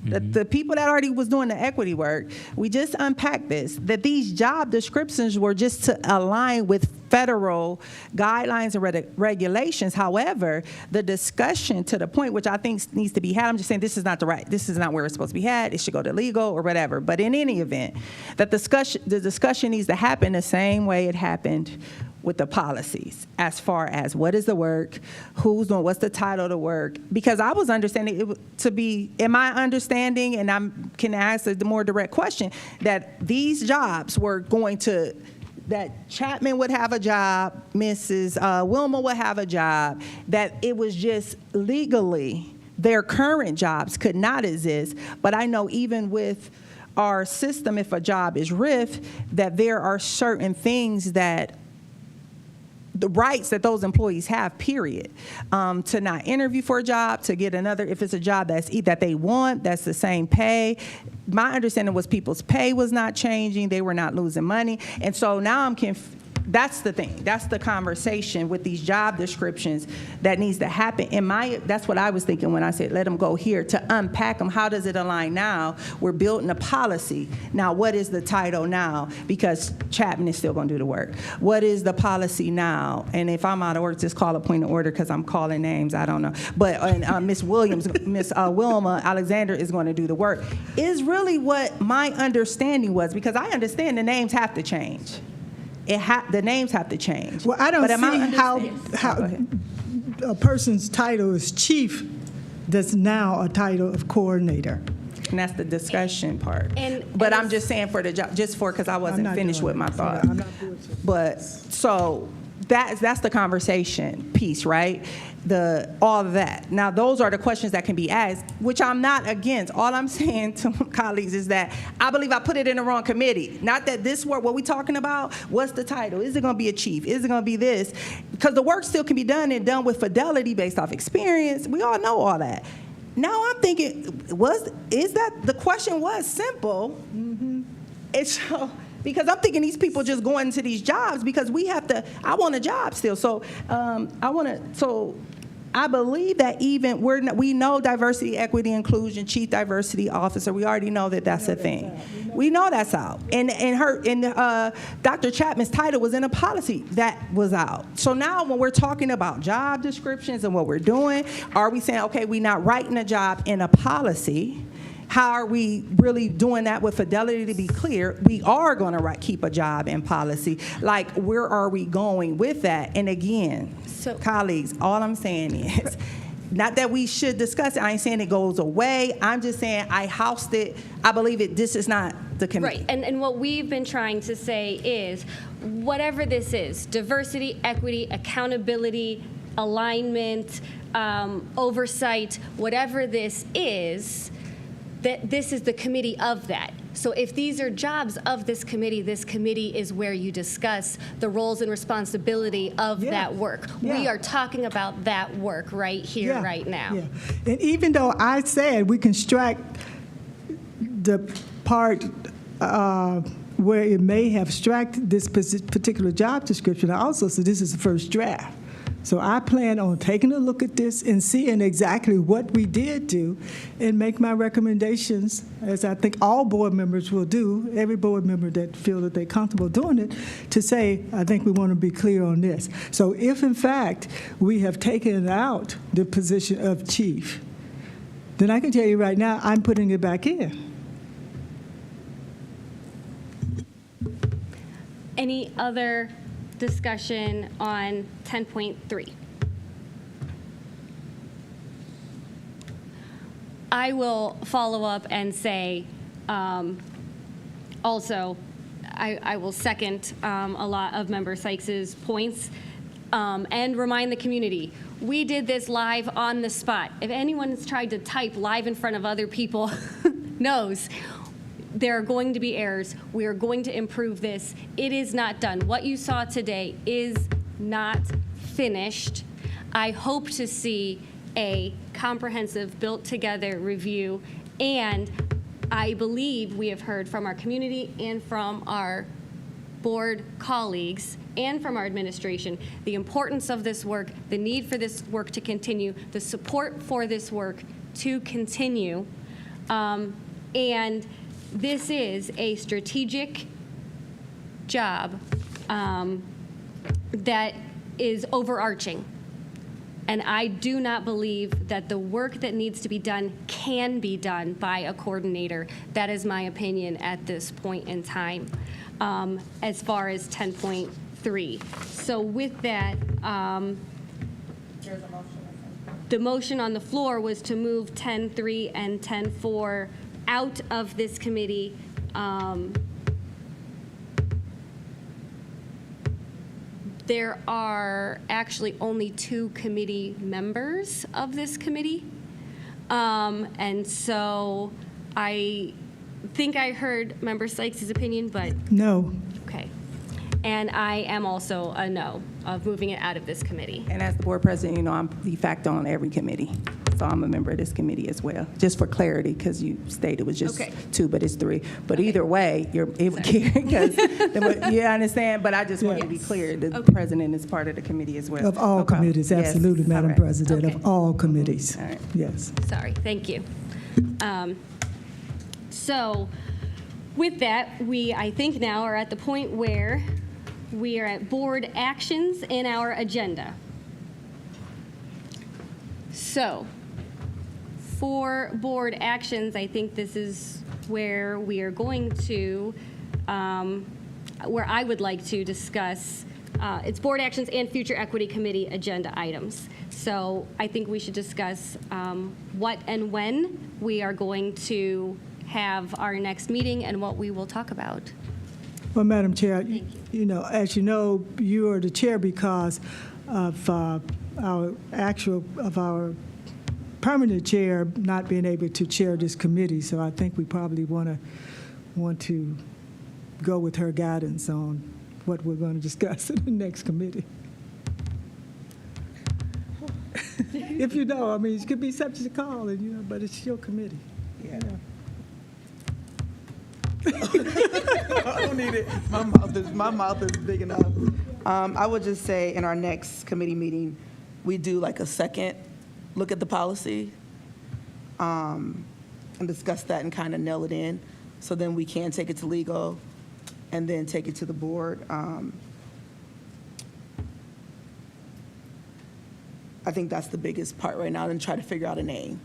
the people that already was doing the equity work, we just unpacked this, that these job descriptions were just to align with federal guidelines and regulations. However, the discussion to the point, which I think needs to be had, I'm just saying this is not where it's supposed to be had. It should go to legal or whatever. But in any event, the discussion needs to happen the same way it happened with the policies, as far as what is the work, who's doing, what's the title of the work. Because I was understanding it to be, in my understanding, and I can ask the more direct question, that these jobs were going to, that Chapman would have a job, Mrs. Wilma would have a job, that it was just legally, their current jobs could not exist. But I know even with our system, if a job is RIF, that there are certain things that the rights that those employees have, period, to not interview for a job, to get another, if it's a job that they want, that's the same pay. My understanding was people's pay was not changing, they were not losing money, and so now I'm that's the thing. That's the conversation with these job descriptions that needs to happen. That's what I was thinking when I said let them go here, to unpack them. How does it align now? We're building a policy. Now, what is the title now? Because Chapman is still going to do the work. What is the policy now? And if I'm out of order, just call a point of order, because I'm calling names. I don't know. But Miss Wilma Alexander is going to do the work. Is really what my understanding was, because I understand the names have to change. The names have to change. Well, I don't see how a person's title is chief that's now a title of coordinator. And that's the discussion part. But I'm just saying for the job, because I wasn't finished with my thought. But so that's the conversation piece, right? All of that. Now, those are the questions that can be asked, which I'm not against. All I'm saying to my colleagues is that I believe I put it in the wrong committee. Not that this work, what we talking about, what's the title? Is it going to be a chief? Is it going to be this? Because the work still can be done and done with fidelity based off experience. We all know all that. now I'm thinking, the question was simple. It's because I'm thinking these people just going into these jobs because I want a job still. So I believe that even we know diversity, equity, inclusion, chief diversity officer. We already know that that's a thing. We know that's out. And Dr. Chapman's title was in a policy that was out. So now when we're talking about job descriptions and what we're doing, are we saying, okay, we're not writing a job in a policy? How are we really doing that with fidelity? To be clear, we are going to keep a job in policy. Like, where are we going with that? And again, colleagues, all I'm saying is, not that we should discuss it. I ain't saying it goes away. I'm just saying I housed it. I believe it. This is not the committee. Right, and what we've been trying to say is, whatever this is, diversity, equity, accountability, alignment, oversight, whatever this is, that this is the committee of that. So if these are jobs of this committee is where you discuss the roles and responsibility of that work. Yeah. We are talking about that work right here, right now. Yeah. And even though I said we can strike the part where it may have struck this particular job description, I also said this is the first draft. So I plan on taking a look at this and seeing exactly what we did do and make my recommendations, as I think all board members will do, every board member that feel that they're comfortable doing it, to say, I think we want to be clear on this. So if, in fact, we have taken out the position of chief, then I can tell you right now, I'm putting it back in. Any other discussion on 10.3? I will follow up and say, also, I will second a lot of Member Sykes's points and remind the community, we did this live on the spot. If anyone's tried to type live in front of other people knows, there are going to be errors. We are going to improve this. It is not done. What you saw today is not finished. I hope to see a comprehensive, built-together review, and I believe we have heard from our community and from our board colleagues and from our administration the importance of this work, the need for this work to continue, the support for this work to continue, and this is a strategic job that is overarching. And I do not believe that the work that needs to be done can be done by a coordinator. That is my opinion at this point in time, as far as 10.3. So with that, the motion on the floor was to move 10.3 and 10.4 out of this committee. There are actually only 2 committee members of this committee. And so I think I heard Member Sykes' opinion, but. No. Okay. And I am also a no of moving it out of this committee. And as the board president, you know, I'm de facto on every committee. So I'm a member of this committee as well, just for clarity, because you stated it was just 2, but it's 3. But either way, you're able to carry, because you understand, but I just want to be clear, the president is part of the committee as well. Of all committees, absolutely, Madam President, of all committees. All right. Yes. Sorry, thank you. So with that, I think now are at the point where we are at board actions in our agenda. So for board actions, I think this is where we are going to, where I would like to discuss, it's board actions and future equity committee agenda items. So I think we should discuss what and when we are going to have our next meeting and what we will talk about. Well, Madam Chair, you know, as you know, you are the chair because of our permanent chair not being able to chair this committee. So I think we probably want to go with her guidance on what we're going to discuss in the next committee. If you know, I mean, it could be subject to call, and, you know, but it's your committee. Yeah. I don't need it. My mouth is big enough. I would just say in our next committee meeting, we do like a second look at the policy and discuss that and kind of nail it in. So then we can take it to legal and then take it to the board. I think that's the biggest part right now, and try to figure out a name.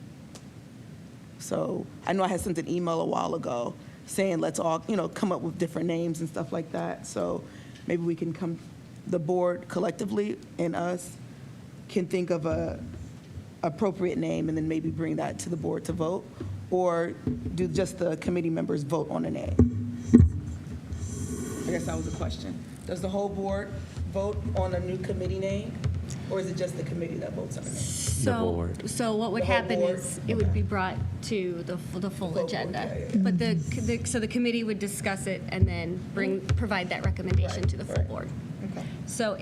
So I know I had sent an email a while ago saying let's all, come up with different names and stuff like that. So maybe we can the board collectively and us can think of a appropriate name and then maybe bring that to the board to vote, or do just the committee members vote on a name? I guess that was the question. Does the whole board vote on a new committee name, or is it just the committee that votes on a name? So what would The whole happen board? is it would be brought to the full agenda. But so the committee would discuss it and then provide that recommendation to the full board. Okay. So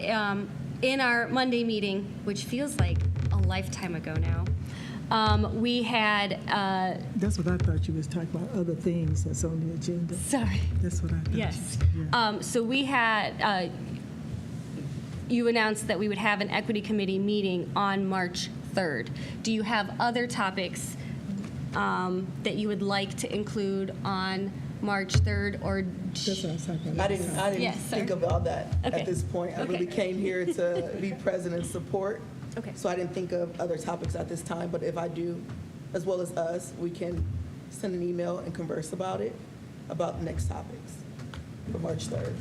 in our Monday meeting, which feels like a lifetime ago now, we had, That's what I thought you was talking about, other things that's on the agenda. sorry. That's what I thought. Yes. Yeah. So we had, you announced that we would have an equity committee meeting on March 3rd. Do you have other topics that you would like to include on March 3rd, or? That's what I was talking about. I didn't Yes, sir. think about that Okay. at this point. I Okay. really came here to be president's support. Okay. So I didn't think of other topics at this time, but if I do, as well as us, we can send an email and converse about it, about the next topics for March 3rd.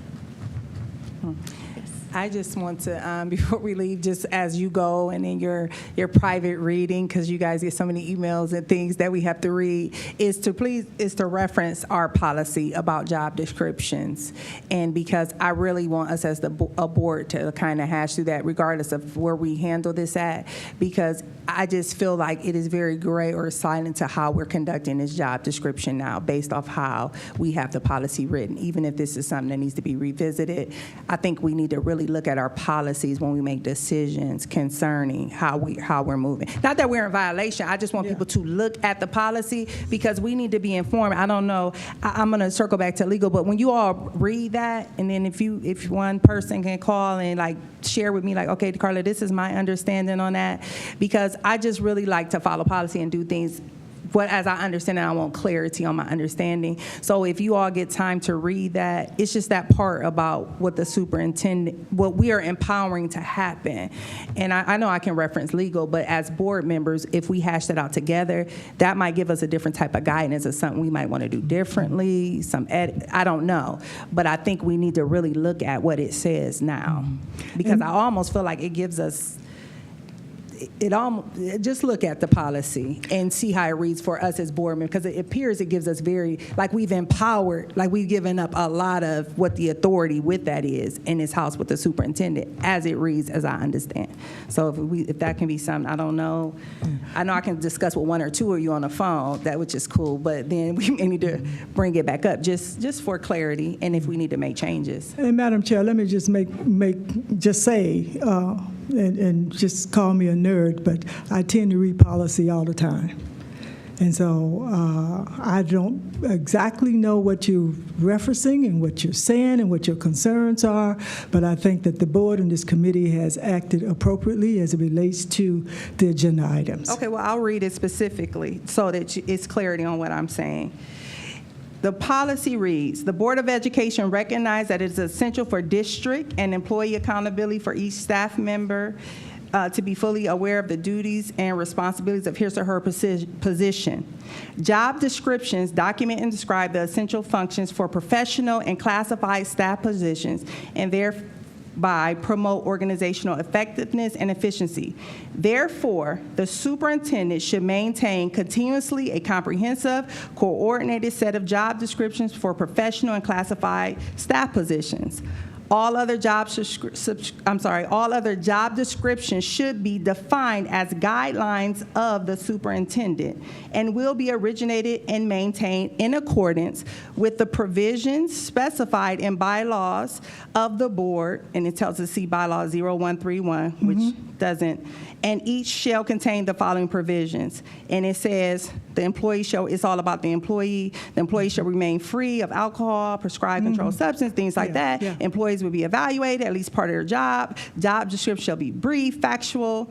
I just want to, before we leave, just as you go and in your private reading, because you guys get so many emails and things that we have to read, is to reference our policy about job descriptions. And because I really want us as a board to kind of hash through that regardless of where we handle this at, because I just feel like it is very gray or silent to how we're conducting this job description now based off how we have the policy written. Even if this is something that needs to be revisited, I think we need to really look at our policies when we make decisions concerning how we're moving. Not that we're in violation. I just want people to look at the policy because we need to be informed. I don't know. I'm going to circle back to legal, but when you all read that, and then if one person can call and like share with me, like, okay, Carla, this is my understanding on that, because I just really like to follow policy and do things as I understand it. I want clarity on my understanding. So if you all get time to read that, it's just that part about what the superintendent, what we are empowering to happen. And I know I can reference legal, but as board members, if we hash that out together, that might give us a different type of guidance of something we might want to do differently, I don't know. But I think we need to really look at what it says now, because I almost feel like it gives us, just look at the policy and see how it reads for us as board members, because it appears it gives us like we've empowered, like we've given up a lot of what the authority with that is in this house with the superintendent, as it reads, as I understand. So if that can be something, I don't know. I know I can discuss with one or two of you on the phone, which is cool, but then we may need to bring it back up just for clarity and if we need to make changes. And Madam Chair, let me just say, and just call me a nerd, but I tend to read policy all the time. And so I don't exactly know what you're referencing and what you're saying and what your concerns are, but I think that the board and this committee has acted appropriately as it relates to the agenda items. Okay, well, I'll read it specifically so that it's clarity on what I'm saying. The policy reads, the Board of Education recognizes that it is essential for district and employee accountability for each staff member to be fully aware of the duties and responsibilities of his or her position. Job descriptions document and describe the essential functions for professional and classified staff positions and thereby promote organizational effectiveness and efficiency. Therefore, the superintendent should maintain continuously a comprehensive, coordinated set of job descriptions for professional and classified staff positions. All other job descriptions should be defined as guidelines of the superintendent and will be originated and maintained in accordance with the provisions specified in bylaws of the board, and it tells us see bylaw 0131, which doesn't, and each shall contain the following provisions. And it says the employee shall, it's all about the employee shall remain free of alcohol, prescribed controlled substance, things like that. Employees will be evaluated, at least part of their job. Job description shall be brief, factual,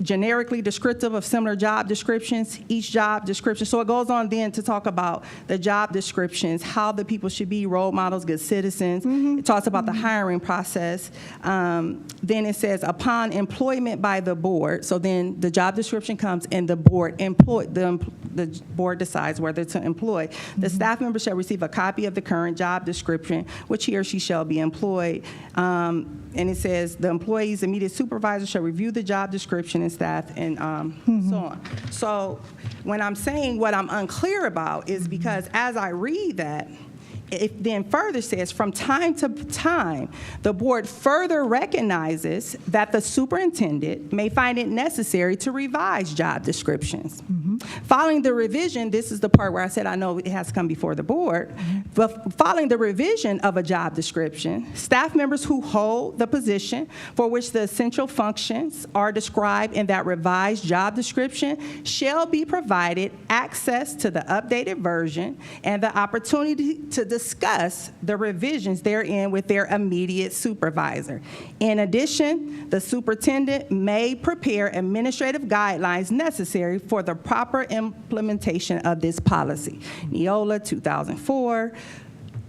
generically descriptive of similar job descriptions, each job description. So it goes on then to talk about the job descriptions, how the people should be role models, good citizens. It talks about the hiring process. Then it says upon employment by the board. So then the job description comes and the board the board decides whether to employ. The staff member shall receive a copy of the current job description, which he or she shall be employed. And it says the employee's immediate supervisor shall review the job description and staff and so on. So when I'm saying what I'm unclear about is because as I read that, it then further says, from time to time, the board further recognizes that the superintendent may find it necessary to revise job descriptions. Following the revision, this is the part where I said I know it has to come before the board, but following the revision of a job description, staff members who hold the position for which the essential functions are described in that revised job description shall be provided access to the updated version and the opportunity to discuss the revisions therein with their immediate supervisor. In addition, the superintendent may prepare administrative guidelines necessary for the proper implementation of this policy. Neola 2004,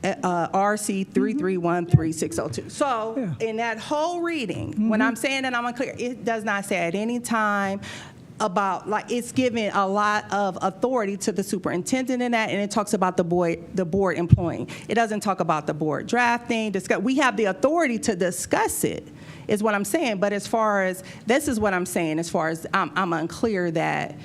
RC 3313602. So in that whole reading, when I'm saying that I'm unclear, it does not say at any time about, like, it's giving a lot of authority to the superintendent in that, and it talks about the board employing. It doesn't talk about the board drafting, discuss. We have the authority to discuss it, is what I'm saying. But as far as, this is what I'm saying, as far as I'm unclear that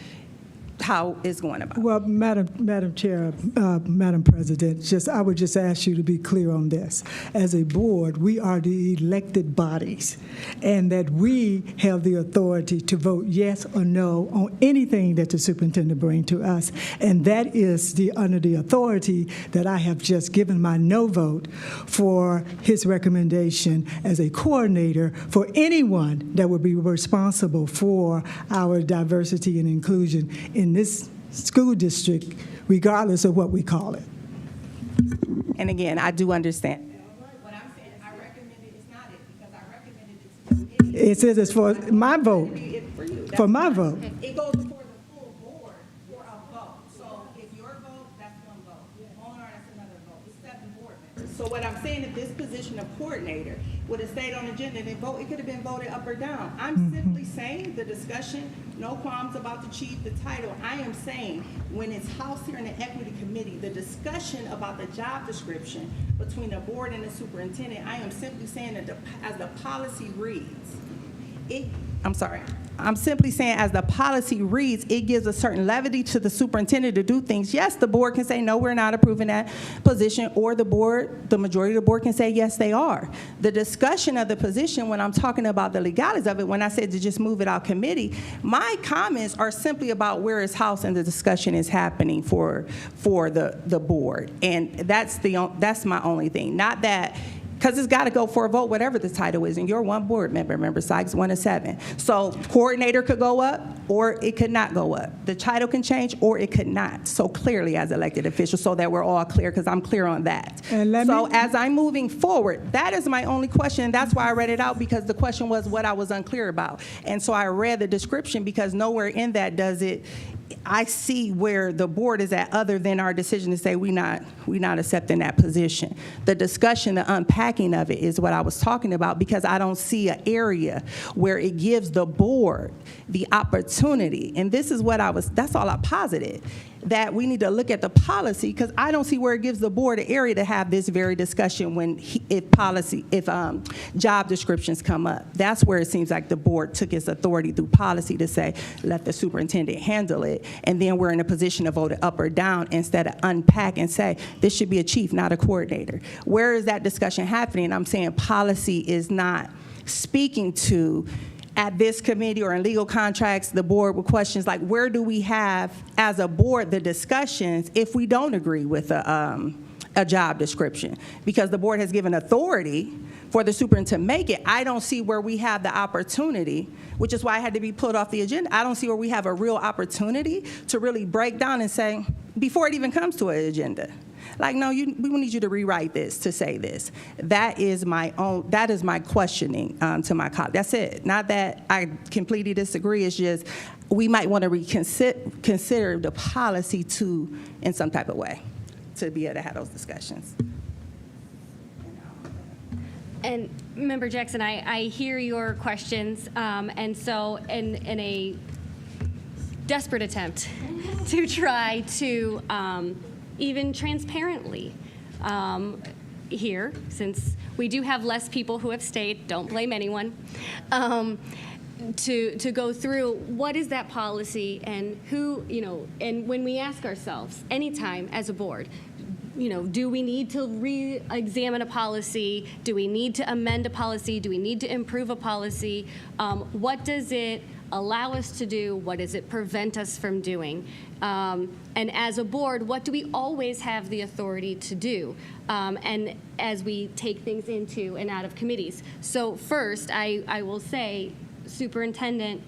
how it's going about. Well, Madam Chair, Madam President, I would just ask you to be clear on this. As a board, we are the elected bodies, and that we have the authority to vote yes or no on anything that the superintendent brings to us, and that is under the authority that I have just given my no vote for his recommendation as a coordinator for anyone that would be responsible for our diversity and inclusion in this school district, regardless of what we call it. And again, I do understand. What I'm saying, I recommended it's not it, because I recommended it to the committee. It says it's for my vote. For my vote. It goes before the full board for a vote. So if your vote, that's one vote. Owner, that's another vote. It's 7 board members. So what I'm saying, if this position of coordinator would have stayed on the agenda and vote, it could have been voted up or down. I'm simply saying the discussion, no qualms about the title. I am saying when it's housed here in the equity committee, the discussion about the job description between the board and the superintendent, I am simply saying that as the policy reads, I'm simply saying as the policy reads, it gives a certain levity to the superintendent to do things. Yes, the board can say, no, we're not approving that position, or the majority of the board can say, yes, they are. The discussion of the position, when I'm talking about the legalities of it, when I said to just move it out committee, my comments are simply about where it's housed and the discussion is happening for the board. And that's my only thing. Not that, because it's got to go for a vote, whatever the title is, and you're one board member. Remember, Sykes 1 of 7. So coordinator could go up, or it could not go up. The title can change, or it could not. So clearly, as elected officials, so that we're all clear, because I'm clear on that. So as I'm moving forward, that is my only question, and that's why I read it out, because the question was what I was unclear about. And so I read the description, because nowhere in that does it, I see where the board is at, other than our decision to say we not accepting that position. The discussion, the unpacking of it is what I was talking about, because I don't see an area where it gives the board the opportunity. And this is what that's all I posited. that we need to look at the policy, because I don't see where it gives the board an area to have this very discussion if job descriptions come up. That's where it seems like the board took its authority through policy to say, let the superintendent handle it, and then we're in a position to vote it up or down instead of unpack and say, this should be a chief, not a coordinator. Where is that discussion happening? I'm saying policy is not speaking to, at this committee or in legal contracts, the board with questions like, where do we have, as a board, the discussions if we don't agree with a job description? Because the board has given authority for the superintendent to make it. I don't see where we have the opportunity, which is why I had to be pulled off the agenda. I don't see where we have a real opportunity to really break down and say, before it even comes to an agenda, like, no, we need you to rewrite this to say this. That is my questioning to my colleague. That's it. Not that I completely disagree. It's just we might want to consider the policy too in some type of way to be able to have those discussions. And Member Jackson, I hear your questions, and so in a desperate attempt to try to even transparently here, since we do have less people who have stayed, don't blame anyone, to go through what is that policy and who, and when we ask ourselves anytime as a board, do we need to re-examine a policy? Do we need to amend a policy? Do we need to improve a policy? What does it allow us to do? What does it prevent us from doing? And as a board, what do we always have the authority to do? And as we take things into and out of committees. So first, I will say, Superintendent,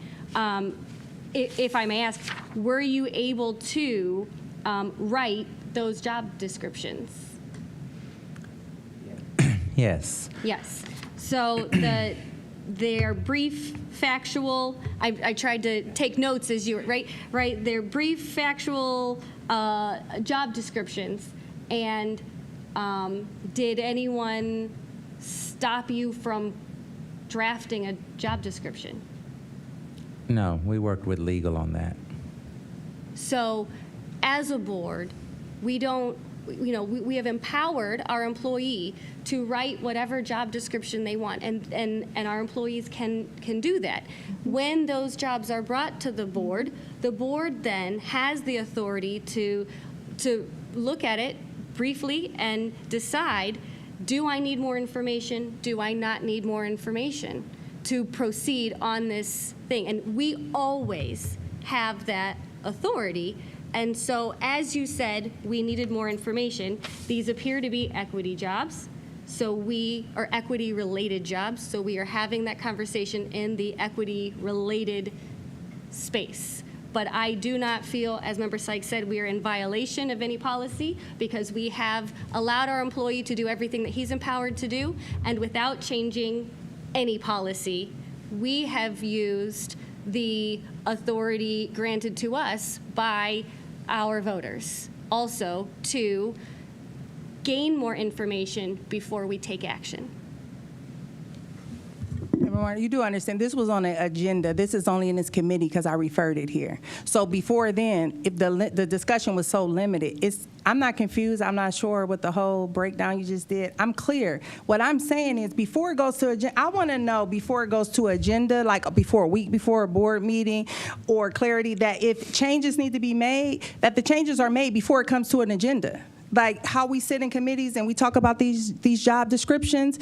if I may ask, were you able to write those job descriptions? Yes. Yes. So their brief, factual, I tried to take notes as you were, right? Their brief, factual job descriptions. And did anyone stop you from drafting a job description? No, we worked with legal on that. So as a board, we don't, we have empowered our employee to write whatever job description they want, and our employees can do that. When those jobs are brought to the board then has the authority to look at it briefly and decide, do I need more information? Do I not need more information to proceed on this thing? And we always have that authority. And so, as you said, we needed more information. These appear to be equity jobs, or equity-related jobs, so we are having that conversation in the equity-related space. But I do not feel, as Member Sykes said, we are in violation of any policy because we have allowed our employee to do everything that he's empowered to do, and without changing any policy, we have used the authority granted to us by our voters also to gain more information before we take action. You do understand, this was on the agenda. This is only in this committee because I referred it here. So before then, if the discussion was so limited, I'm not confused. I'm not sure what the whole breakdown you just did. I'm clear. What I'm saying is before it goes to agenda, I want to know before it goes to agenda, like before a week before a board meeting, or clarity that if changes need to be made, that the changes are made before it comes to an agenda. Like how we sit in committees and we talk about these job descriptions.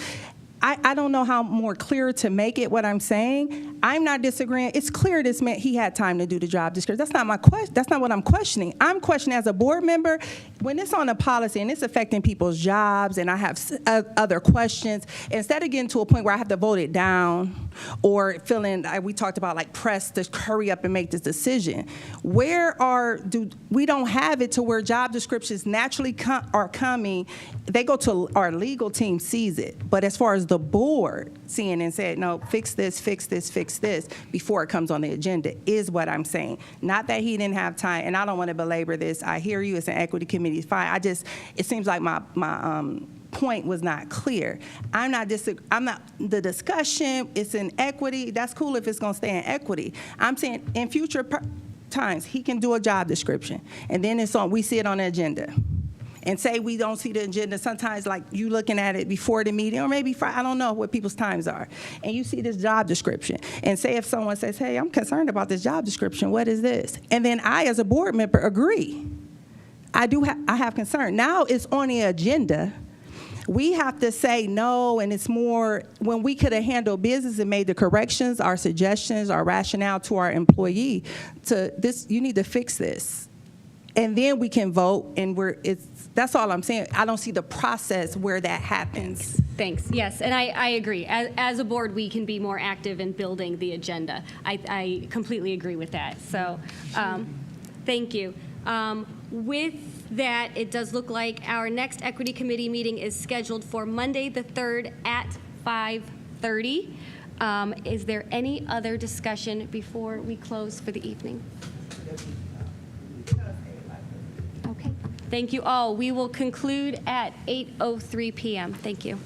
I don't know how more clear to make it what I'm saying. I'm not disagreeing. It's clear this man, he had time to do the job description. That's not my question. That's not what I'm questioning. I'm questioning as a board member, when it's on a policy and it's affecting people's jobs and I have other questions, instead of getting to a point where I have to vote it down or feeling, we talked about like press to hurry up and make this decision, we don't have it to where job descriptions naturally are coming. They go to our legal team sees it. But as far as the board seeing and said, no, fix this before it comes on the agenda is what I'm saying. Not that he didn't have time, and I don't want to belabor this. I hear you, it's an equity committee, it's fine. It seems like my point was not clear. The discussion, it's in equity, that's cool if it's gonna stay in equity. I'm saying in future, times, he can do a job description, and then we see it on the agenda. And say we don't see the agenda, sometimes like you looking at it before the meeting, or maybe I don't know what people's times are, and you see this job description, and say if someone says, hey, I'm concerned about this job description, what is this? And then I, as a board member, agree. I have concern. Now it's on the agenda. We have to say no, and it's more when we could have handled business and made the corrections, our suggestions, our rationale to our employee to this, you need to fix this. And then we can vote, and that's all I'm saying. I don't see the process where that happens. Thanks. Yes, and I agree. As a board, we can be more active in building the agenda. I completely agree with that. So thank you. With that, it does look like our next Equity Committee meeting is scheduled for Monday the 3rd at 5:30. Is there any other discussion before we close for the evening? Okay. Thank you all. We will conclude at 8:03 p.m. Thank you.